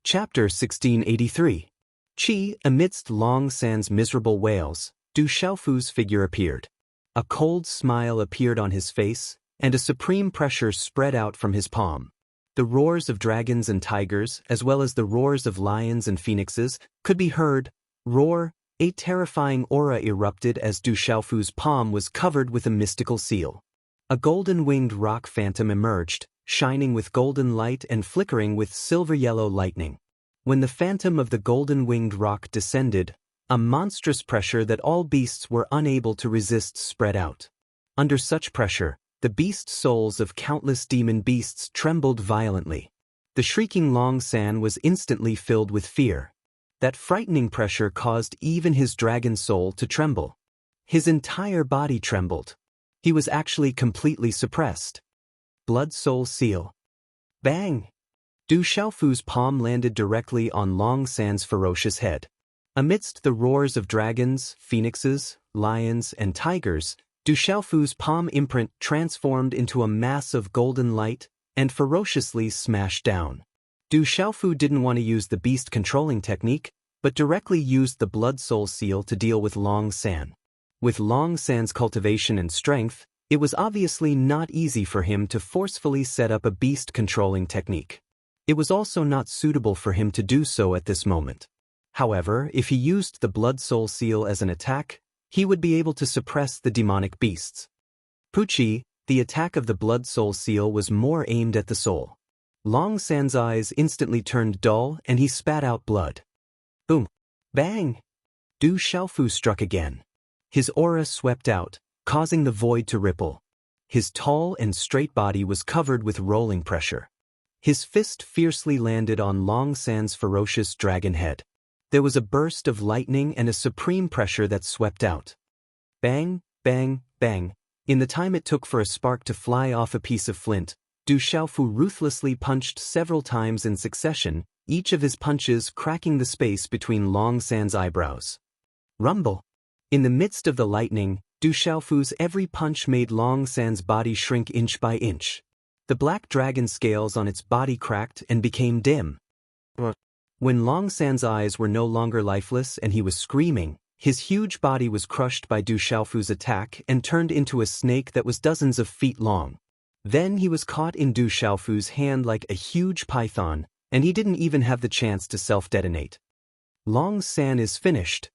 Chapter 1683. Qi, amidst Long San's miserable wails, Du Xiaofu's figure appeared. A cold smile appeared on his face, and a supreme pressure spread out from his palm. The roars of dragons and tigers, as well as the roars of lions and phoenixes, could be heard. Roar! A terrifying aura erupted as Du Xiaofu's palm was covered with a mystical seal. A golden-winged rock phantom emerged, shining with golden light and flickering with silver-yellow lightning. When the phantom of the golden-winged rock descended, a monstrous pressure that all beasts were unable to resist spread out. Under such pressure, the beast souls of countless demon beasts trembled violently. The shrieking Long San was instantly filled with fear. That frightening pressure caused even his dragon soul to tremble. His entire body trembled. He was actually completely suppressed. Blood Soul Seal. Bang! Du Xiaofu's palm landed directly on Long San's ferocious head. Amidst the roars of dragons, phoenixes, lions, and tigers, Du Xiaofu's palm imprint transformed into a mass of golden light and ferociously smashed down. Du Xiaofu didn't want to use the beast controlling technique, but directly used the Blood Soul Seal to deal with Long San. With Long San's cultivation and strength, it was obviously not easy for him to forcefully set up a beast controlling technique. It was also not suitable for him to do so at this moment. However, if he used the Blood Soul Seal as an attack, he would be able to suppress the demonic beasts. Puchi, the attack of the Blood Soul Seal was more aimed at the soul. Long San's eyes instantly turned dull and he spat out blood. Boom! Bang! Du Xiaofu struck again. His aura swept out, causing the void to ripple. His tall and straight body was covered with rolling pressure. His fist fiercely landed on Long San's ferocious dragon head. There was a burst of lightning and a supreme pressure that swept out. Bang, bang, bang. In the time it took for a spark to fly off a piece of flint, Du Xiaofu ruthlessly punched several times in succession, each of his punches cracking the space between Long San's eyebrows. Rumble! In the midst of the lightning, Du Xiaofu's every punch made Long San's body shrink inch by inch. The black dragon scales on its body cracked and became dim. When Long San's eyes were no longer lifeless and he was screaming, his huge body was crushed by Du Xiaofu's attack and turned into a snake that was dozens of feet long. Then he was caught in Du Xiaofu's hand like a huge python, and he didn't even have the chance to self-detonate. Long San is finished.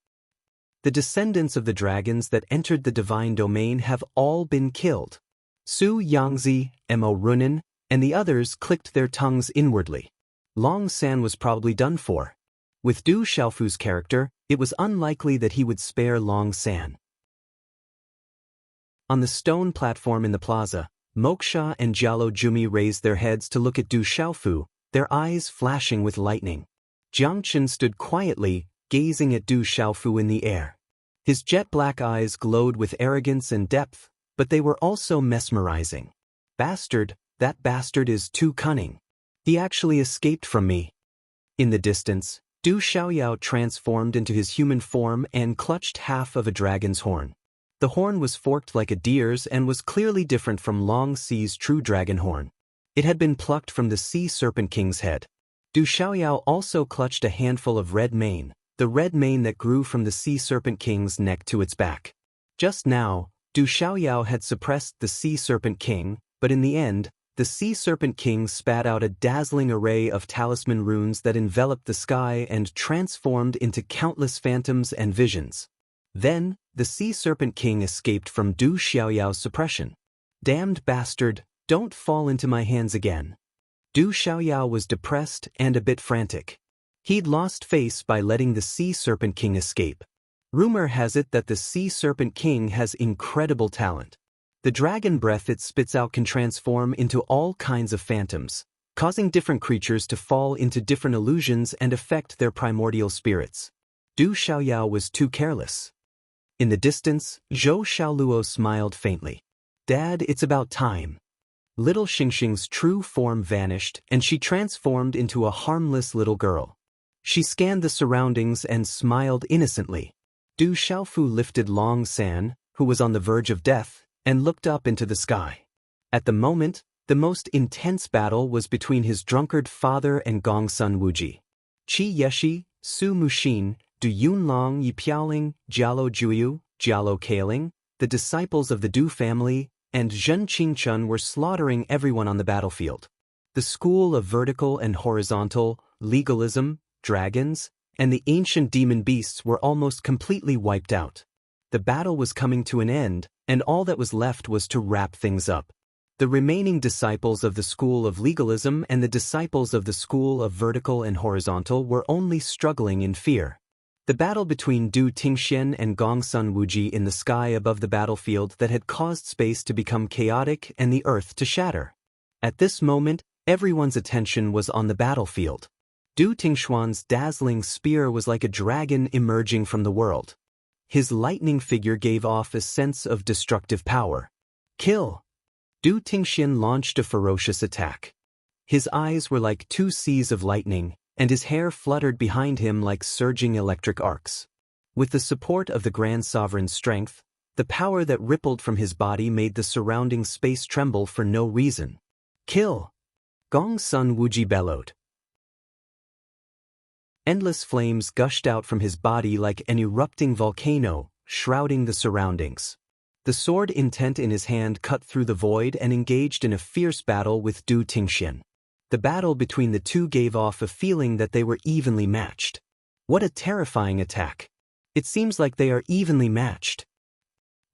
The descendants of the dragons that entered the divine domain have all been killed. Su Yangzi, Mo Runin, and the others clicked their tongues inwardly. Long San was probably done for. With Du Xiaofu's character, it was unlikely that he would spare Long San. On the stone platform in the plaza, Moksha and Jialo Jumi raised their heads to look at Du Xiaofu, their eyes flashing with lightning. Jiang Chen stood quietly, gazing at Du Xiaofu in the air. His jet-black eyes glowed with arrogance and depth, but they were also mesmerizing. Bastard, that bastard is too cunning. He actually escaped from me. In the distance, Du Xiaoyao transformed into his human form and clutched half of a dragon's horn. The horn was forked like a deer's and was clearly different from Long Si's true dragon horn. It had been plucked from the Sea Serpent King's head. Du Xiaoyao also clutched a handful of red mane, the red mane that grew from the Sea Serpent King's neck to its back. Just now, Du Xiaoyao had suppressed the Sea Serpent King, but in the end, the Sea Serpent King spat out a dazzling array of talisman runes that enveloped the sky and transformed into countless phantoms and visions. Then, the Sea Serpent King escaped from Du Xiaoyao's suppression. Damned bastard, don't fall into my hands again. Du Xiaoyao was depressed and a bit frantic. He'd lost face by letting the Sea Serpent King escape. Rumor has it that the Sea Serpent King has incredible talent. The dragon breath it spits out can transform into all kinds of phantoms, causing different creatures to fall into different illusions and affect their primordial spirits. Du Xiaoyao was too careless. In the distance, Zhou Xiaoluo smiled faintly. Dad, it's about time. Little Xingxing's true form vanished and she transformed into a harmless little girl. She scanned the surroundings and smiled innocently. Du Xiaofu lifted Long San, who was on the verge of death, and looked up into the sky. At the moment, the most intense battle was between his drunkard father and Gongsun Wuji. Qi Yeshi, Su Muxin, Du Yunlong Yi Piaoling, Jialo Juyu, Jialo Kaling, the disciples of the Du family, and Zhen Qingchun were slaughtering everyone on the battlefield. The school of vertical and horizontal, legalism, dragons, and the ancient demon beasts were almost completely wiped out. The battle was coming to an end, and all that was left was to wrap things up. The remaining disciples of the school of legalism and the disciples of the school of vertical and horizontal were only struggling in fear. The battle between Du Tingxian and Gongsun Wuji in the sky above the battlefield that had caused space to become chaotic and the earth to shatter. At this moment, everyone's attention was on the battlefield. Du Tingxuan's dazzling spear was like a dragon emerging from the world. His lightning figure gave off a sense of destructive power. Kill! Du Tingxian launched a ferocious attack. His eyes were like two seas of lightning, and his hair fluttered behind him like surging electric arcs. With the support of the Grand Sovereign's strength, the power that rippled from his body made the surrounding space tremble for no reason. Kill! Gongsun Wuji bellowed. Endless flames gushed out from his body like an erupting volcano, shrouding the surroundings. The sword intent in his hand cut through the void and engaged in a fierce battle with Du Tingxian. The battle between the two gave off a feeling that they were evenly matched. What a terrifying attack! It seems like they are evenly matched.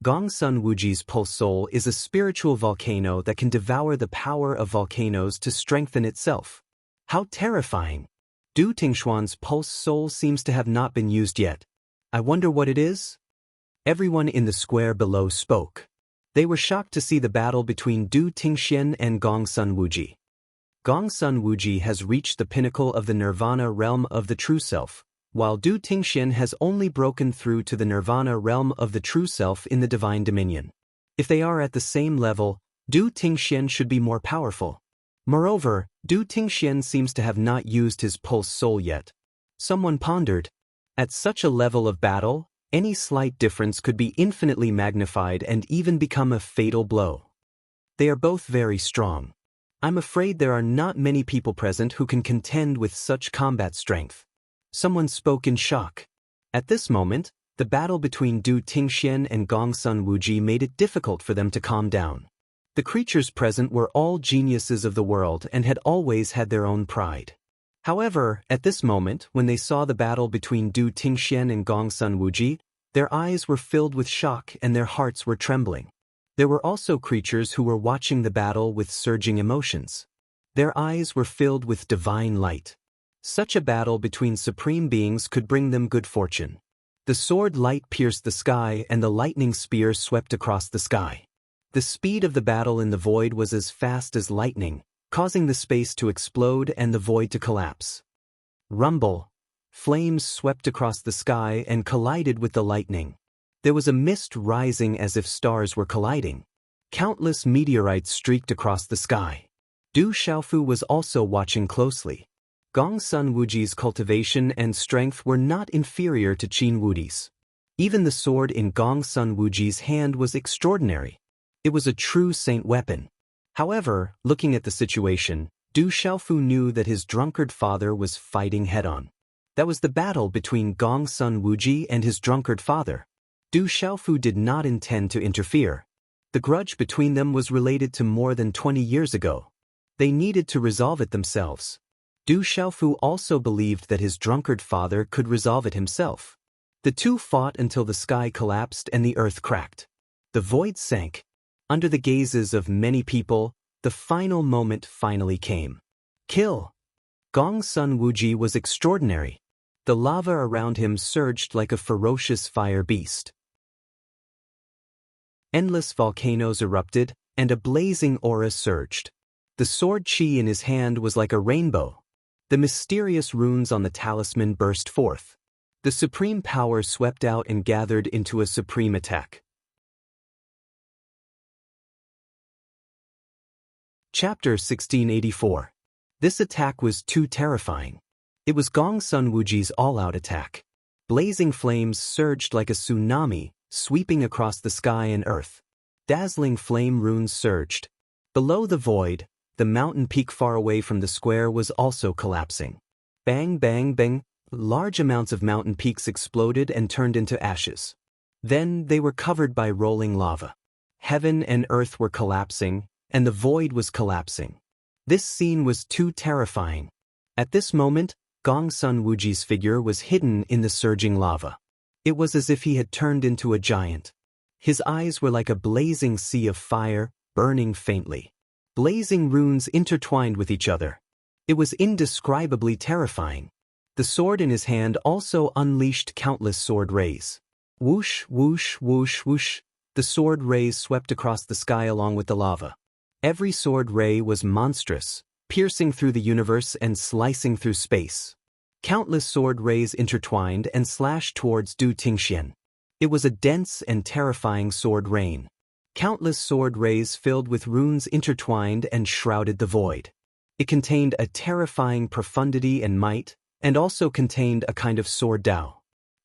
Gongsun Wuji's pulse soul is a spiritual volcano that can devour the power of volcanoes to strengthen itself. How terrifying! Du Tingxuan's pulse soul seems to have not been used yet. I wonder what it is? Everyone in the square below spoke. They were shocked to see the battle between Du Tingxian and Gongsun Wuji. Gongsun Wuji has reached the pinnacle of the nirvana realm of the true self, while Du Tingxian has only broken through to the nirvana realm of the true self in the divine dominion. If they are at the same level, Du Tingxian should be more powerful. Moreover, Du Tingxian seems to have not used his pulse soul yet. Someone pondered. At such a level of battle, any slight difference could be infinitely magnified and even become a fatal blow. They are both very strong. I'm afraid there are not many people present who can contend with such combat strength. Someone spoke in shock. At this moment, the battle between Du Tingxian and Gongsun Wuji made it difficult for them to calm down. The creatures present were all geniuses of the world and had always had their own pride. However, at this moment, when they saw the battle between Du Tingxian and Gongsun Wuji, their eyes were filled with shock and their hearts were trembling. There were also creatures who were watching the battle with surging emotions. Their eyes were filled with divine light. Such a battle between supreme beings could bring them good fortune. The sword light pierced the sky and the lightning spear swept across the sky. The speed of the battle in the void was as fast as lightning, causing the space to explode and the void to collapse. Rumble. Flames swept across the sky and collided with the lightning. There was a mist rising as if stars were colliding. Countless meteorites streaked across the sky. Du Xiaofu was also watching closely. Gongsun Wuji's cultivation and strength were not inferior to Qin Wudi's. Even the sword in Gongsun Wuji's hand was extraordinary. It was a true saint weapon. However, looking at the situation, Du Xiaofu knew that his drunkard father was fighting head-on. That was the battle between Gongsun Wuji and his drunkard father. Du Xiaofu did not intend to interfere. The grudge between them was related to more than 20 years ago. They needed to resolve it themselves. Du Xiaofu also believed that his drunkard father could resolve it himself. The two fought until the sky collapsed and the earth cracked. The void sank. Under the gazes of many people, the final moment finally came. Kill! Gongsun Wuji was extraordinary. The lava around him surged like a ferocious fire beast. Endless volcanoes erupted, and a blazing aura surged. The sword qi in his hand was like a rainbow. The mysterious runes on the talisman burst forth. The supreme power swept out and gathered into a supreme attack. Chapter 1684. This attack was too terrifying. It was Gongsun Wuji's all-out attack. Blazing flames surged like a tsunami, sweeping across the sky and earth. Dazzling flame runes surged. Below the void, the mountain peak far away from the square was also collapsing. Bang, bang, bang, large amounts of mountain peaks exploded and turned into ashes. Then they were covered by rolling lava. Heaven and earth were collapsing, and the void was collapsing. This scene was too terrifying. At this moment, Gongsun Wuji's figure was hidden in the surging lava. It was as if he had turned into a giant. His eyes were like a blazing sea of fire, burning faintly. Blazing runes intertwined with each other. It was indescribably terrifying. The sword in his hand also unleashed countless sword rays. Whoosh, whoosh, whoosh, whoosh. The sword rays swept across the sky along with the lava. Every sword ray was monstrous, piercing through the universe and slicing through space. Countless sword rays intertwined and slashed towards Du Tingxian. It was a dense and terrifying sword rain. Countless sword rays filled with runes intertwined and shrouded the void. It contained a terrifying profundity and might, and also contained a kind of sword Dao.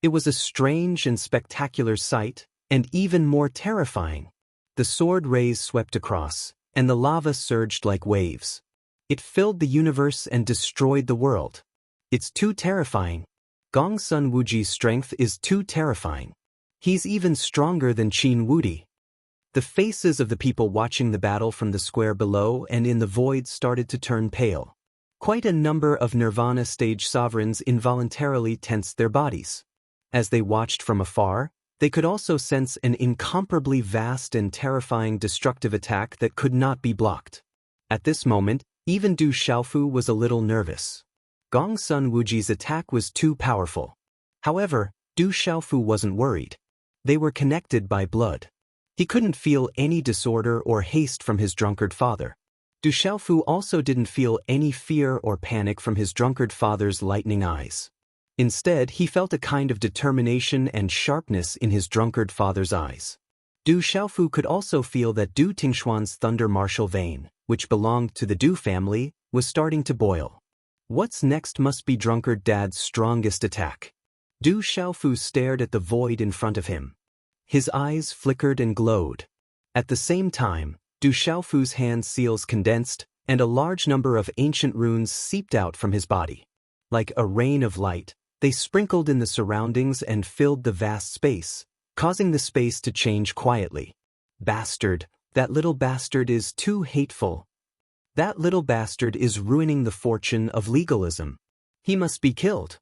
It was a strange and spectacular sight, and even more terrifying. The sword rays swept across, and the lava surged like waves. It filled the universe and destroyed the world. It's too terrifying. Gongsun Wuji's strength is too terrifying. He's even stronger than Qin Wudi. The faces of the people watching the battle from the square below and in the void started to turn pale. Quite a number of Nirvana stage sovereigns involuntarily tensed their bodies. As they watched from afar, they could also sense an incomparably vast and terrifying destructive attack that could not be blocked. At this moment, even Du Xiaofu was a little nervous. Gongsun Wuji's attack was too powerful. However, Du Xiaofu wasn't worried. They were connected by blood. He couldn't feel any disorder or haste from his drunkard father. Du Xiaofu also didn't feel any fear or panic from his drunkard father's lightning eyes. Instead, he felt a kind of determination and sharpness in his drunkard father's eyes. Du Xiaofu could also feel that Du Tingxuan's thunder martial vein, which belonged to the Du family, was starting to boil. What's next must be drunkard dad's strongest attack. Du Xiaofu stared at the void in front of him. His eyes flickered and glowed. At the same time, Du Xiaofu's hand seals condensed, and a large number of ancient runes seeped out from his body. Like a rain of light, they sprinkled in the surroundings and filled the vast space, causing the space to change quietly. Bastard, that little bastard is too hateful. That little bastard is ruining the fortune of legalism. He must be killed.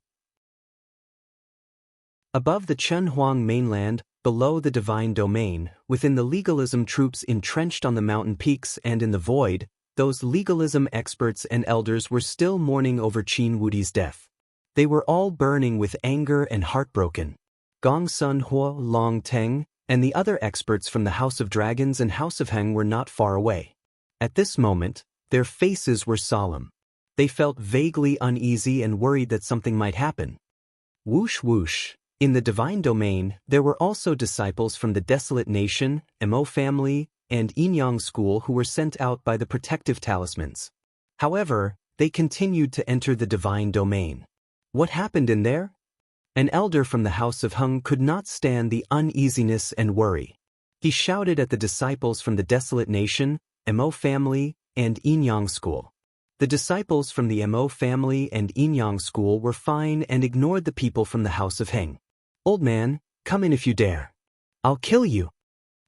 Above the Chunhuang mainland, below the divine domain, within the legalism troops entrenched on the mountain peaks and in the void, those legalism experts and elders were still mourning over Qin Wudi's death. They were all burning with anger and heartbroken. Gong Sun Huo, Long Teng, and the other experts from the House of Dragons and House of Heng were not far away. At this moment, their faces were solemn. They felt vaguely uneasy and worried that something might happen. Whoosh whoosh. In the divine domain, there were also disciples from the Desolate Nation, Mo family, and Yinyang school who were sent out by the protective talismans. However, they continued to enter the divine domain. What happened in there? An elder from the House of Heng could not stand the uneasiness and worry. He shouted at the disciples from the Desolate Nation, Mo family, and Yinyang school. The disciples from the Mo family and Yinyang school were fine and ignored the people from the House of Heng. "Old man, come in if you dare. I'll kill you."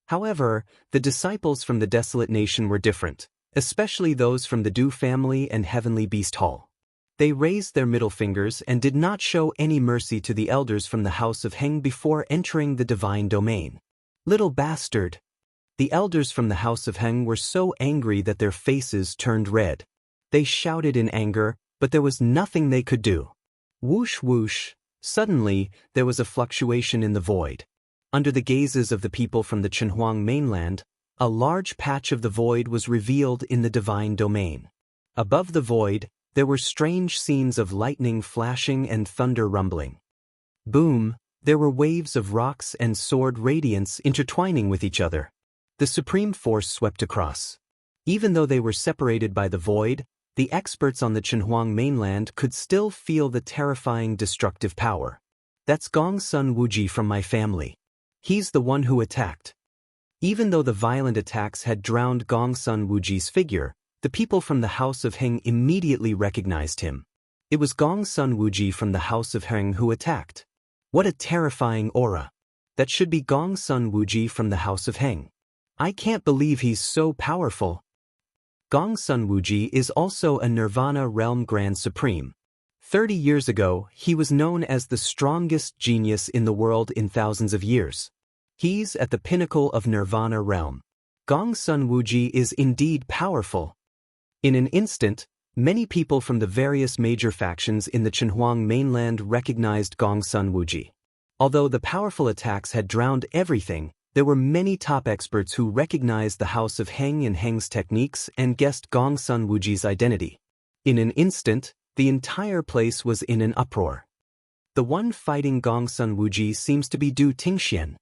However, the disciples from the Desolate Nation were different, especially those from the Du family and Heavenly Beast Hall. They raised their middle fingers and did not show any mercy to the elders from the House of Heng before entering the divine domain. "Little bastard." The elders from the House of Heng were so angry that their faces turned red. They shouted in anger, but there was nothing they could do. Whoosh whoosh. Suddenly, there was a fluctuation in the void. Under the gazes of the people from the Chunhuang mainland, a large patch of the void was revealed in the divine domain. Above the void, there were strange scenes of lightning flashing and thunder rumbling. Boom, there were waves of rocks and sword radiance intertwining with each other. The supreme force swept across. Even though they were separated by the void, the experts on the Chunhuang mainland could still feel the terrifying destructive power. "That's Gong Sun Wuji from my family. He's the one who attacked." Even though the violent attacks had drowned Gong Sun Wuji's figure, the people from the House of Heng immediately recognized him. It was Gong Sun Wuji from the House of Heng who attacked. What a terrifying aura. That should be Gong Sun Wuji from the House of Heng. I can't believe he's so powerful. Gong Sun Wuji is also a Nirvana Realm Grand Supreme. 30 years ago, he was known as the strongest genius in the world in thousands of years. He's at the pinnacle of Nirvana Realm. Gong Sun Wuji is indeed powerful. In an instant, many people from the various major factions in the Chunhuang mainland recognized Gong Sun Wuji. Although the powerful attacks had drowned everything, there were many top experts who recognized the House of Heng and Heng's techniques and guessed Gong Sun Wuji's identity. In an instant, the entire place was in an uproar. The one fighting Gong Sun Wuji seems to be Du Tingxian.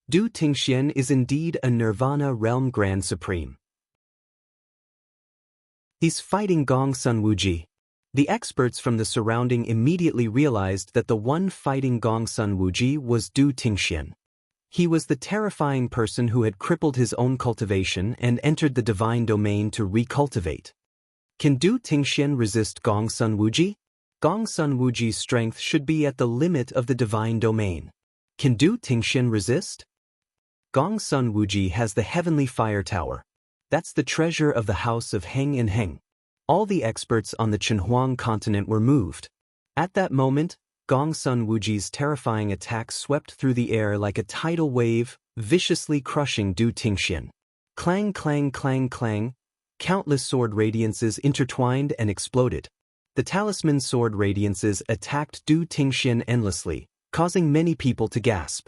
Du Tingxian is indeed a Nirvana Realm Grand Supreme. He's fighting Gong Sun Wuji. The experts from the surrounding immediately realized that the one fighting Gong Sun Wuji was Du Tingxian. He was the terrifying person who had crippled his own cultivation and entered the divine domain to recultivate. Can Du Tingxian resist Gong Sun Wuji? Gong Sun Wuji's strength should be at the limit of the divine domain. Can Du Tingxian resist? Gong Sun Wuji has the heavenly fire tower. That's the treasure of the House of Heng and Heng. All the experts on the Chunhuang continent were moved. At that moment, Gong Sun Wuji's terrifying attack swept through the air like a tidal wave, viciously crushing Du Tingxian. Clang clang clang clang, countless sword radiances intertwined and exploded. The talisman sword radiances attacked Du Tingxian endlessly, causing many people to gasp.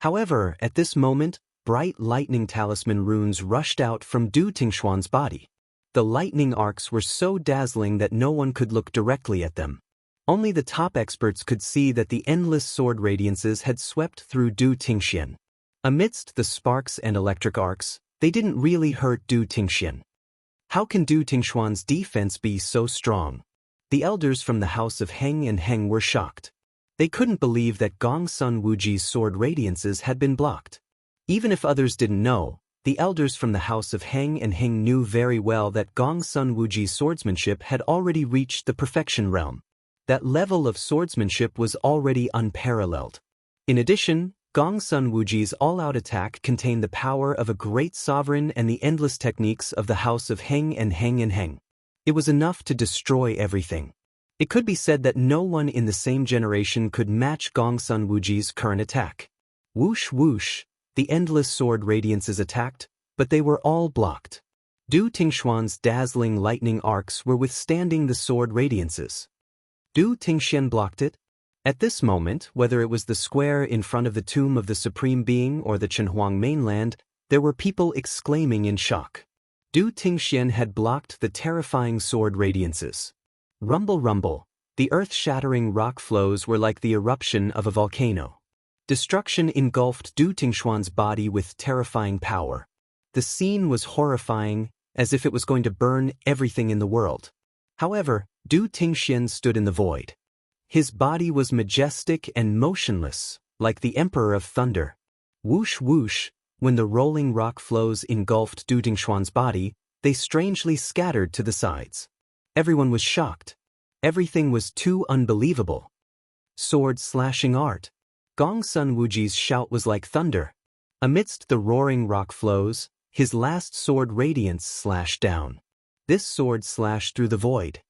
However, at this moment, bright lightning talisman runes rushed out from Du Tingxian's body. The lightning arcs were so dazzling that no one could look directly at them. Only the top experts could see that the endless sword radiances had swept through Du Tingxian. Amidst the sparks and electric arcs, they didn't really hurt Du Tingxian. How can Du Tingxian's defense be so strong? The elders from the House of Heng and Heng were shocked. They couldn't believe that Gong Sun Wuji's sword radiances had been blocked. Even if others didn't know, the elders from the House of Heng and Heng knew very well that Gong Sun Wuji's swordsmanship had already reached the perfection realm. That level of swordsmanship was already unparalleled. In addition, Gong Sun Wuji's all-out attack contained the power of a great sovereign and the endless techniques of the House of Heng and Heng and Heng. It was enough to destroy everything. It could be said that no one in the same generation could match Gongsun Wuji's current attack. Whoosh whoosh, the endless sword radiances attacked, but they were all blocked. Du Tingxuan's dazzling lightning arcs were withstanding the sword radiances. Du Tingxian blocked it. At this moment, whether it was the square in front of the tomb of the Supreme Being or the Chenhuang mainland, there were people exclaiming in shock. Du Tingxian had blocked the terrifying sword radiances. Rumble rumble, the earth-shattering rock flows were like the eruption of a volcano. Destruction engulfed Du Tingxuan's body with terrifying power. The scene was horrifying, as if it was going to burn everything in the world. However, Du Tingxian stood in the void. His body was majestic and motionless, like the Emperor of Thunder. Whoosh whoosh, when the rolling rock flows engulfed Du Tingxuan's body, they strangely scattered to the sides. Everyone was shocked. Everything was too unbelievable. Sword-slashing art. Gongsun Wuji's shout was like thunder. Amidst the roaring rock flows, his last sword radiance slashed down. This sword slashed through the void.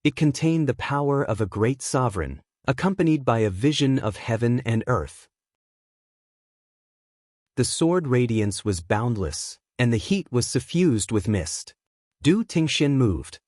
It contained the power of a great sovereign, accompanied by a vision of heaven and earth. The sword radiance was boundless, and the heat was suffused with mist. Du Tingxian moved.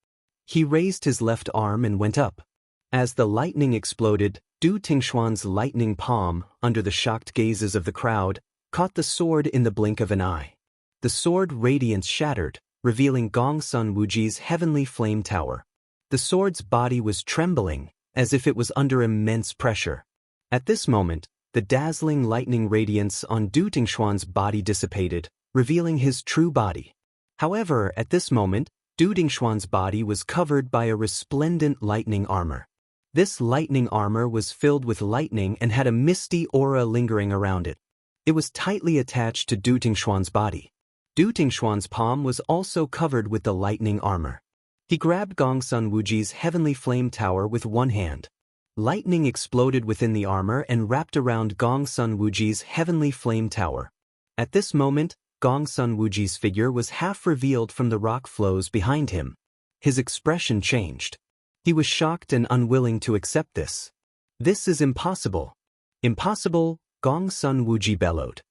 He raised his left arm and went up. As the lightning exploded, Du Tingxuan's lightning palm, under the shocked gazes of the crowd, caught the sword in the blink of an eye. The sword radiance shattered, revealing Gongsun Wuji's heavenly flame tower. The sword's body was trembling, as if it was under immense pressure. At this moment, the dazzling lightning radiance on Du Tingxuan's body dissipated, revealing his true body. However, at this moment, Du Tingxuan's body was covered by a resplendent lightning armor. This lightning armor was filled with lightning and had a misty aura lingering around it. It was tightly attached to Du Tingxuan's body. Du Tingxuan's palm was also covered with the lightning armor. He grabbed Gongsun Wuji's heavenly flame tower with one hand. Lightning exploded within the armor and wrapped around Gongsun Wuji's heavenly flame tower. At this moment, Gongsun Wuji's figure was half revealed from the rock flows behind him. His expression changed. He was shocked and unwilling to accept this. This is impossible. Impossible, Gongsun Wuji bellowed.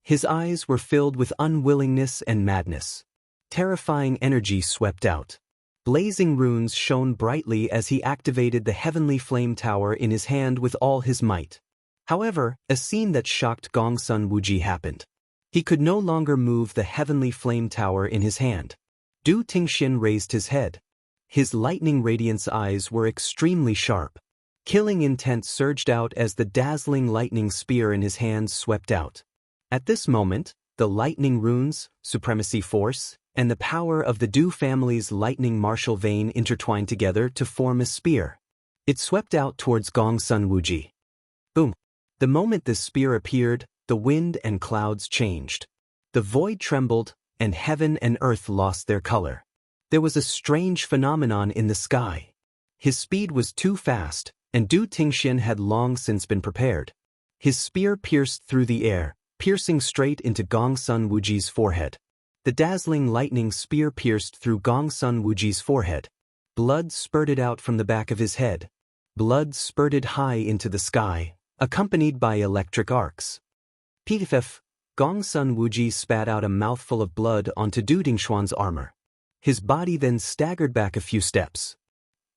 His eyes were filled with unwillingness and madness. Terrifying energy swept out. Blazing runes shone brightly as he activated the heavenly flame tower in his hand with all his might. However, a scene that shocked Gongsun Wuji happened. He could no longer move the heavenly flame tower in his hand. Du Tingxian raised his head. His lightning radiance eyes were extremely sharp. Killing intent surged out as the dazzling lightning spear in his hands swept out. At this moment, the lightning runes, supremacy force, and the power of the Du family's lightning martial vein intertwined together to form a spear. It swept out towards Gongsun Wuji. Boom! The moment this spear appeared, the wind and clouds changed. The void trembled, and heaven and earth lost their color. There was a strange phenomenon in the sky. His speed was too fast, and Du Tingxian had long since been prepared. His spear pierced through the air, piercing straight into Gongsun Wuji's forehead. The dazzling lightning spear pierced through Gongsun Wuji's forehead. Blood spurted out from the back of his head. Blood spurted high into the sky, accompanied by electric arcs. Pff! Gongsun Wuji spat out a mouthful of blood onto Du Tingxuan's armor. His body then staggered back a few steps.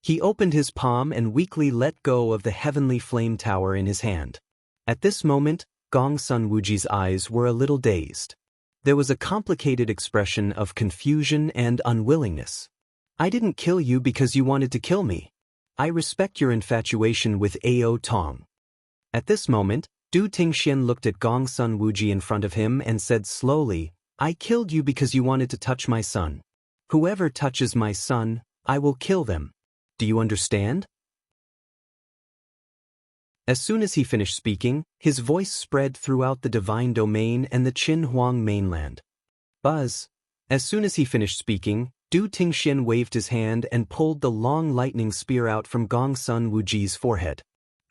He opened his palm and weakly let go of the heavenly flame tower in his hand. At this moment, Gongsun Wuji's eyes were a little dazed. There was a complicated expression of confusion and unwillingness. I didn't kill you because you wanted to kill me. I respect your infatuation with Ao Tong. At this moment, Du Tingxian looked at Gongsun Wuji in front of him and said slowly, I killed you because you wanted to touch my son. Whoever touches my son, I will kill them. Do you understand? As soon as he finished speaking, his voice spread throughout the divine domain and the Qinhuang mainland. Buzz! As soon as he finished speaking, Du Tingxian waved his hand and pulled the long lightning spear out from Gongsun Wuji's forehead.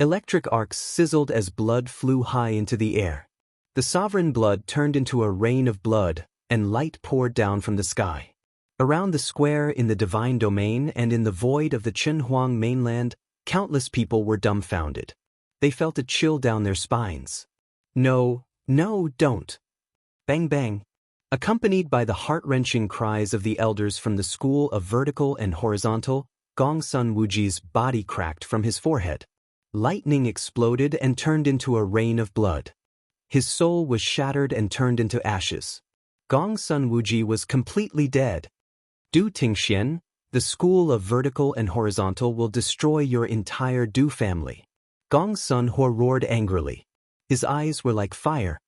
Electric arcs sizzled as blood flew high into the air. The sovereign blood turned into a rain of blood, and light poured down from the sky. Around the square in the divine domain and in the void of the Qinhuang mainland, Countless people were dumbfounded. They felt a chill down their spines. No, no, don't. Bang bang. Accompanied by the heart-wrenching cries of the elders from the school of vertical and horizontal, Gongsun Wuji's body cracked from his forehead. Lightning exploded and turned into a rain of blood. His soul was shattered and turned into ashes. Gongsun Wuji was completely dead. Du Tingxian, the school of vertical and horizontal will destroy your entire Du family. Gongsun Hua roared angrily. His eyes were like fire.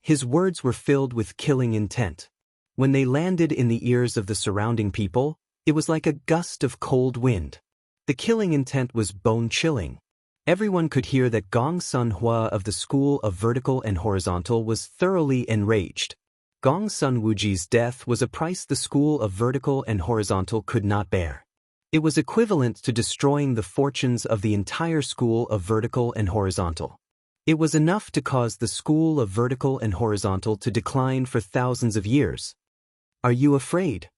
His words were filled with killing intent. When they landed in the ears of the surrounding people, it was like a gust of cold wind. The killing intent was bone-chilling. Everyone could hear that Gongsun Hua of the school of vertical and horizontal was thoroughly enraged. Gongsun Wuji's death was a price the school of vertical and horizontal could not bear. It was equivalent to destroying the fortunes of the entire school of vertical and horizontal. It was enough to cause the school of vertical and horizontal to decline for thousands of years. Are you afraid?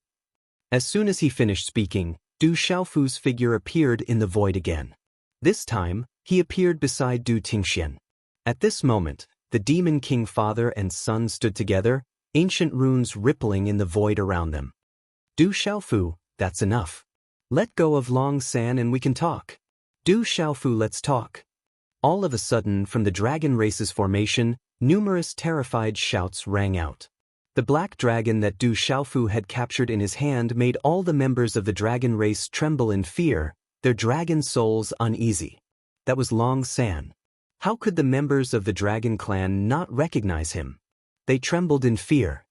As soon as he finished speaking, Du Xiaofu's figure appeared in the void again. This time, he appeared beside Du Tingxian. At this moment, the Demon King father and son stood together, ancient runes rippling in the void around them. Du Xiaofu, that's enough. Let go of Long San and we can talk. Du Xiaofu, let's talk. All of a sudden, from the dragon race's formation, numerous terrified shouts rang out. The black dragon that Du Xiaofu had captured in his hand made all the members of the dragon race tremble in fear, their dragon souls uneasy. That was Long San. How could the members of the dragon clan not recognize him? They trembled in fear.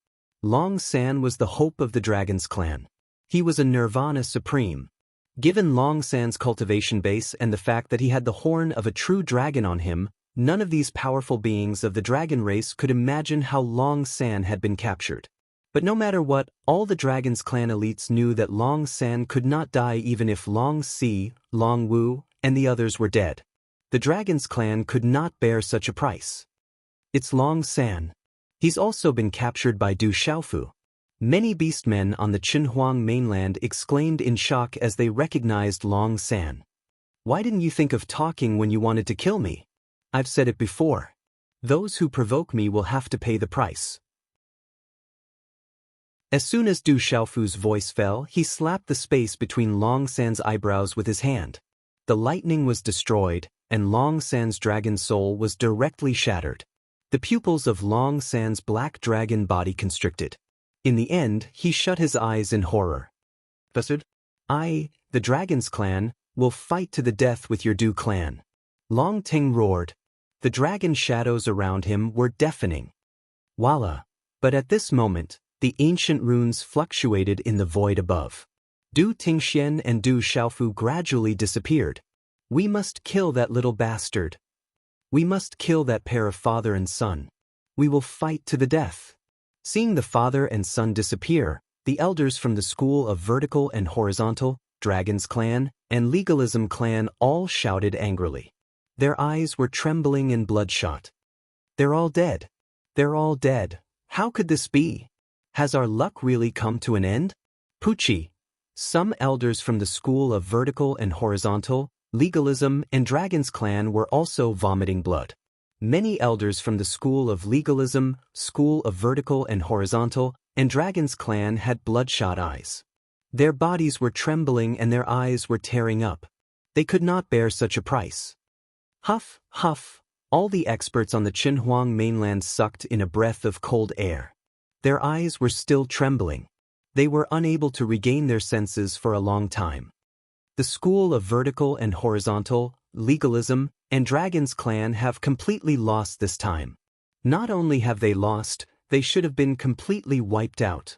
Long San was the hope of the dragon's clan. He was a nirvana supreme. Given Long San's cultivation base and the fact that he had the horn of a true dragon on him, none of these powerful beings of the dragon race could imagine how Long San had been captured. But no matter what, all the dragon's clan elites knew that Long San could not die even if Long Si, Long Wu, and the others were dead. The dragon's clan could not bear such a price. It's Long San. He's also been captured by Du Xiaofu. Many beastmen on the Qinhuang mainland exclaimed in shock as they recognized Long San. Why didn't you think of talking when you wanted to kill me? I've said it before. Those who provoke me will have to pay the price. As soon as Du Xiaofu's voice fell, he slapped the space between Long San's eyebrows with his hand. The lightning was destroyed, and Long San's dragon soul was directly shattered. The pupils of Long San's black dragon body constricted. In the end, he shut his eyes in horror. Bastard, I, the dragon's clan, will fight to the death with your Du clan. Long Ting roared. The dragon shadows around him were deafening. Voila! But at this moment, the ancient runes fluctuated in the void above. Du Tingxian and Du Xiaofu gradually disappeared. We must kill that little bastard. We must kill that pair of father and son. We will fight to the death. Seeing the father and son disappear, the elders from the school of vertical and horizontal, Dragon's clan, and Legalism clan all shouted angrily. Their eyes were trembling and bloodshot. They're all dead. They're all dead. How could this be? Has our luck really come to an end? Pucci. Some elders from the school of vertical and horizontal, Legalism, and Dragon's clan were also vomiting blood. Many elders from the school of Legalism, school of vertical and horizontal, and Dragon's clan had bloodshot eyes. Their bodies were trembling and their eyes were tearing up. They could not bear such a price. Huff, huff, all the experts on the Qinhuang mainland sucked in a breath of cold air. Their eyes were still trembling. They were unable to regain their senses for a long time. The school of vertical and horizontal, Legalism, and Dragon's clan have completely lost this time. Not only have they lost, they should have been completely wiped out.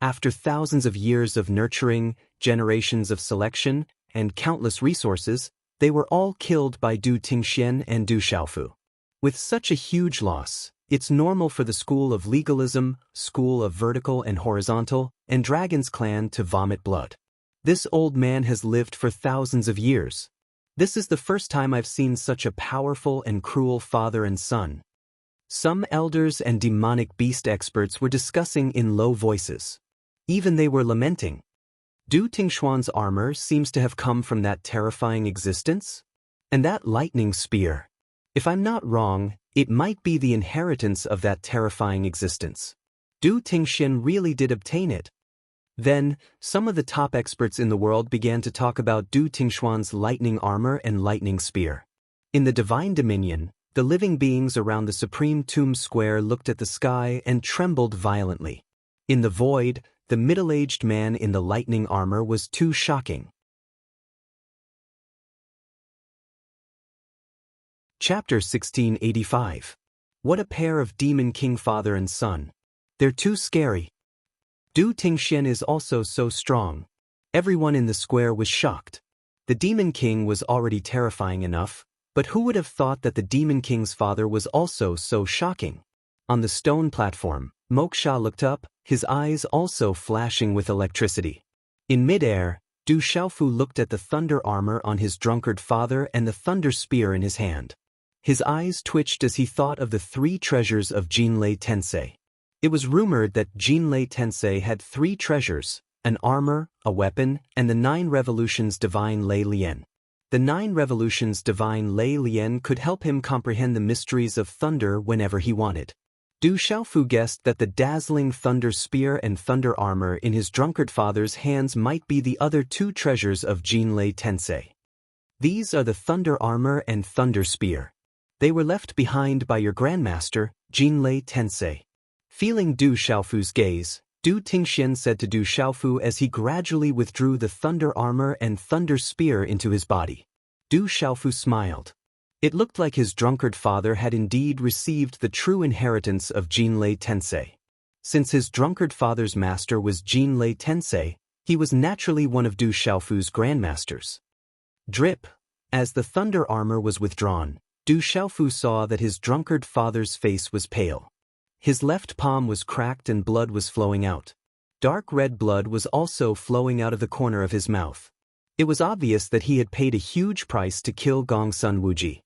After thousands of years of nurturing, generations of selection, and countless resources, they were all killed by Du Tingxian and Du Xiaofu. With such a huge loss, it's normal for the school of Legalism, school of vertical and horizontal, and Dragon's clan to vomit blood. This old man has lived for thousands of years. This is the first time I've seen such a powerful and cruel father and son. Some elders and demonic beast experts were discussing in low voices. Even they were lamenting. Du Tingshuan's armor seems to have come from that terrifying existence? And that lightning spear. If I'm not wrong, it might be the inheritance of that terrifying existence. Du Tingxian really did obtain it. Then, some of the top experts in the world began to talk about Du Tingshuan's lightning armor and lightning spear. In the Divine Dominion, the living beings around the Supreme Tomb Square looked at the sky and trembled violently. In the void, the middle-aged man in the lightning armor was too shocking. Chapter 1685. What a pair of Demon King father and son. They're too scary. Du Tingxian is also so strong. Everyone in the square was shocked. The Demon King was already terrifying enough, but who would have thought that the Demon King's father was also so shocking? On the stone platform, Moksha looked up, his eyes also flashing with electricity. In midair, Du Xiaofu looked at the thunder armor on his drunkard father and the thunder spear in his hand. His eyes twitched as he thought of the 3 treasures of Jinlei Tensei. It was rumored that Jinlei Tensei had 3 treasures, an armor, a weapon, and the 9 revolutions divine Lei Lian. The 9 revolutions divine Lei Lian could help him comprehend the mysteries of thunder whenever he wanted. Du Xiaofu guessed that the dazzling thunder spear and thunder armor in his drunkard father's hands might be the other 2 treasures of Jinlei Tensei. These are the thunder armor and thunder spear. They were left behind by your grandmaster, Jinlei Tensei. Feeling Du Xiaofu's gaze, Du Tingxian said to Du Xiaofu as he gradually withdrew the thunder armor and thunder spear into his body. Du Xiaofu smiled. It looked like his drunkard father had indeed received the true inheritance of Jinlei Tensei. Since his drunkard father's master was Jinlei Tensei, he was naturally one of Du Xiaofu's grandmasters. Drip. As the thunder armor was withdrawn, Du Xiaofu saw that his drunkard father's face was pale. His left palm was cracked and blood was flowing out. Dark red blood was also flowing out of the corner of his mouth. It was obvious that he had paid a huge price to kill Gongsun Wuji.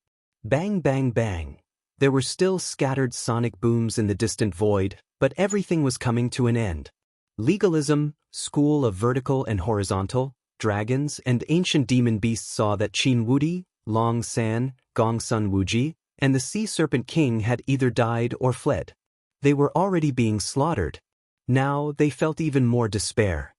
Bang bang bang. There were still scattered sonic booms in the distant void, but everything was coming to an end. Legalism, school of vertical and horizontal, dragons and ancient demon beasts saw that Qin Wudi, Long San, Gongsun Wuji, and the Sea Serpent King had either died or fled. They were already being slaughtered. Now they felt even more despair.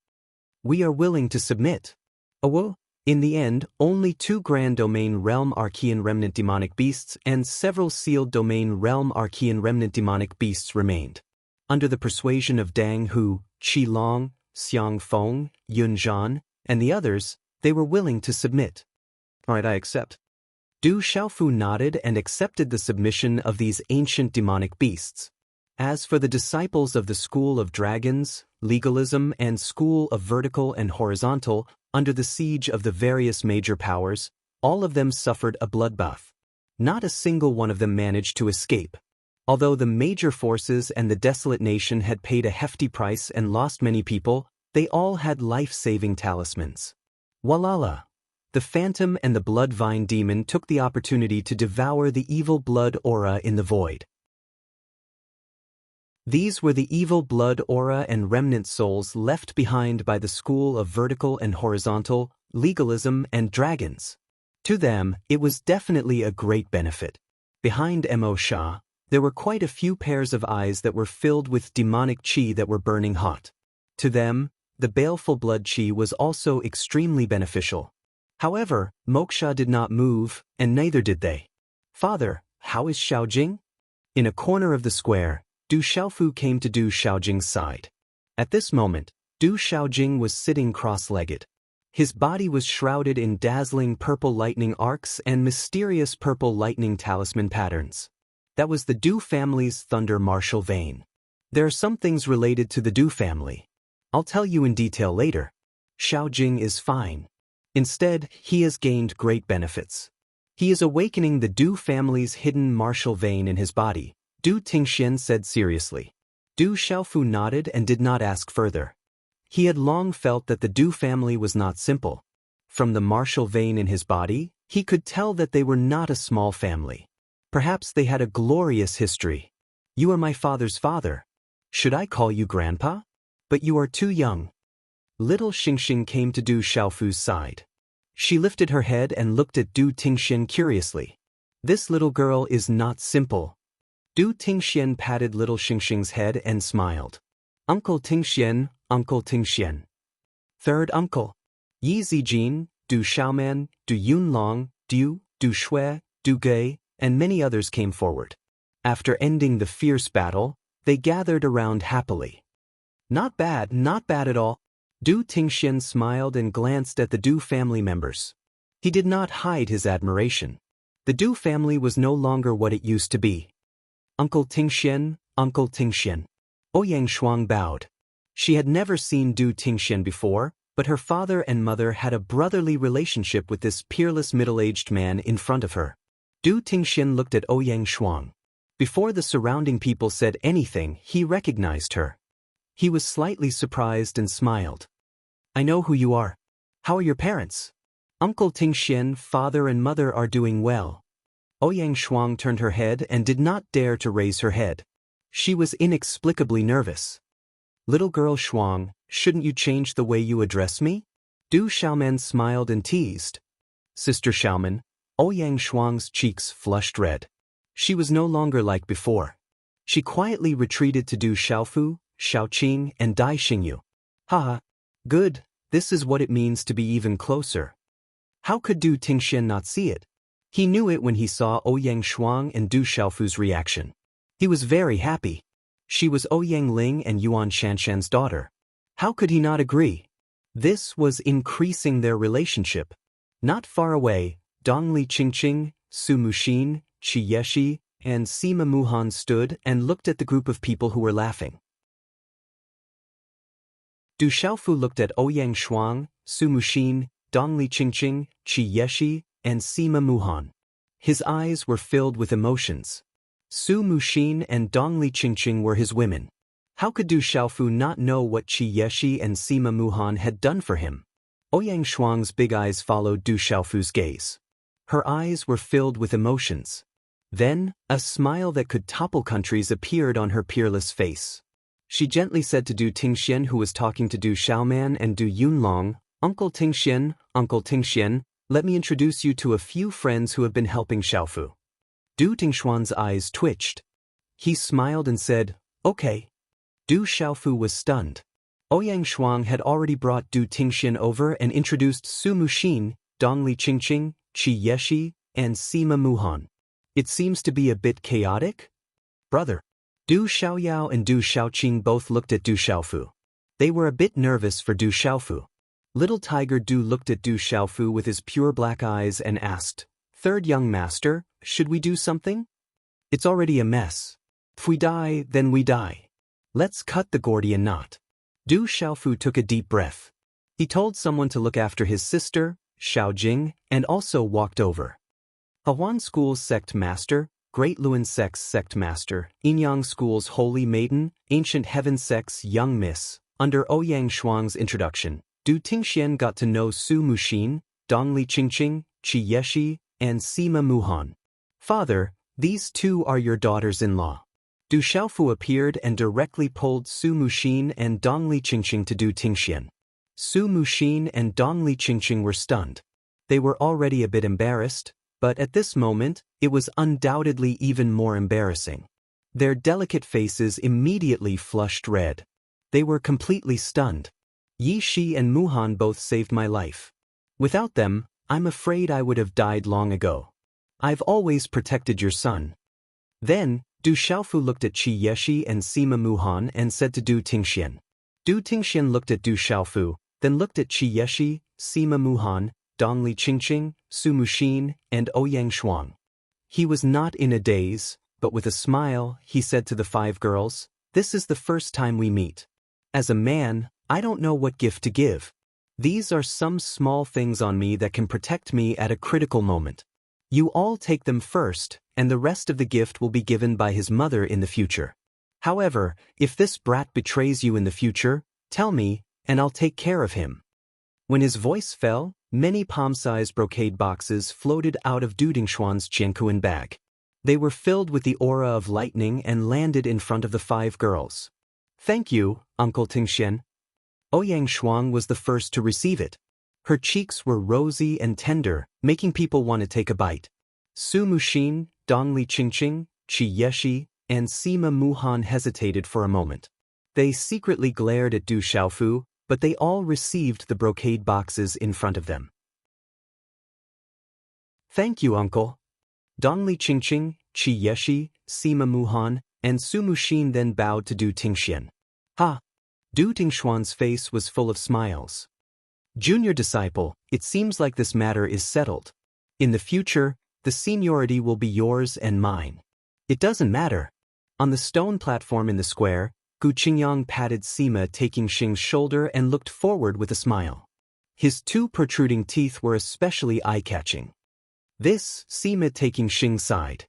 We are willing to submit. Oh, in the end, only 2 Grand Domain Realm Archean Remnant Demonic Beasts and several Sealed Domain Realm Archean Remnant Demonic Beasts remained. Under the persuasion of Dang Hu, Qi Long, Xiang Feng, Yun Zhan, and the others, they were willing to submit. Alright, I accept. Du Xiaofu nodded and accepted the submission of these ancient demonic beasts. As for the disciples of the School of Dragons, Legalism, and School of Vertical and Horizontal, under the siege of the various major powers, all of them suffered a bloodbath. Not a single one of them managed to escape. Although the major forces and the desolate nation had paid a hefty price and lost many people, they all had life-saving talismans. Walala! The Phantom and the Blood Vine Demon took the opportunity to devour the evil blood aura in the void. These were the evil blood aura and remnant souls left behind by the School of Vertical and Horizontal, Legalism, and Dragons. To them, it was definitely a great benefit. Behind Mo Sha, there were quite a few pairs of eyes that were filled with demonic qi that were burning hot. To them, the baleful blood qi was also extremely beneficial. However, Moksha did not move, and neither did they. Father, how is Xiaojing? In a corner of the square, Du Xiaofu came to Du Xiaojing's side. At this moment, Du Xiaojing was sitting cross-legged. His body was shrouded in dazzling purple lightning arcs and mysterious purple lightning talisman patterns. That was the Du family's thunder martial vein. There are some things related to the Du family. I'll tell you in detail later. Xiaojing is fine. Instead, he has gained great benefits. He is awakening the Du family's hidden martial vein in his body, Du Tingxian said seriously. Du Xiaofu nodded and did not ask further. He had long felt that the Du family was not simple. From the martial vein in his body, he could tell that they were not a small family. Perhaps they had a glorious history. You are my father's father. Should I call you Grandpa? But you are too young. Little Xingxing came to Du Xiaofu's side. She lifted her head and looked at Du Tingxian curiously. This little girl is not simple. Du Tingxian patted little Xingxing's head and smiled. Uncle Tingxian, Uncle Tingxian. Third uncle. Yi Zijin, Du Xiaoman, Du Yunlong, Du Shui, Du Gei, and many others came forward. After ending the fierce battle, they gathered around happily. Not bad at all. Du Tingxian smiled and glanced at the Du family members. He did not hide his admiration. The Du family was no longer what it used to be. Uncle Tingxian, Uncle Tingxian. Ouyang Shuang bowed. She had never seen Du Tingxian before, but her father and mother had a brotherly relationship with this peerless middle-aged man in front of her. Du Tingxian looked at Ouyang Shuang. Before the surrounding people said anything, he recognized her. He was slightly surprised and smiled. I know who you are. How are your parents? Uncle Tingxian, father and mother are doing well. Ouyang Shuang turned her head and did not dare to raise her head. She was inexplicably nervous. Little girl Shuang, shouldn't you change the way you address me? Du Xiaoman smiled and teased. Sister Xiaoman. Ouyang Shuang's cheeks flushed red. She was no longer like before. She quietly retreated to Du Xiaofu, Xiaoqing, and Dai Xingyu. Haha. Good, this is what it means to be even closer. How could Du Tingxian not see it? He knew it when he saw Ouyang Shuang and Du Xiaofu's reaction. He was very happy. She was Ouyang Ling and Yuan Shanshan's daughter. How could he not agree? This was increasing their relationship. Not far away, Dongli Qingqing, Su Muxin, Qi Yeshi, and Sima Muhan stood and looked at the group of people who were laughing. Du Xiaofu looked at Ouyang Shuang, Su Muxin, Dongli Qingqing, Qi Yeshi, and Sima Muhan. His eyes were filled with emotions. Su Muxin and Dongli Qingqing were his women. How could Du Xiaofu not know what Qi Yeshi and Sima Muhan had done for him? Ouyang Shuang's big eyes followed Du Xiaofu's gaze. Her eyes were filled with emotions. Then, a smile that could topple countries appeared on her peerless face. She gently said to Du Tingxian, who was talking to Du Xiaoman and Du Yunlong, Uncle Tingxian, let me introduce you to a few friends who have been helping Xiaofu. Du Tingxuan's eyes twitched. He smiled and said, okay. Du Xiaofu was stunned. Ouyang Shuang had already brought Du Tingxian over and introduced Su Muxin, Dongli Qingqing, Qi Yeshi, and Sima Muhan. It seems to be a bit chaotic? Brother. Du Xiaoyao and Du Xiaoqing both looked at Du Xiaofu. They were a bit nervous for Du Xiaofu. Little Tiger Du looked at Du Xiaofu with his pure black eyes and asked, Third young master, should we do something? It's already a mess. If we die, then we die. Let's cut the Gordian knot. Du Xiaofu took a deep breath. He told someone to look after his sister, Xiao Jing, and also walked over. Hawan School's sect master, Great Luan Sect's sect master, Inyang School's holy maiden, Ancient Heaven Sect's young miss. Under Ouyang Shuang's introduction, Du Tingxian got to know Su Muxin, Dongli Qingqing, Qi Yeshi, and Sima Muhan. Father, these two are your daughters-in-law. Du Xiaofu appeared and directly pulled Su Muxin and Dongli Qingqing to Du Tingxian. Su Muxin and Dongli Qingqing were stunned. They were already a bit embarrassed, but at this moment, it was undoubtedly even more embarrassing. Their delicate faces immediately flushed red. They were completely stunned. Yi Shi and Muhan both saved my life. Without them, I'm afraid I would have died long ago. I've always protected your son. Then, Du Xiaofu looked at Qi Yeshi and Sima Muhan and said to Du Tingxian. Du Tingxian looked at Du Xiaofu, then looked at Qi Yeshi, Sima Muhan, Dongli Qingqing, Su Muxin, and Ouyang Shuang. He was not in a daze, but with a smile, he said to the 5 girls, This is the first time we meet. As a man, I don't know what gift to give. These are some small things on me that can protect me at a critical moment. You all take them first, and the rest of the gift will be given by his mother in the future. However, if this brat betrays you in the future, tell me, and I'll take care of him. When his voice fell, many palm-sized brocade boxes floated out of Du Tingxuan's Jiankuan bag. They were filled with the aura of lightning and landed in front of the 5 girls. Thank you, Uncle Tingxian. Ouyang Shuang was the first to receive it. Her cheeks were rosy and tender, making people want to take a bite. Su Muxin, Dongli Qingqing, Qi Yeshi, and Sima Muhan hesitated for a moment. They secretly glared at Du Xiaofu, but they all received the brocade boxes in front of them. Thank you, uncle. Dongli Qingqing, Qi Yeshi, Sima Muhan, and Su Muxin then bowed to Du Tingxian. Ha! Du Tingshuan's face was full of smiles. Junior disciple, it seems like this matter is settled. In the future, the seniority will be yours and mine. It doesn't matter. On the stone platform in the square, Gu Qingyang patted Sima taking Xing's shoulder and looked forward with a smile. His two protruding teeth were especially eye-catching. This, Sima taking Xing sighed.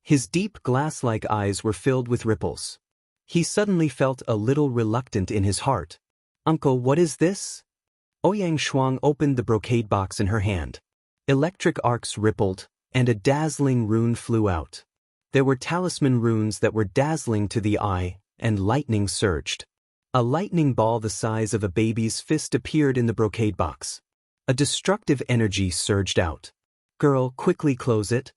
His deep glass-like eyes were filled with ripples. He suddenly felt a little reluctant in his heart. Uncle, what is this? Ouyang Shuang opened the brocade box in her hand. Electric arcs rippled, and a dazzling rune flew out. There were talisman runes that were dazzling to the eye, and lightning surged. A lightning ball the size of a baby's fist appeared in the brocade box. A destructive energy surged out. Girl, quickly close it.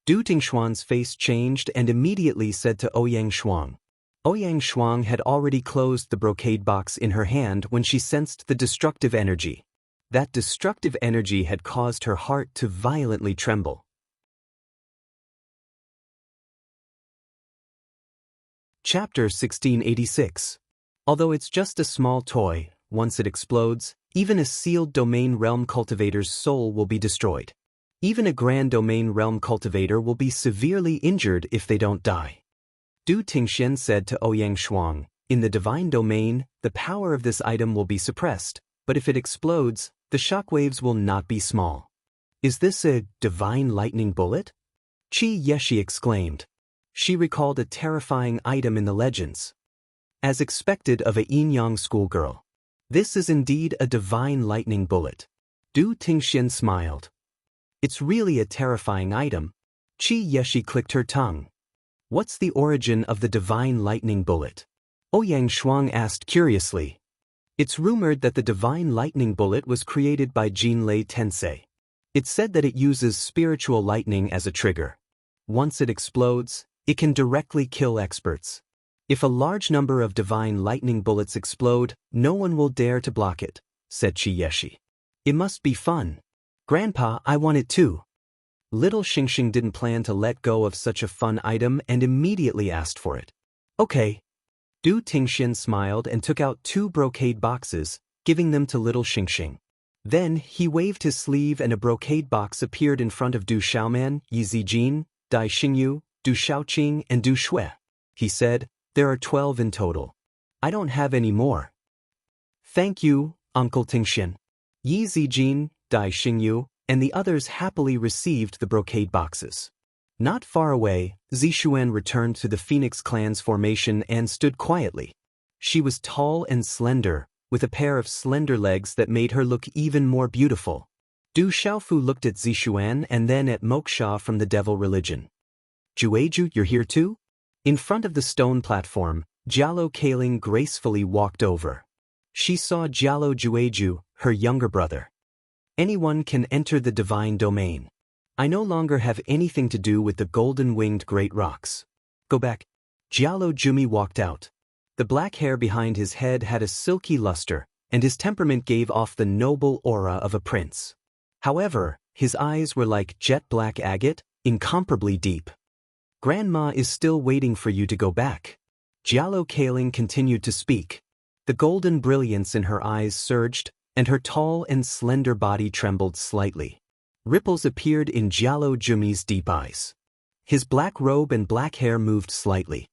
Du Tingshuan's face changed and immediately said to Ouyang Shuang. Ouyang Shuang had already closed the brocade box in her hand when she sensed the destructive energy. That destructive energy had caused her heart to violently tremble. Chapter 1686. Although it's just a small toy, once it explodes, even a sealed domain realm cultivator's soul will be destroyed. Even a grand domain realm cultivator will be severely injured if they don't die. Du Tingxian said to Ouyang Shuang, in the divine domain, the power of this item will be suppressed, but if it explodes, the shockwaves will not be small. Is this a divine lightning bullet? Qi Yeshi exclaimed. She recalled a terrifying item in the legends. As expected of a Yin-Yang schoolgirl. This is indeed a divine lightning bullet. Du Tingxian smiled. It's really a terrifying item. Qi Yeshi clicked her tongue. What's the origin of the divine lightning bullet? Ouyang Shuang asked curiously. It's rumored that the divine lightning bullet was created by Jinlei Tensei. It's said that it uses spiritual lightning as a trigger. Once it explodes, it can directly kill experts. If a large number of divine lightning bullets explode, no one will dare to block it, said Qi Yeshi. It must be fun. Grandpa, I want it too. Little Xingxing didn't plan to let go of such a fun item and immediately asked for it. Okay. Du Tingxian smiled and took out 2 brocade boxes, giving them to little Xingxing. Then he waved his sleeve and a brocade box appeared in front of Du Xiaoman, Yi Zijin, Dai Xingyu, Du Xiaoqing, and Du Shui. He said, there are 12 in total. I don't have any more. Thank you, Uncle Tingxian. Yi Zijin, Dai Xingyu, and the others happily received the brocade boxes. Not far away, Zixuan returned to the Phoenix clan's formation and stood quietly. She was tall and slender, with a pair of slender legs that made her look even more beautiful. Du Xiaofu looked at Zixuan and then at Moksha from the devil religion. Jueju, you're here too? In front of the stone platform, Jialo Kaling gracefully walked over. She saw Jialo Jueju, her younger brother. Anyone can enter the divine domain. I no longer have anything to do with the golden-winged great rocks. Go back. Jialo Jumi walked out. The black hair behind his head had a silky luster, and his temperament gave off the noble aura of a prince. However, his eyes were like jet-black agate, incomparably deep. Grandma is still waiting for you to go back. Jialo Kaling continued to speak. The golden brilliance in her eyes surged, and her tall and slender body trembled slightly. Ripples appeared in Jialo Jumi's deep eyes. His black robe and black hair moved slightly.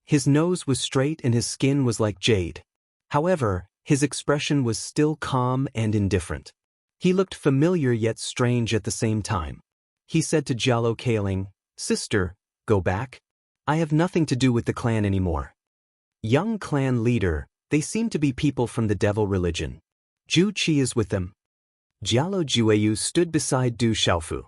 His nose was straight and his skin was like jade. However, his expression was still calm and indifferent. He looked familiar yet strange at the same time. He said to Jialo Kaling, Sister, go back. I have nothing to do with the clan anymore. Young clan leader, they seem to be people from the devil religion. Ju Qi is with them. Jialo Jueyu stood beside Du Xiaofu.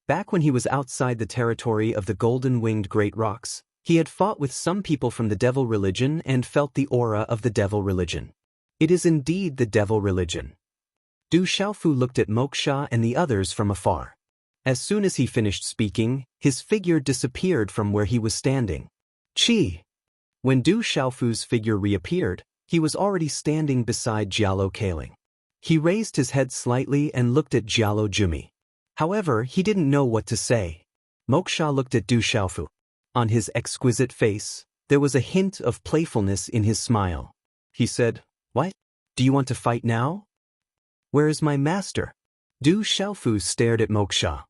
Back when he was outside the territory of the golden-winged great rocks, He had fought with some people from the devil religion and felt the aura of the devil religion. It is indeed the devil religion. Du Xiaofu looked at Moksha and the others from afar. As soon as he finished speaking, his figure disappeared from where he was standing. Chi! When Du Xiaofu's figure reappeared, he was already standing beside Jialo Kaling. He raised his head slightly and looked at Jialo Jumi. However, he didn't know what to say. Moksha looked at Du Xiaofu. On his exquisite face, there was a hint of playfulness in his smile. He said, "What? Do you want to fight now? Where is my master?" Du Xiaofu stared at Moksha.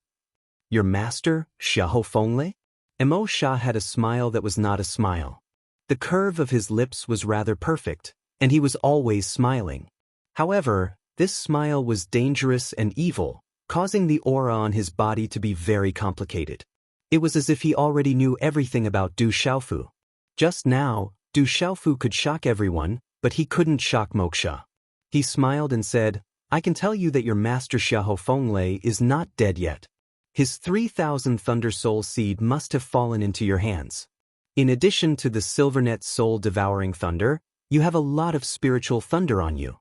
"Your master, Xiahou Fenglei?" Moksha had a smile that was not a smile. The curve of his lips was rather perfect, and he was always smiling. However, this smile was dangerous and evil, causing the aura on his body to be very complicated. It was as if he already knew everything about Du Xiaofu. Just now, Du Xiaofu could shock everyone, but he couldn't shock Moksha. He smiled and said, "I can tell you that your master Xiahou Fenglei is not dead yet. His 3,000 Thunder Soul Seed must have fallen into your hands. In addition to the Silvernet Soul Devouring Thunder, you have a lot of spiritual thunder on you."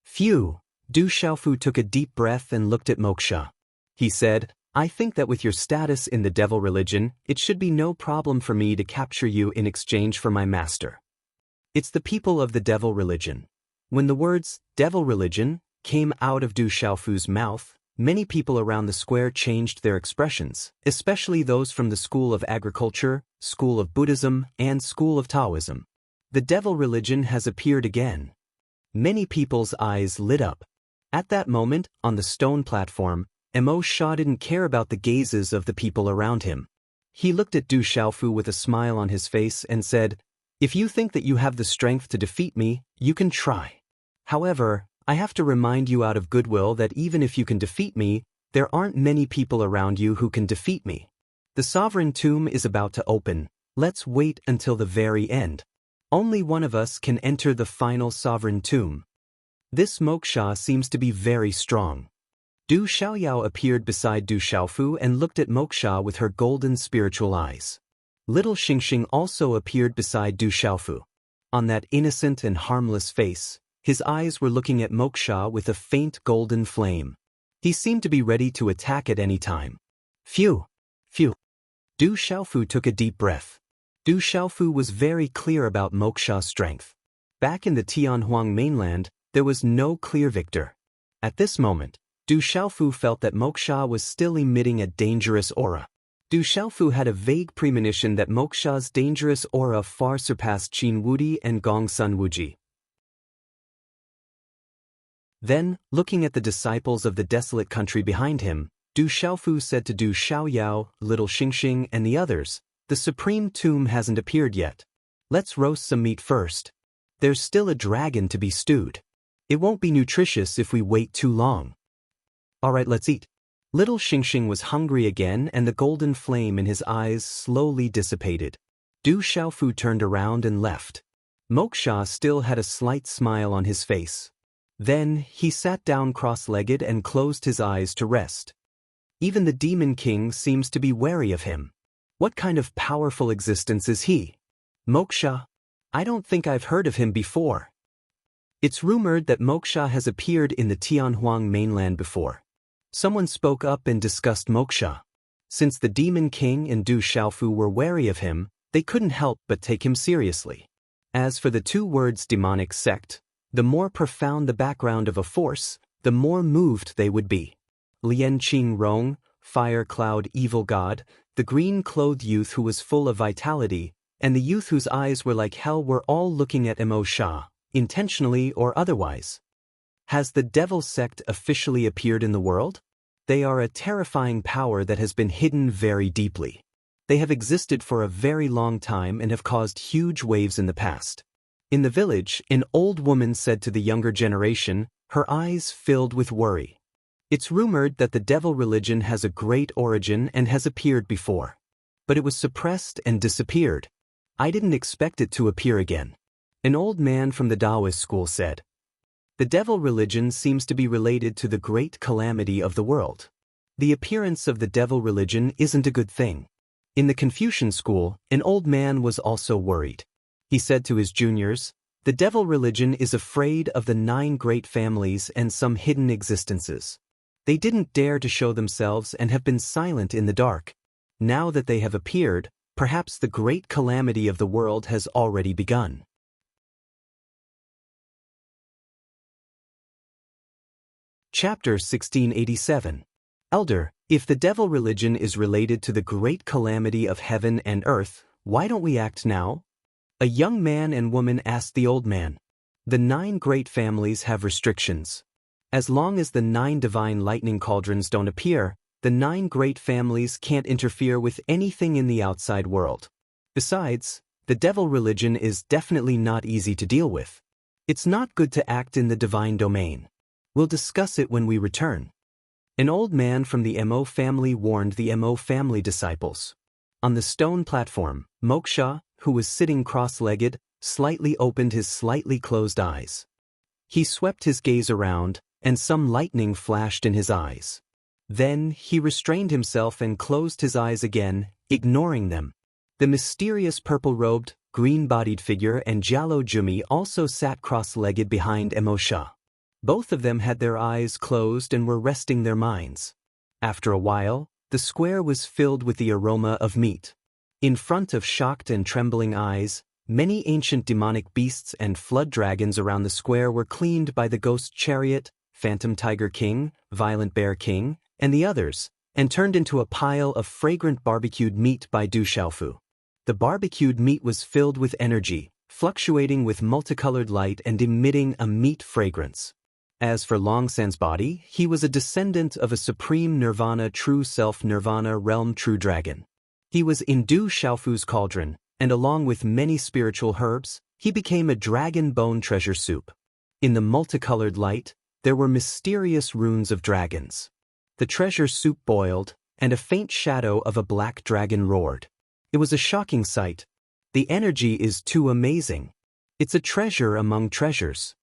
Phew! Du Xiaofu took a deep breath and looked at Moksha. He said, "I think that with your status in the devil religion, it should be no problem for me to capture you in exchange for my master." It's the people of the devil religion. When the words, devil religion, came out of Du Xiaofu's mouth, many people around the square changed their expressions, especially those from the school of agriculture, school of Buddhism, and school of Taoism. The devil religion has appeared again. Many people's eyes lit up. At that moment, on the stone platform, Mo Sha didn't care about the gazes of the people around him. He looked at Du Xiaofu with a smile on his face and said, "If you think that you have the strength to defeat me, you can try. However, I have to remind you out of goodwill that even if you can defeat me, there aren't many people around you who can defeat me. The sovereign tomb is about to open. Let's wait until the very end. Only one of us can enter the final sovereign tomb." This Moksha seems to be very strong. Du Xiaoyao appeared beside Du Xiaofu and looked at Moksha with her golden spiritual eyes. Little Xingxing also appeared beside Du Xiaofu. On that innocent and harmless face, his eyes were looking at Moksha with a faint golden flame. He seemed to be ready to attack at any time. Phew! Phew! Du Xiaofu took a deep breath. Du Xiaofu was very clear about Moksha's strength. Back in the Tianhuang mainland, there was no clear victor. At this moment, Du Xiaofu felt that Moksha was still emitting a dangerous aura. Du Xiaofu had a vague premonition that Moksha's dangerous aura far surpassed Qin Wudi and Gongsun Wuji. Then, looking at the disciples of the desolate country behind him, Du Xiaofu said to Du Xiaoyao, Little Xingxing, and the others, "The supreme tomb hasn't appeared yet. Let's roast some meat first. There's still a dragon to be stewed. It won't be nutritious if we wait too long. Alright, let's eat." Little Xingxing was hungry again and the golden flame in his eyes slowly dissipated. Du Xiaofu turned around and left. Moksha still had a slight smile on his face. Then, he sat down cross-legged and closed his eyes to rest. Even the Demon King seems to be wary of him. What kind of powerful existence is he? Moksha? I don't think I've heard of him before. It's rumored that Moksha has appeared in the Tianhuang mainland before. Someone spoke up and discussed Moksha. Since the Demon King and Du Xiaofu were wary of him, they couldn't help but take him seriously. As for the two words demonic sect, the more profound the background of a force, the more moved they would be. Lian Qing Rong, Fire Cloud Evil God, the green-clothed youth who was full of vitality, and the youth whose eyes were like hell were all looking at Mo Sha, intentionally or otherwise. Has the devil sect officially appeared in the world? They are a terrifying power that has been hidden very deeply. They have existed for a very long time and have caused huge waves in the past. In the village, an old woman said to the younger generation, her eyes filled with worry. It's rumored that the devil religion has a great origin and has appeared before. But it was suppressed and disappeared. I didn't expect it to appear again. An old man from the Taoist school said. The devil religion seems to be related to the great calamity of the world. The appearance of the devil religion isn't a good thing. In the Confucian school, an old man was also worried. He said to his juniors, "The devil religion is afraid of the 9 great families and some hidden existences. They didn't dare to show themselves and have been silent in the dark. Now that they have appeared, perhaps the great calamity of the world has already begun." Chapter 1687. Elder, if the devil religion is related to the great calamity of heaven and earth, why don't we act now? A young man and woman asked the old man. The 9 great families have restrictions. As long as the 9 divine lightning cauldrons don't appear, the 9 great families can't interfere with anything in the outside world. Besides, the devil religion is definitely not easy to deal with. It's not good to act in the divine domain. We'll discuss it when we return. An old man from the Mo family warned the Mo family disciples. On the stone platform, Moksha, who was sitting cross-legged, slightly opened his slightly closed eyes. He swept his gaze around, and some lightning flashed in his eyes. Then he restrained himself and closed his eyes again, ignoring them. The mysterious purple-robed, green-bodied figure and Jalo Jumi also sat cross-legged behind Emosha. Both of them had their eyes closed and were resting their minds. After a while, the square was filled with the aroma of meat. In front of shocked and trembling eyes, many ancient demonic beasts and flood dragons around the square were cleaned by the Ghost Chariot, Phantom Tiger King, Violent Bear King, and the others, and turned into a pile of fragrant barbecued meat by Du Xiaofu. The barbecued meat was filled with energy, fluctuating with multicolored light and emitting a meat fragrance. As for Longsan's body, he was a descendant of a supreme nirvana true self nirvana realm true dragon. He was in Du Xiaofu's cauldron, and along with many spiritual herbs, he became a dragon bone treasure soup. In the multicolored light, there were mysterious runes of dragons. The treasure soup boiled, and a faint shadow of a black dragon roared. It was a shocking sight. The energy is too amazing. It's a treasure among treasures.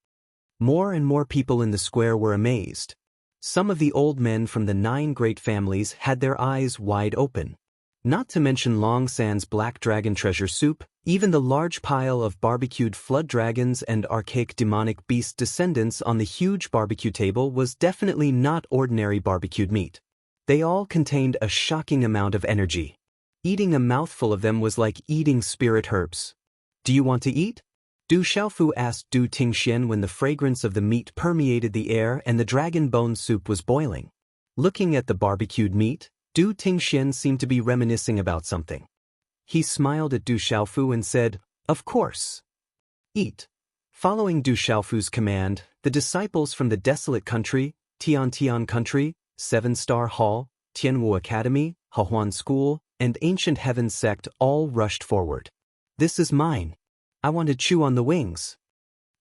More and more people in the square were amazed. Some of the old men from the 9 great families had their eyes wide open. Not to mention Longsan's black dragon treasure soup, even the large pile of barbecued flood dragons and archaic demonic beast descendants on the huge barbecue table was definitely not ordinary barbecued meat. They all contained a shocking amount of energy. Eating a mouthful of them was like eating spirit herbs. "Do you want to eat?" Du Xiaofu asked Du Tingxian when the fragrance of the meat permeated the air and the dragon bone soup was boiling. Looking at the barbecued meat, Du Tingxian seemed to be reminiscing about something. He smiled at Du Xiaofu and said, "Of course. Eat." Following Du Xiaofu's command, the disciples from the desolate country, Tian country, 7-Star Hall, Tianwu Academy, Hehuan School, and Ancient Heaven sect all rushed forward. "This is mine. I want to chew on the wings."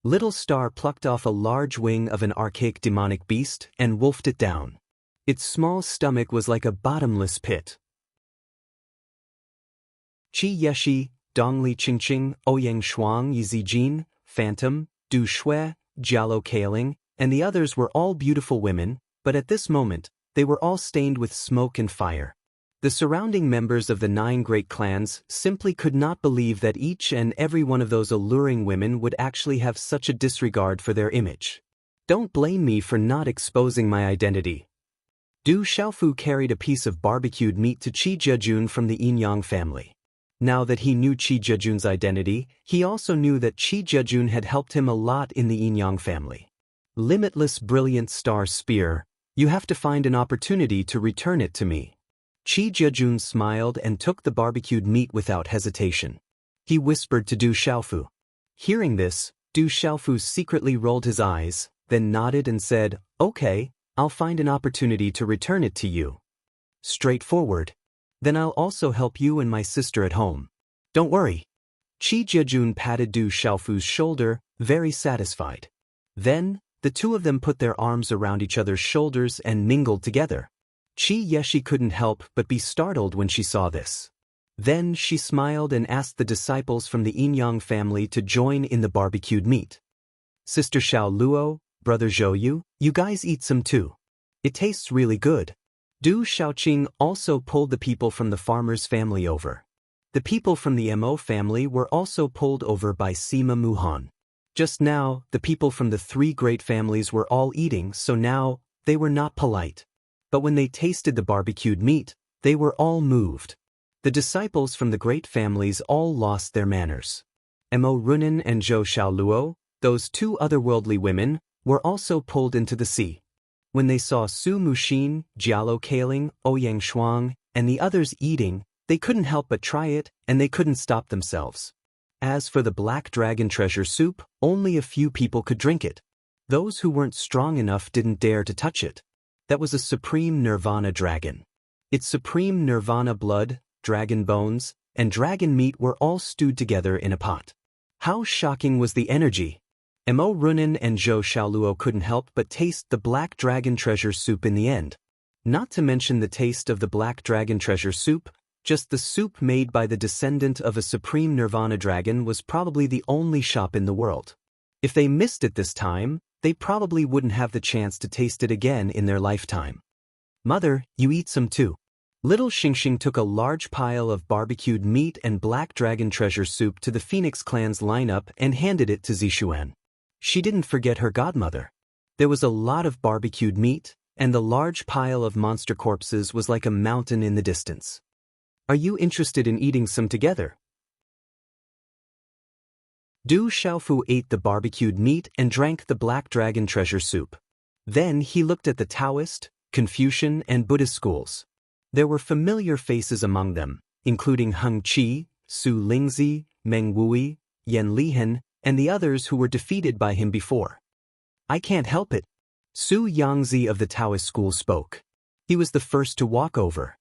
Little Star plucked off a large wing of an archaic demonic beast and wolfed it down. Its small stomach was like a bottomless pit. Qi Yeshi, Dongli Qingqing, Ouyang Shuang Yizijin, Phantom, Du Shui, Jialo Kaling, and the others were all beautiful women, but at this moment, they were all stained with smoke and fire. The surrounding members of the 9 great clans simply could not believe that each and every one of those alluring women would actually have such a disregard for their image. "Don't blame me for not exposing my identity." Du Xiaofu carried a piece of barbecued meat to Qi Jejun from the Yinyang family. Now that he knew Qi Jejun's identity, he also knew that Qi Jejun had helped him a lot in the Yinyang family. "Limitless brilliant star spear, you have to find an opportunity to return it to me." Qi Jejun smiled and took the barbecued meat without hesitation. He whispered to Du Xiaofu. Hearing this, Du Xiaofu secretly rolled his eyes, then nodded and said, "Okay, I'll find an opportunity to return it to you." "Straightforward. Then I'll also help you and my sister at home. Don't worry." Qi Jejun patted Du Xiaofu's shoulder, very satisfied. Then, the two of them put their arms around each other's shoulders and mingled together. Qi Yeshi couldn't help but be startled when she saw this. Then she smiled and asked the disciples from the Yinyang family to join in the barbecued meat. "Sister Xiao Luo, Brother Zhou Yu, you guys eat some too. It tastes really good." Du Shaoqing also pulled the people from the farmer's family over. The people from the Mo family were also pulled over by Sima Muhan. Just now, the people from the three great families were all eating, so now, they were not polite. But when they tasted the barbecued meat, they were all moved. The disciples from the great families all lost their manners. Mo Runan and Zhou Xiaoluo, those two otherworldly women, were also pulled into the sea. When they saw Su Muxin, Jialo Kaling, Ouyang Shuang, and the others eating, they couldn't help but try it, and they couldn't stop themselves. As for the black dragon treasure soup, only a few people could drink it. Those who weren't strong enough didn't dare to touch it. That was a supreme nirvana dragon. Its supreme nirvana blood, dragon bones, and dragon meat were all stewed together in a pot. How shocking was the energy! Mo Runan and Zhou Xiaoluo couldn't help but taste the black dragon treasure soup in the end. Not to mention the taste of the black dragon treasure soup, just the soup made by the descendant of a supreme nirvana dragon was probably the only shop in the world. If they missed it this time, they probably wouldn't have the chance to taste it again in their lifetime. Mother, you eat some too. Little Xingxing took a large pile of barbecued meat and black dragon treasure soup to the Phoenix clan's lineup and handed it to Zixuan. She didn't forget her godmother. There was a lot of barbecued meat, and the large pile of monster corpses was like a mountain in the distance. Are you interested in eating some together? Du Xiaofu ate the barbecued meat and drank the black dragon treasure soup. Then he looked at the Taoist, Confucian, and Buddhist schools. There were familiar faces among them, including Heng Qi, Su Lingzi, Meng Wui, Yan Lihan, and the others who were defeated by him before. I can't help it. Su Yangzi of the Taoist school spoke. He was the first to walk over.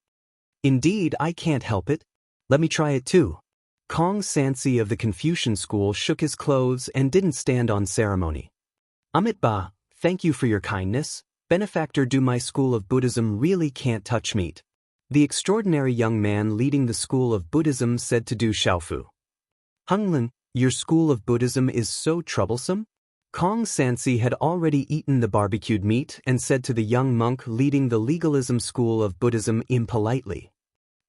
Indeed, I can't help it. Let me try it too. Kong Sansi of the Confucian school shook his clothes and didn't stand on ceremony. Amit Ba, thank you for your kindness. Benefactor Du, my school of Buddhism really can't touch meat. The extraordinary young man leading the school of Buddhism said to Du Xiaofu. Henglan, your school of Buddhism is so troublesome? Kong Sansi had already eaten the barbecued meat and said to the young monk leading the legalism school of Buddhism impolitely.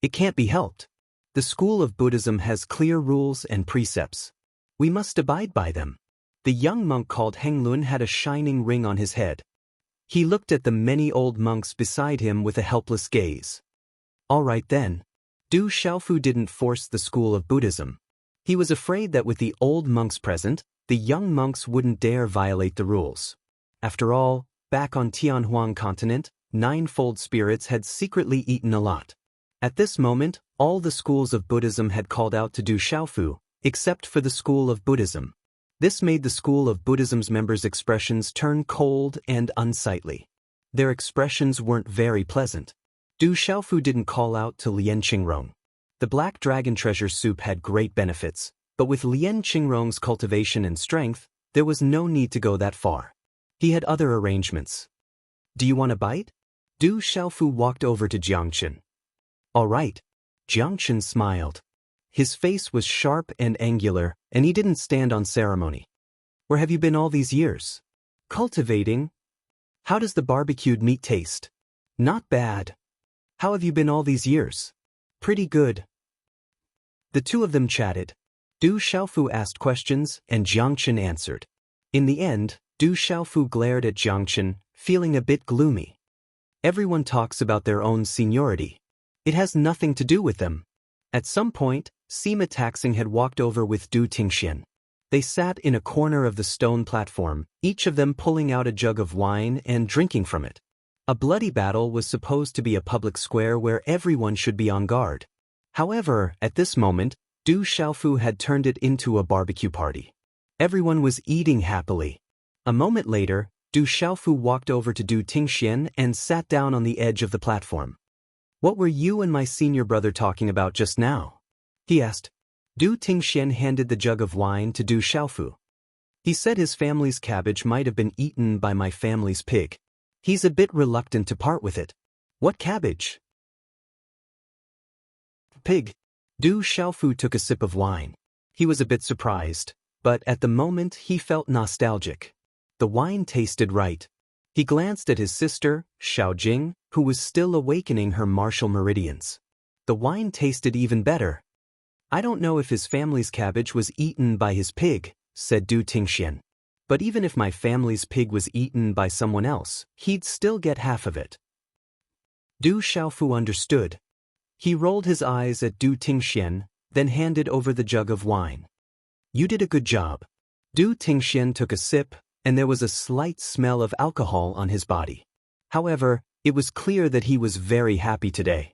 It can't be helped. The school of Buddhism has clear rules and precepts. We must abide by them. The young monk called Henglun had a shining ring on his head. He looked at the many old monks beside him with a helpless gaze. All right then. Du Xiaofu didn't force the school of Buddhism. He was afraid that with the old monks present, the young monks wouldn't dare violate the rules. After all, back on Tianhuang continent, ninefold spirits had secretly eaten a lot. At this moment, all the schools of Buddhism had called out to Du Xiaofu, except for the school of Buddhism. This made the school of Buddhism's members' expressions turn cold and unsightly. Their expressions weren't very pleasant. Du Xiaofu didn't call out to Lian Qingrong. The black dragon treasure soup had great benefits, but with Lian Qingrong's cultivation and strength, there was no need to go that far. He had other arrangements. Do you want a bite? Du Xiaofu walked over to Jiangchen. All right. Jiangchen smiled. His face was sharp and angular, and he didn't stand on ceremony. Where have you been all these years? Cultivating. How does the barbecued meat taste? Not bad. How have you been all these years? Pretty good. The two of them chatted. Du Xiaofu asked questions, and Jiangchen answered. In the end, Du Xiaofu glared at Jiangchen, feeling a bit gloomy. Everyone talks about their own seniority. It has nothing to do with them. At some point, Sima Taxing had walked over with Du Tingxian. They sat in a corner of the stone platform, each of them pulling out a jug of wine and drinking from it. A bloody battle was supposed to be a public square where everyone should be on guard. However, at this moment, Du Xiaofu had turned it into a barbecue party. Everyone was eating happily. A moment later, Du Xiaofu walked over to Du Tingxian and sat down on the edge of the platform. What were you and my senior brother talking about just now? He asked. Du Tingxian handed the jug of wine to Du Xiaofu. He said his family's cabbage might have been eaten by my family's pig. He's a bit reluctant to part with it. What cabbage? Pig. Du Xiaofu took a sip of wine. He was a bit surprised, but at the moment he felt nostalgic. The wine tasted right. He glanced at his sister, Xiaojing, who was still awakening her martial meridians. The wine tasted even better. I don't know if his family's cabbage was eaten by his pig, said Du Tingxian. But even if my family's pig was eaten by someone else, he'd still get half of it. Du Xiaofu understood. He rolled his eyes at Du Tingxian, then handed over the jug of wine. You did a good job. Du Tingxian took a sip, and there was a slight smell of alcohol on his body. However, it was clear that he was very happy today.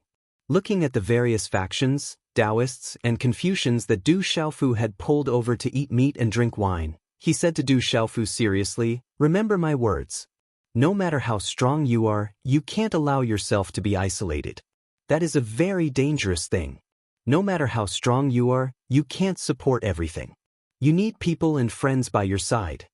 Looking at the various factions, Taoists, and Confucians that Du Xiaofu had pulled over to eat meat and drink wine, he said to Du Xiaofu seriously, "Remember my words. No matter how strong you are, you can't allow yourself to be isolated. That is a very dangerous thing. No matter how strong you are, you can't support everything. You need people and friends by your side.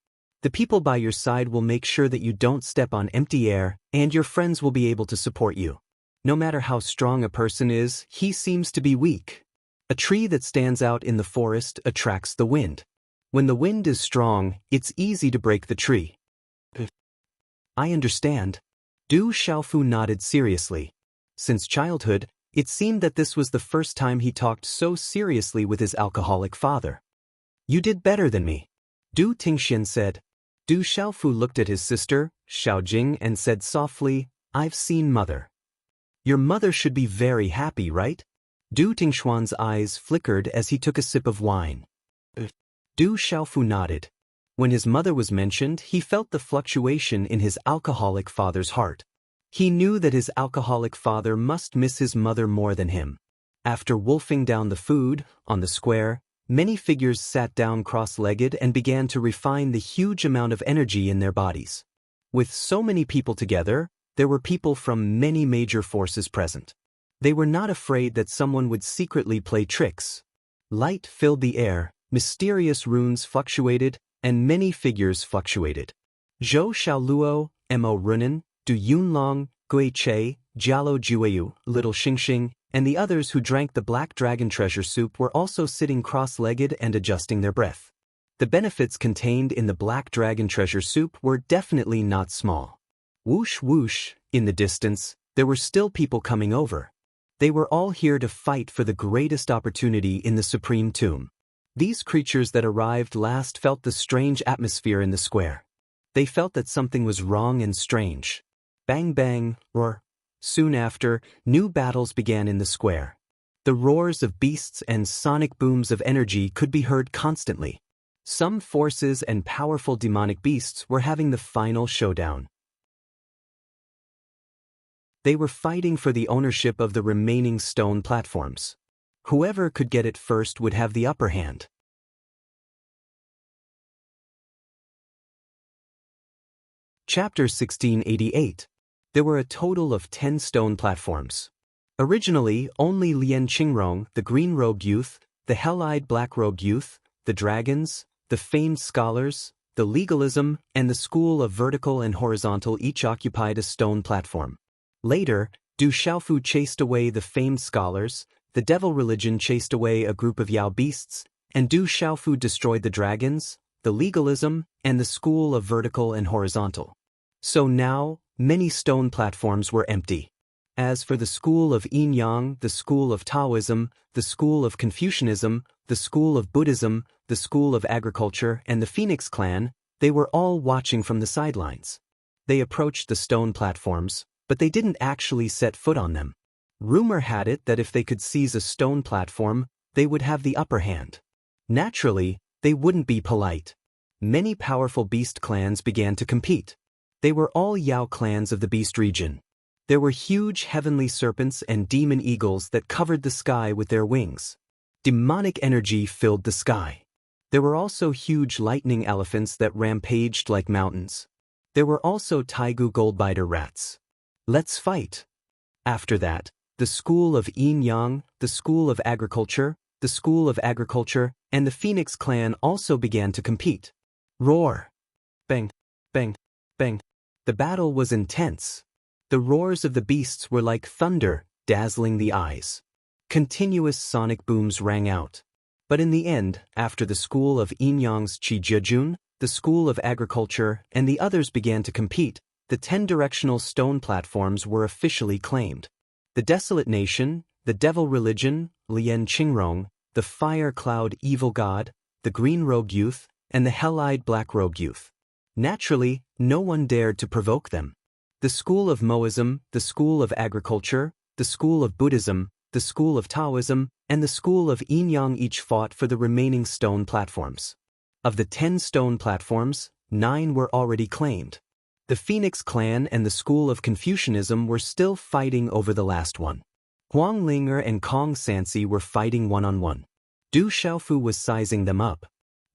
The people by your side will make sure that you don't step on empty air, and your friends will be able to support you. No matter how strong a person is, he seems to be weak. A tree that stands out in the forest attracts the wind. When the wind is strong, it's easy to break the tree." I understand. Du Xiaofu nodded seriously. Since childhood, it seemed that this was the first time he talked so seriously with his alcoholic father. You did better than me, Du Tingxian said. Du Xiaofu looked at his sister, Xiaojing, and said softly, I've seen mother. Your mother should be very happy, right? Du Tingxuan's eyes flickered as he took a sip of wine. Du Xiaofu nodded. When his mother was mentioned, he felt the fluctuation in his alcoholic father's heart. He knew that his alcoholic father must miss his mother more than him. After wolfing down the food, on the square, many figures sat down cross-legged and began to refine the huge amount of energy in their bodies. With so many people together, there were people from many major forces present. They were not afraid that someone would secretly play tricks. Light filled the air, mysterious runes fluctuated, and many figures fluctuated. Zhou Xiaoluo, Mo Runan, Du Yunlong, Gui Che, Jialo Jueyu, Little Xingxing, and the others who drank the Black Dragon treasure soup were also sitting cross-legged and adjusting their breath. The benefits contained in the Black Dragon treasure soup were definitely not small. Whoosh whoosh, in the distance, there were still people coming over. They were all here to fight for the greatest opportunity in the Supreme Tomb. These creatures that arrived last felt the strange atmosphere in the square. They felt that something was wrong and strange. Bang bang, roar. Soon after, new battles began in the square. The roars of beasts and sonic booms of energy could be heard constantly. Some forces and powerful demonic beasts were having the final showdown. They were fighting for the ownership of the remaining stone platforms. Whoever could get it first would have the upper hand. Chapter 1688. There were a total of 10 stone platforms. Originally, only Lian Qingrong, the green-robed youth, the hell-eyed black-robed youth, the dragons, the famed scholars, the legalism, and the school of vertical and horizontal each occupied a stone platform. Later, Du Xiaofu chased away the famed scholars, the devil religion chased away a group of Yao beasts, and Du Xiaofu destroyed the dragons, the legalism, and the school of vertical and horizontal. So now, many stone platforms were empty. As for the school of Yin-Yang, the school of Taoism, the school of Confucianism, the school of Buddhism, the school of agriculture, and the Phoenix clan, they were all watching from the sidelines. They approached the stone platforms, but they didn't actually set foot on them. Rumor had it that if they could seize a stone platform, they would have the upper hand. Naturally, they wouldn't be polite. Many powerful beast clans began to compete. They were all Yao clans of the beast region. There were huge heavenly serpents and demon eagles that covered the sky with their wings. Demonic energy filled the sky. There were also huge lightning elephants that rampaged like mountains. There were also Taigu goldbiter rats. Let's fight. After that, the school of Yin-Yang, the school of agriculture, and the Phoenix clan also began to compete. Roar! Bang! Bang! Bang! The battle was intense. The roars of the beasts were like thunder, dazzling the eyes. Continuous sonic booms rang out. But in the end, after the school of Yin-Yang's Qi Jiejun, the school of agriculture, and the others began to compete, the 10 directional stone platforms were officially claimed. The Desolate Nation, the Devil Religion, Lien Qingrong, the Fire Cloud Evil God, the Green Robe Youth, and the Hell-Eyed Black Robe Youth. Naturally, no one dared to provoke them. The school of Moism, the school of agriculture, the school of Buddhism, the school of Taoism, and the school of Yin-Yang each fought for the remaining stone platforms. Of the 10 stone platforms, 9 were already claimed. The Phoenix Clan and the school of Confucianism were still fighting over the last one. Huang Linger and Kong Sansi were fighting one-on-one. Du Xiaofu was sizing them up.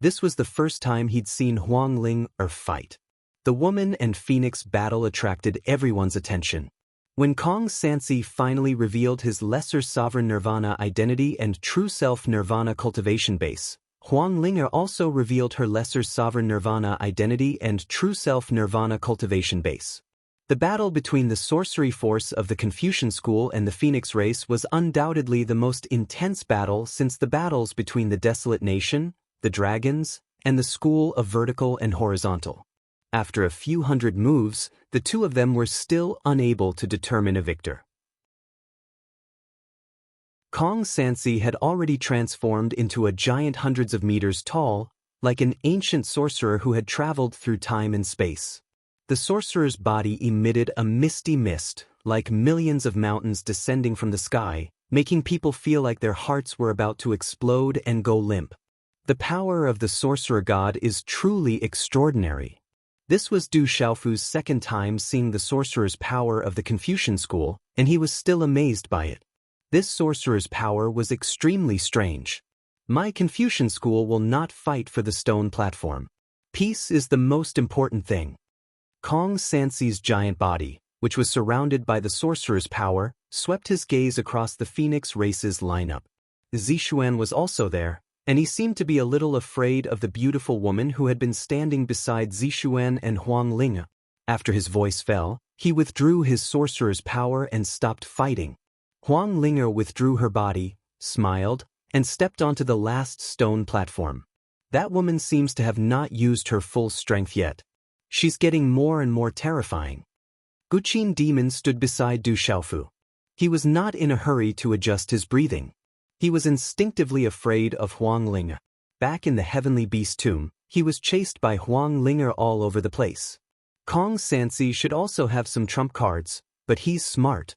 This was the first time he'd seen Huang Linger fight. The woman and Phoenix battle attracted everyone's attention. When Kong Sansi finally revealed his Lesser Sovereign Nirvana identity and True Self Nirvana cultivation base, Huang Linger also revealed her Lesser Sovereign Nirvana identity and True Self Nirvana cultivation base. The battle between the sorcery force of the Confucian school and the Phoenix race was undoubtedly the most intense battle since the battles between the Desolate Nation, the Dragons, and the school of Vertical and Horizontal. After a few hundred moves, the two of them were still unable to determine a victor. Kong Sansi had already transformed into a giant hundreds of meters tall, like an ancient sorcerer who had traveled through time and space. The sorcerer's body emitted a misty mist, like millions of mountains descending from the sky, making people feel like their hearts were about to explode and go limp. The power of the sorcerer god is truly extraordinary. This was Du Xiaofu's second time seeing the sorcerer's power of the Confucian school, and he was still amazed by it. This sorcerer's power was extremely strange. My Confucian school will not fight for the stone platform. Peace is the most important thing. Kong Sansi's giant body, which was surrounded by the sorcerer's power, swept his gaze across the Phoenix race's lineup. Zixuan was also there, and he seemed to be a little afraid of the beautiful woman who had been standing beside Zixuan and Huang Ling. After his voice fell, he withdrew his sorcerer's power and stopped fighting. Huang Linger withdrew her body, smiled, and stepped onto the last stone platform. That woman seems to have not used her full strength yet. She's getting more and more terrifying. Guqin Demon stood beside Du Xiaofu. He was not in a hurry to adjust his breathing. He was instinctively afraid of Huang Linger. Back in the Heavenly Beast tomb, he was chased by Huang Linger all over the place. Kong Sansi should also have some trump cards, but he's smart.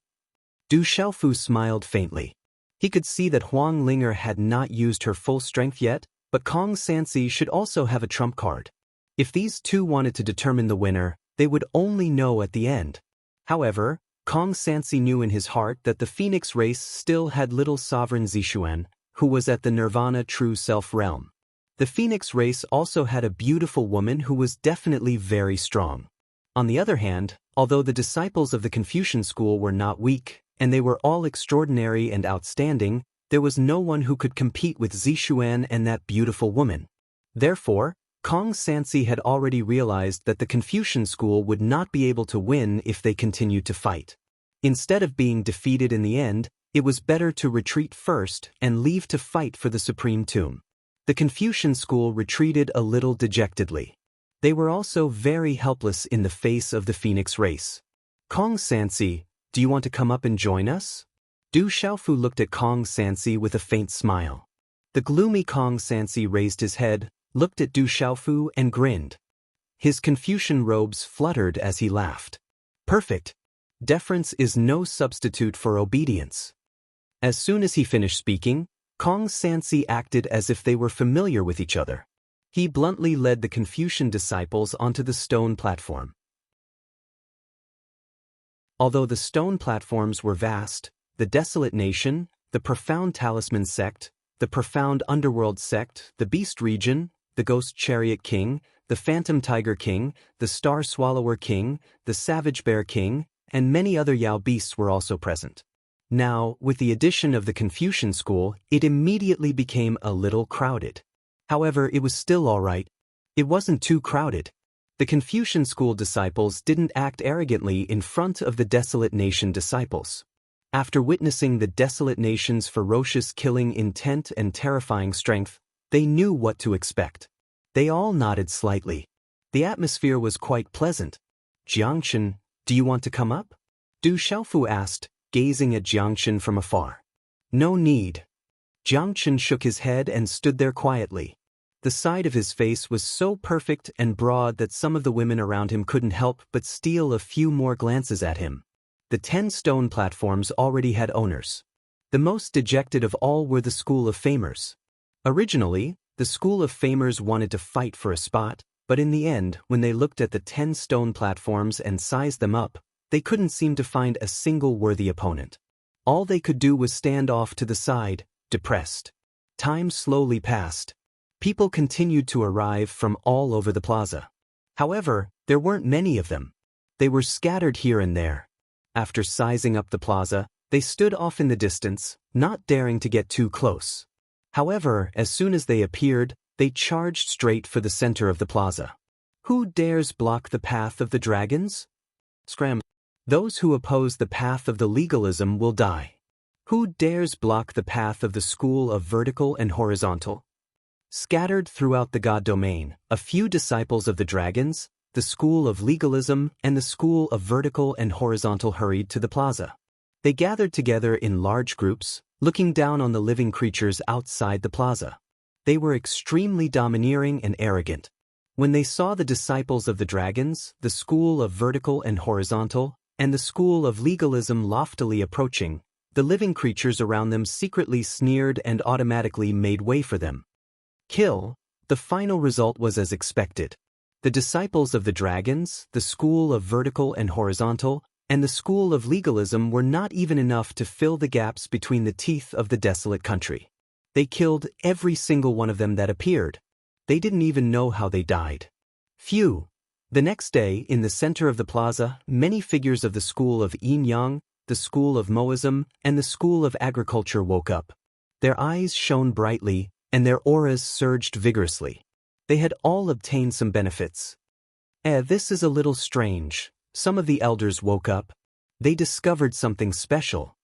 Du Xiaofu smiled faintly. He could see that Huang Linger had not used her full strength yet, but Kong Sansi should also have a trump card. If these two wanted to determine the winner, they would only know at the end. However, Kong Sansi knew in his heart that the Phoenix race still had little sovereign Zixuan, who was at the Nirvana True Self realm. The Phoenix race also had a beautiful woman who was definitely very strong. On the other hand, although the disciples of the Confucian school were not weak, and they were all extraordinary and outstanding, there was no one who could compete with Zixuan and that beautiful woman. Therefore, Kong Sansi had already realized that the Confucian school would not be able to win if they continued to fight. Instead of being defeated in the end, it was better to retreat first and leave to fight for the supreme tomb. The Confucian school retreated a little dejectedly. They were also very helpless in the face of the Phoenix race. Kong Sansi, do you want to come up and join us? Du Xiaofu looked at Kong Sansi with a faint smile. The gloomy Kong Sansi raised his head, looked at Du Xiaofu and grinned. His Confucian robes fluttered as he laughed. Perfect. Deference is no substitute for obedience. As soon as he finished speaking, Kong Sansi acted as if they were familiar with each other. He bluntly led the Confucian disciples onto the stone platform. Although the stone platforms were vast, the Desolate Nation, the Profound Talisman Sect, the Profound Underworld Sect, the Beast Region, the Ghost Chariot King, the Phantom Tiger King, the Star Swallower King, the Savage Bear King, and many other Yao beasts were also present. Now, with the addition of the Confucian school, it immediately became a little crowded. However, it was still all right. It wasn't too crowded. The Confucian school disciples didn't act arrogantly in front of the Desolate Nation disciples. After witnessing the Desolate Nation's ferocious killing intent and terrifying strength, they knew what to expect. They all nodded slightly. The atmosphere was quite pleasant. Jiangchen, do you want to come up? Du Xiaofu asked, gazing at Jiangchen from afar. No need. Jiangchen shook his head and stood there quietly. The side of his face was so perfect and broad that some of the women around him couldn't help but steal a few more glances at him. The 10 stone platforms already had owners. The most dejected of all were the School of Famers. Originally, the School of Famers wanted to fight for a spot, but in the end, when they looked at the 10 stone platforms and sized them up, they couldn't seem to find a single worthy opponent. All they could do was stand off to the side, depressed. Time slowly passed. People continued to arrive from all over the plaza. However, there weren't many of them. They were scattered here and there. After sizing up the plaza, they stood off in the distance, not daring to get too close. However, as soon as they appeared, they charged straight for the center of the plaza. Who dares block the path of the dragons? Scram. Those who oppose the path of the legalism will die. Who dares block the path of the school of vertical and horizontal? Scattered throughout the god domain, a few disciples of the dragons, the school of legalism, and the school of vertical and horizontal hurried to the plaza. They gathered together in large groups, looking down on the living creatures outside the plaza. They were extremely domineering and arrogant. When they saw the disciples of the dragons, the school of vertical and horizontal, and the school of legalism loftily approaching, the living creatures around them secretly sneered and automatically made way for them. Kill. The final result was as expected. The disciples of the dragons, the school of vertical and horizontal, and the school of legalism were not even enough to fill the gaps between the teeth of the desolate country. They killed every single one of them that appeared. They didn't even know how they died. Phew. The next day, in the center of the plaza, many figures of the school of yin-yang, the school of Moism, and the school of agriculture woke up. Their eyes shone brightly, and their auras surged vigorously. They had all obtained some benefits. This is a little strange. Some of the elders woke up. They discovered something special.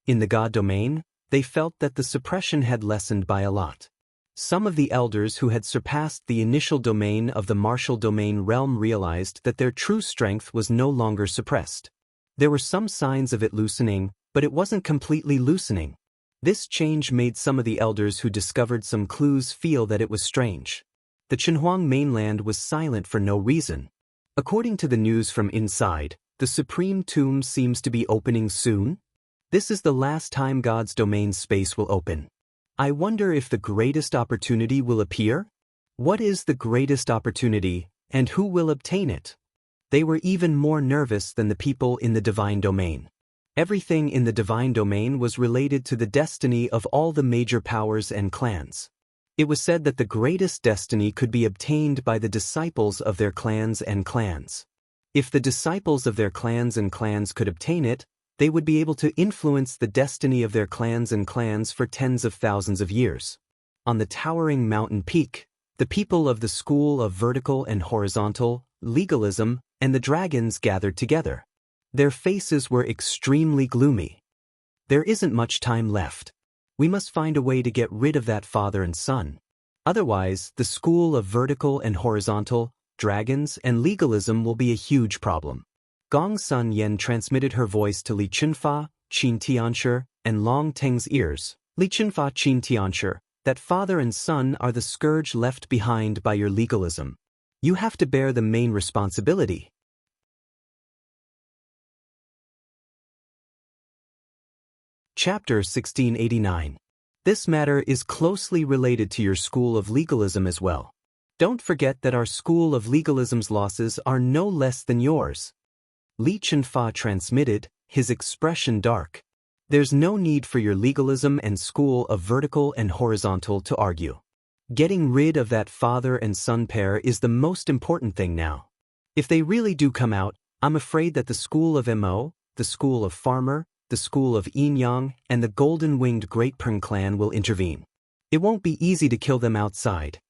In the god domain, they felt that the suppression had lessened by a lot. Some of the elders who had surpassed the initial domain of the martial domain realm realized that their true strength was no longer suppressed. There were some signs of it loosening, but it wasn't completely loosening. This change made some of the elders who discovered some clues feel that it was strange. The Qinhuang mainland was silent for no reason. According to the news from inside, the Supreme Tomb seems to be opening soon. This is the last time God's domain space will open. I wonder if the greatest opportunity will appear? What is the greatest opportunity, and who will obtain it? They were even more nervous than the people in the divine domain. Everything in the divine domain was related to the destiny of all the major powers and clans. It was said that the greatest destiny could be obtained by the disciples of their clans and clans. If the disciples of their clans and clans could obtain it, they would be able to influence the destiny of their clans and clans for tens of thousands of years. On the towering mountain peak, the people of the school of vertical and horizontal, legalism, and the dragons gathered together. Their faces were extremely gloomy. There isn't much time left. We must find a way to get rid of that father and son. Otherwise, the school of vertical and horizontal, dragons, and legalism will be a huge problem. Gong Sun Yen transmitted her voice to Li Chunfa, Qin Tianshi, and Long Teng's ears. Li Chunfa, Qin Tianshi, that father and son are the scourge left behind by your legalism. You have to bear the main responsibility. Chapter 1689. This matter is closely related to your school of legalism as well. Don't forget that our school of legalism's losses are no less than yours. Li Chunfa transmitted, his expression dark. There's no need for your legalism and school of vertical and horizontal to argue. Getting rid of that father and son pair is the most important thing now. If they really do come out, I'm afraid that the school of Mo, the school of Farmer, the school of yin-yang, and the golden-winged Great Peng clan will intervene. It won't be easy to kill them outside.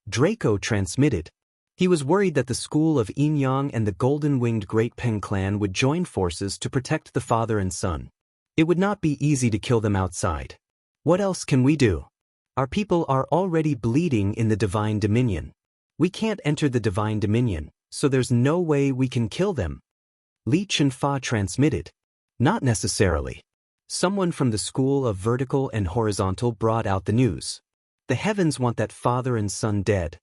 Draco transmitted. He was worried that the school of yin-yang and the golden-winged Great Peng clan would join forces to protect the father and son. It would not be easy to kill them outside. What else can we do? Our people are already bleeding in the divine dominion. We can't enter the divine dominion, so there's no way we can kill them. Li Chunfa transmitted. Not necessarily. Someone from the school of vertical and horizontal brought out the news. The heavens want that father and son dead.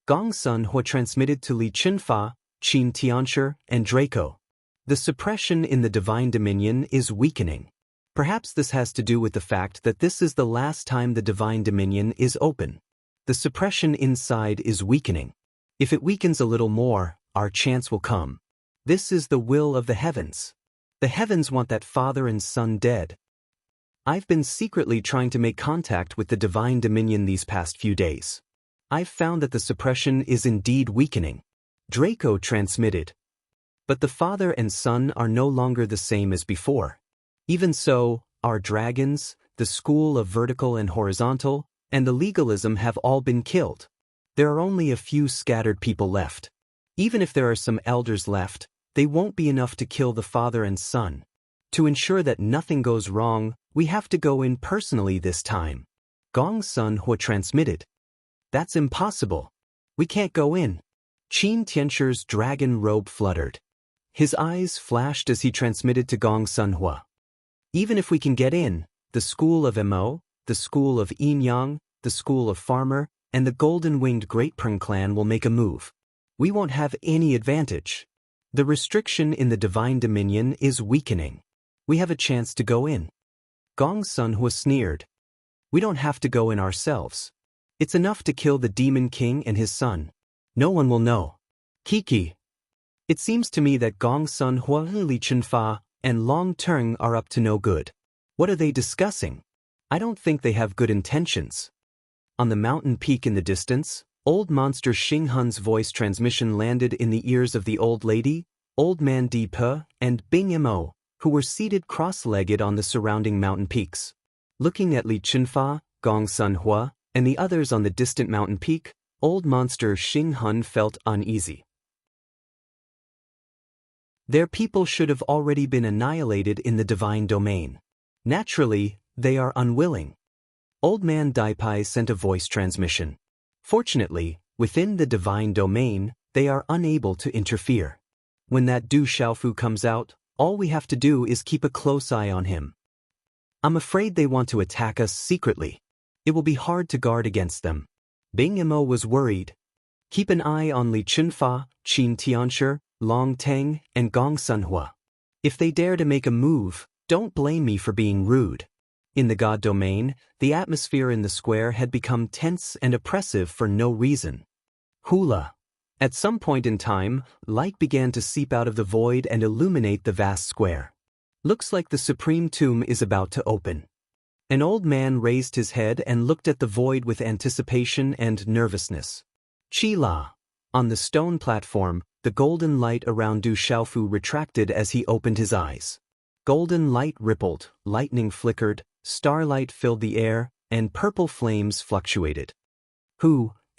Gong Sun Hua transmitted to Li Chunfa, Qin Tianshi, and Draco. The suppression in the divine dominion is weakening. Perhaps this has to do with the fact that this is the last time the divine dominion is open. The suppression inside is weakening. If it weakens a little more, our chance will come. This is the will of the heavens. The heavens want that father and son dead. I've been secretly trying to make contact with the divine dominion these past few days. I've found that the suppression is indeed weakening. Draco transmitted. But the father and son are no longer the same as before. Even so, our dragons, the school of vertical and horizontal, and the legalism have all been killed. There are only a few scattered people left. Even if there are some elders left, they won't be enough to kill the father and son. To ensure that nothing goes wrong, we have to go in personally this time. Gong Sun Hua transmitted. That's impossible. We can't go in. Qin Tianshi's dragon robe fluttered. His eyes flashed as he transmitted to Gong Sun Hua. Even if we can get in, the school of Mo, the school of Yin Yang, the school of Farmer, and the golden-winged Great Pern clan will make a move. We won't have any advantage. The restriction in the divine dominion is weakening. We have a chance to go in. Gong Sun Hua sneered. We don't have to go in ourselves. It's enough to kill the demon king and his son. No one will know. Kiki. It seems to me that Gong Sun Hua, Li Chunfa, and Long Teng are up to no good. What are they discussing? I don't think they have good intentions. On the mountain peak in the distance, old monster Xing Hun's voice transmission landed in the ears of the old lady, old man Di Pe, and Bing Mo, who were seated cross-legged on the surrounding mountain peaks. Looking at Li Chunfa, Gong Sun Hua, and the others on the distant mountain peak, old monster Xing Hun felt uneasy. Their people should have already been annihilated in the divine domain. Naturally, they are unwilling. Old man Dai Pai sent a voice transmission. Fortunately, within the divine domain, they are unable to interfere. When that Du Xiaofu comes out, all we have to do is keep a close eye on him. I'm afraid they want to attack us secretly. It will be hard to guard against them. Bing Mo was worried. Keep an eye on Li Chunfa, Qin Tianshi, Long Teng, and Gong Sun Hua. If they dare to make a move, don't blame me for being rude. In the God domain, the atmosphere in the square had become tense and oppressive for no reason. Hula. At some point in time, light began to seep out of the void and illuminate the vast square. Looks like the supreme tomb is about to open. An old man raised his head and looked at the void with anticipation and nervousness. Chi-la. On the stone platform, the golden light around Du Xiaofu retracted as he opened his eyes. Golden light rippled, lightning flickered, starlight filled the air, and purple flames fluctuated.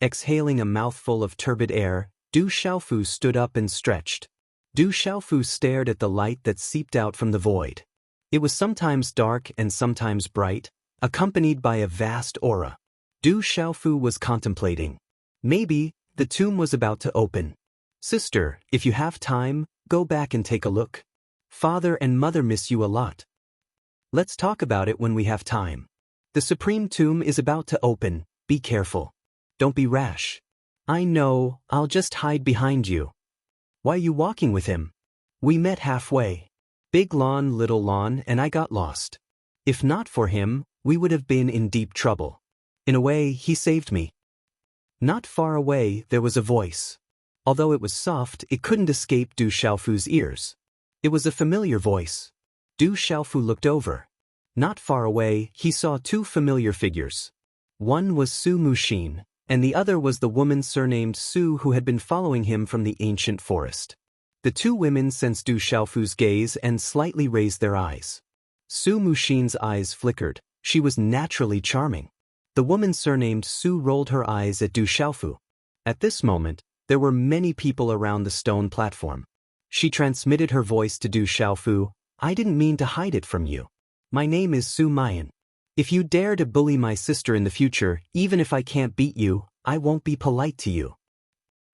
Exhaling a mouthful of turbid air, Du Xiaofu stood up and stretched. Du Xiaofu stared at the light that seeped out from the void. It was sometimes dark and sometimes bright, accompanied by a vast aura. Du Xiaofu was contemplating. Maybe the tomb was about to open. Sister, if you have time, go back and take a look. Father and mother miss you a lot. Let's talk about it when we have time. The supreme tomb is about to open, be careful. Don't be rash. I know, I'll just hide behind you. Why are you walking with him? We met halfway. Big Lon, Little Lon, and I got lost. If not for him, we would have been in deep trouble. In a way, he saved me. Not far away, there was a voice. Although it was soft, it couldn't escape Du Xiaofu's ears. It was a familiar voice. Du Xiaofu looked over. Not far away, he saw two familiar figures. One was Su Muxin, and the other was the woman surnamed Su who had been following him from the ancient forest. The two women sensed Du Xiaofu's gaze and slightly raised their eyes. Su Muxin's eyes flickered. She was naturally charming. The woman surnamed Su rolled her eyes at Du Xiaofu. At this moment, there were many people around the stone platform. She transmitted her voice to Du Xiaofu. I didn't mean to hide it from you. My name is Su Mayan. If you dare to bully my sister in the future, even if I can't beat you, I won't be polite to you.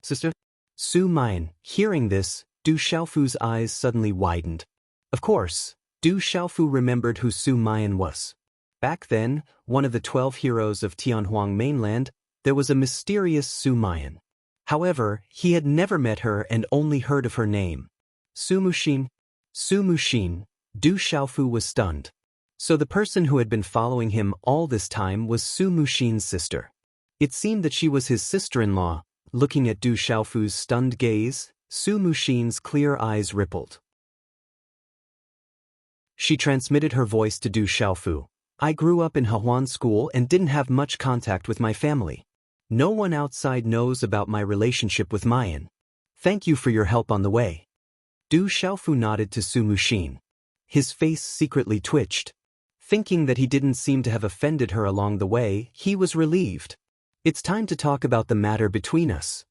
Sister? Su Mian, hearing this, Du Xiaofu's eyes suddenly widened. Of course, Du Xiaofu remembered who Su Mian was. Back then, one of the 12 heroes of Tianhuang mainland, there was a mysterious Su Mian. However, he had never met her and only heard of her name. Su Muxin. Su Muxin, Du Xiaofu was stunned. So the person who had been following him all this time was Su Muxin's sister. It seemed that she was his sister-in-law. Looking at Du Xiaofu's stunned gaze, Su Muxin's clear eyes rippled. She transmitted her voice to Du Xiaofu. I grew up in Hehuan school and didn't have much contact with my family. No one outside knows about my relationship with Mian. Thank you for your help on the way. Du Xiaofu nodded to Su Muxin. His face secretly twitched. Thinking that he didn't seem to have offended her along the way, he was relieved. It's time to talk about the matter between us.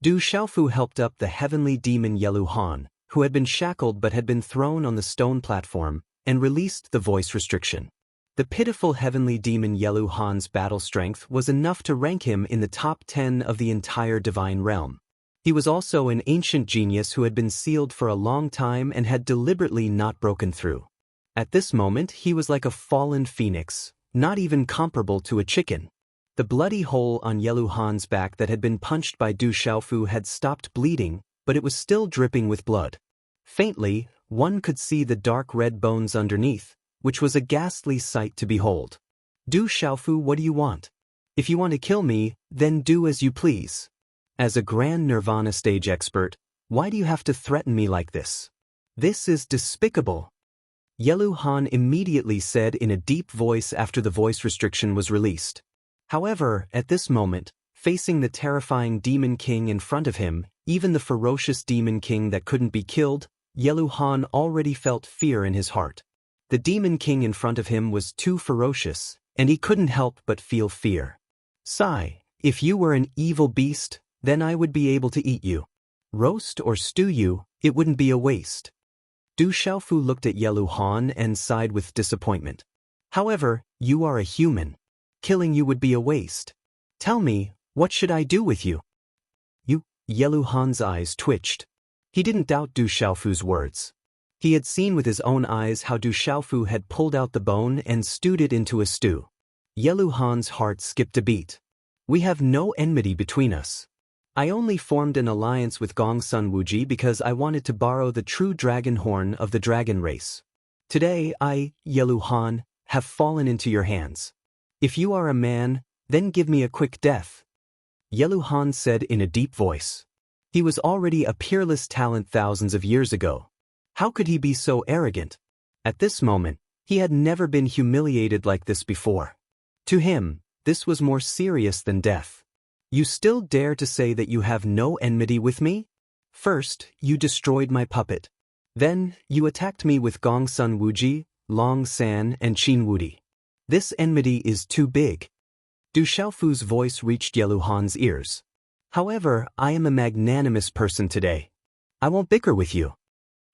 Du Xiaofu helped up the heavenly demon Yelu Han, who had been shackled but had been thrown on the stone platform, and released the voice restriction. The pitiful heavenly demon Yelu Han's battle strength was enough to rank him in the top 10 of the entire divine realm. He was also an ancient genius who had been sealed for a long time and had deliberately not broken through. At this moment he was like a fallen phoenix, not even comparable to a chicken. The bloody hole on Yelu Han's back that had been punched by Du Xiaofu had stopped bleeding, but it was still dripping with blood. Faintly, one could see the dark red bones underneath, which was a ghastly sight to behold. Du Xiaofu, what do you want? If you want to kill me, then do as you please. As a grand nirvana stage expert, why do you have to threaten me like this? This is despicable. Yelu Han immediately said in a deep voice after the voice restriction was released. However, at this moment, facing the terrifying Demon King in front of him, even the ferocious Demon King that couldn't be killed, Yelu Han already felt fear in his heart. The Demon King in front of him was too ferocious, and he couldn't help but feel fear. Sigh, if you were an evil beast, then I would be able to eat you. Roast or stew you, it wouldn't be a waste. Du Xiaofu looked at Yelu Han and sighed with disappointment. However, you are a human. Killing you would be a waste. Tell me, what should I do with you? You, Yelu Han's eyes twitched. He didn't doubt Du Xiaofu's words. He had seen with his own eyes how Du Xiaofu had pulled out the bone and stewed it into a stew. Yelu Han's heart skipped a beat. We have no enmity between us. I only formed an alliance with Gongsun Wuji because I wanted to borrow the true dragon horn of the dragon race. Today I, Yelu Han, have fallen into your hands. If you are a man, then give me a quick death. Yelu Han said in a deep voice. He was already a peerless talent thousands of years ago. How could he be so arrogant? At this moment, he had never been humiliated like this before. To him, this was more serious than death. You still dare to say that you have no enmity with me? First, you destroyed my puppet. Then, you attacked me with Gongsun Wuji, Long San, and Qin Wudi. This enmity is too big. Du Xiaofu's voice reached Yelu Han's ears. However, I am a magnanimous person today. I won't bicker with you.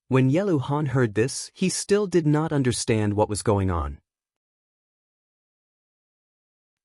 When Yelu Han heard this, he still did not understand what was going on.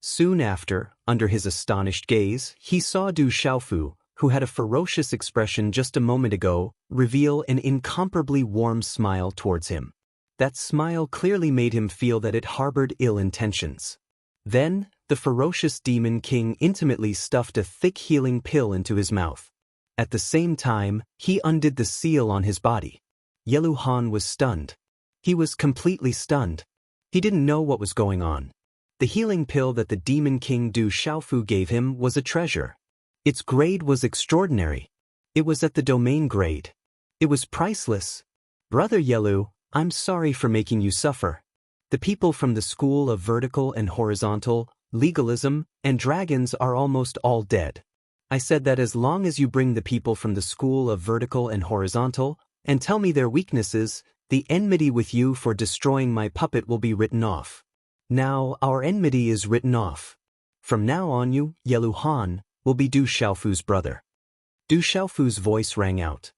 Soon after, under his astonished gaze, he saw Du Xiaofu, who had a ferocious expression just a moment ago, reveal an incomparably warm smile towards him. That smile clearly made him feel that it harbored ill intentions. Then, the ferocious Demon King intimately stuffed a thick healing pill into his mouth. At the same time, he undid the seal on his body. Yelu Han was stunned. He was completely stunned. He didn't know what was going on. The healing pill that the Demon King Du Xiaofu gave him was a treasure. Its grade was extraordinary. It was at the domain grade. It was priceless. Brother Yelu, I'm sorry for making you suffer. The people from the school of vertical and horizontal, legalism, and dragons are almost all dead. I said that as long as you bring the people from the school of vertical and horizontal, and tell me their weaknesses, the enmity with you for destroying my puppet will be written off. Now our enmity is written off. From now on you, Yelu Han, will be Du Xiaofu's brother. Du Xiaofu's voice rang out.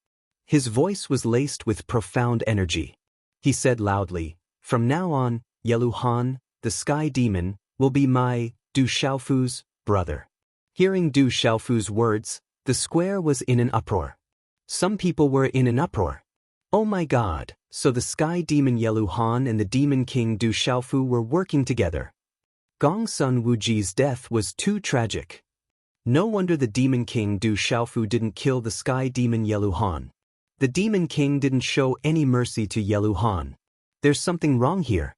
His voice was laced with profound energy. He said loudly, from now on, Yelu Han, the sky demon, will be my, Du Xiaofu's, brother. Hearing Du Xiaofu's words, The square was in an uproar. Some people were in an uproar. Oh my god, so the sky demon Yelu Han and the demon king Du Xiaofu were working together. Gongsun Wuji's death was too tragic. No wonder the demon king Du Xiaofu didn't kill the sky demon Yelu Han. The demon king didn't show any mercy to Yelu Han. There's something wrong here.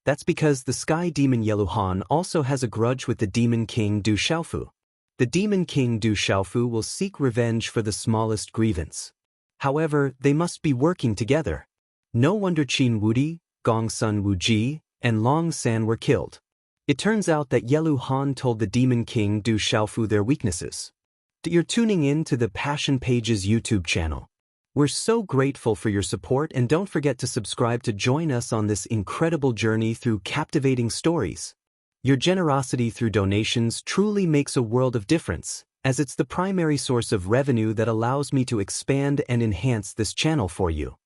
That's because the sky demon Yelu Han also has a grudge with the demon king Du Xiaofu. The demon king Du Xiaofu will seek revenge for the smallest grievance. However, they must be working together. No wonder Qin Wudi, Gongsun Wuji, and Long San were killed. It turns out that Yelu Han told the demon king Du Xiaofu their weaknesses. You're tuning in to the Passion Pages YouTube channel. We're so grateful for your support, and don't forget to subscribe to join us on this incredible journey through captivating stories. Your generosity through donations truly makes a world of difference, as it's the primary source of revenue that allows me to expand and enhance this channel for you.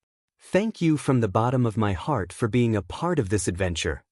Thank you from the bottom of my heart for being a part of this adventure.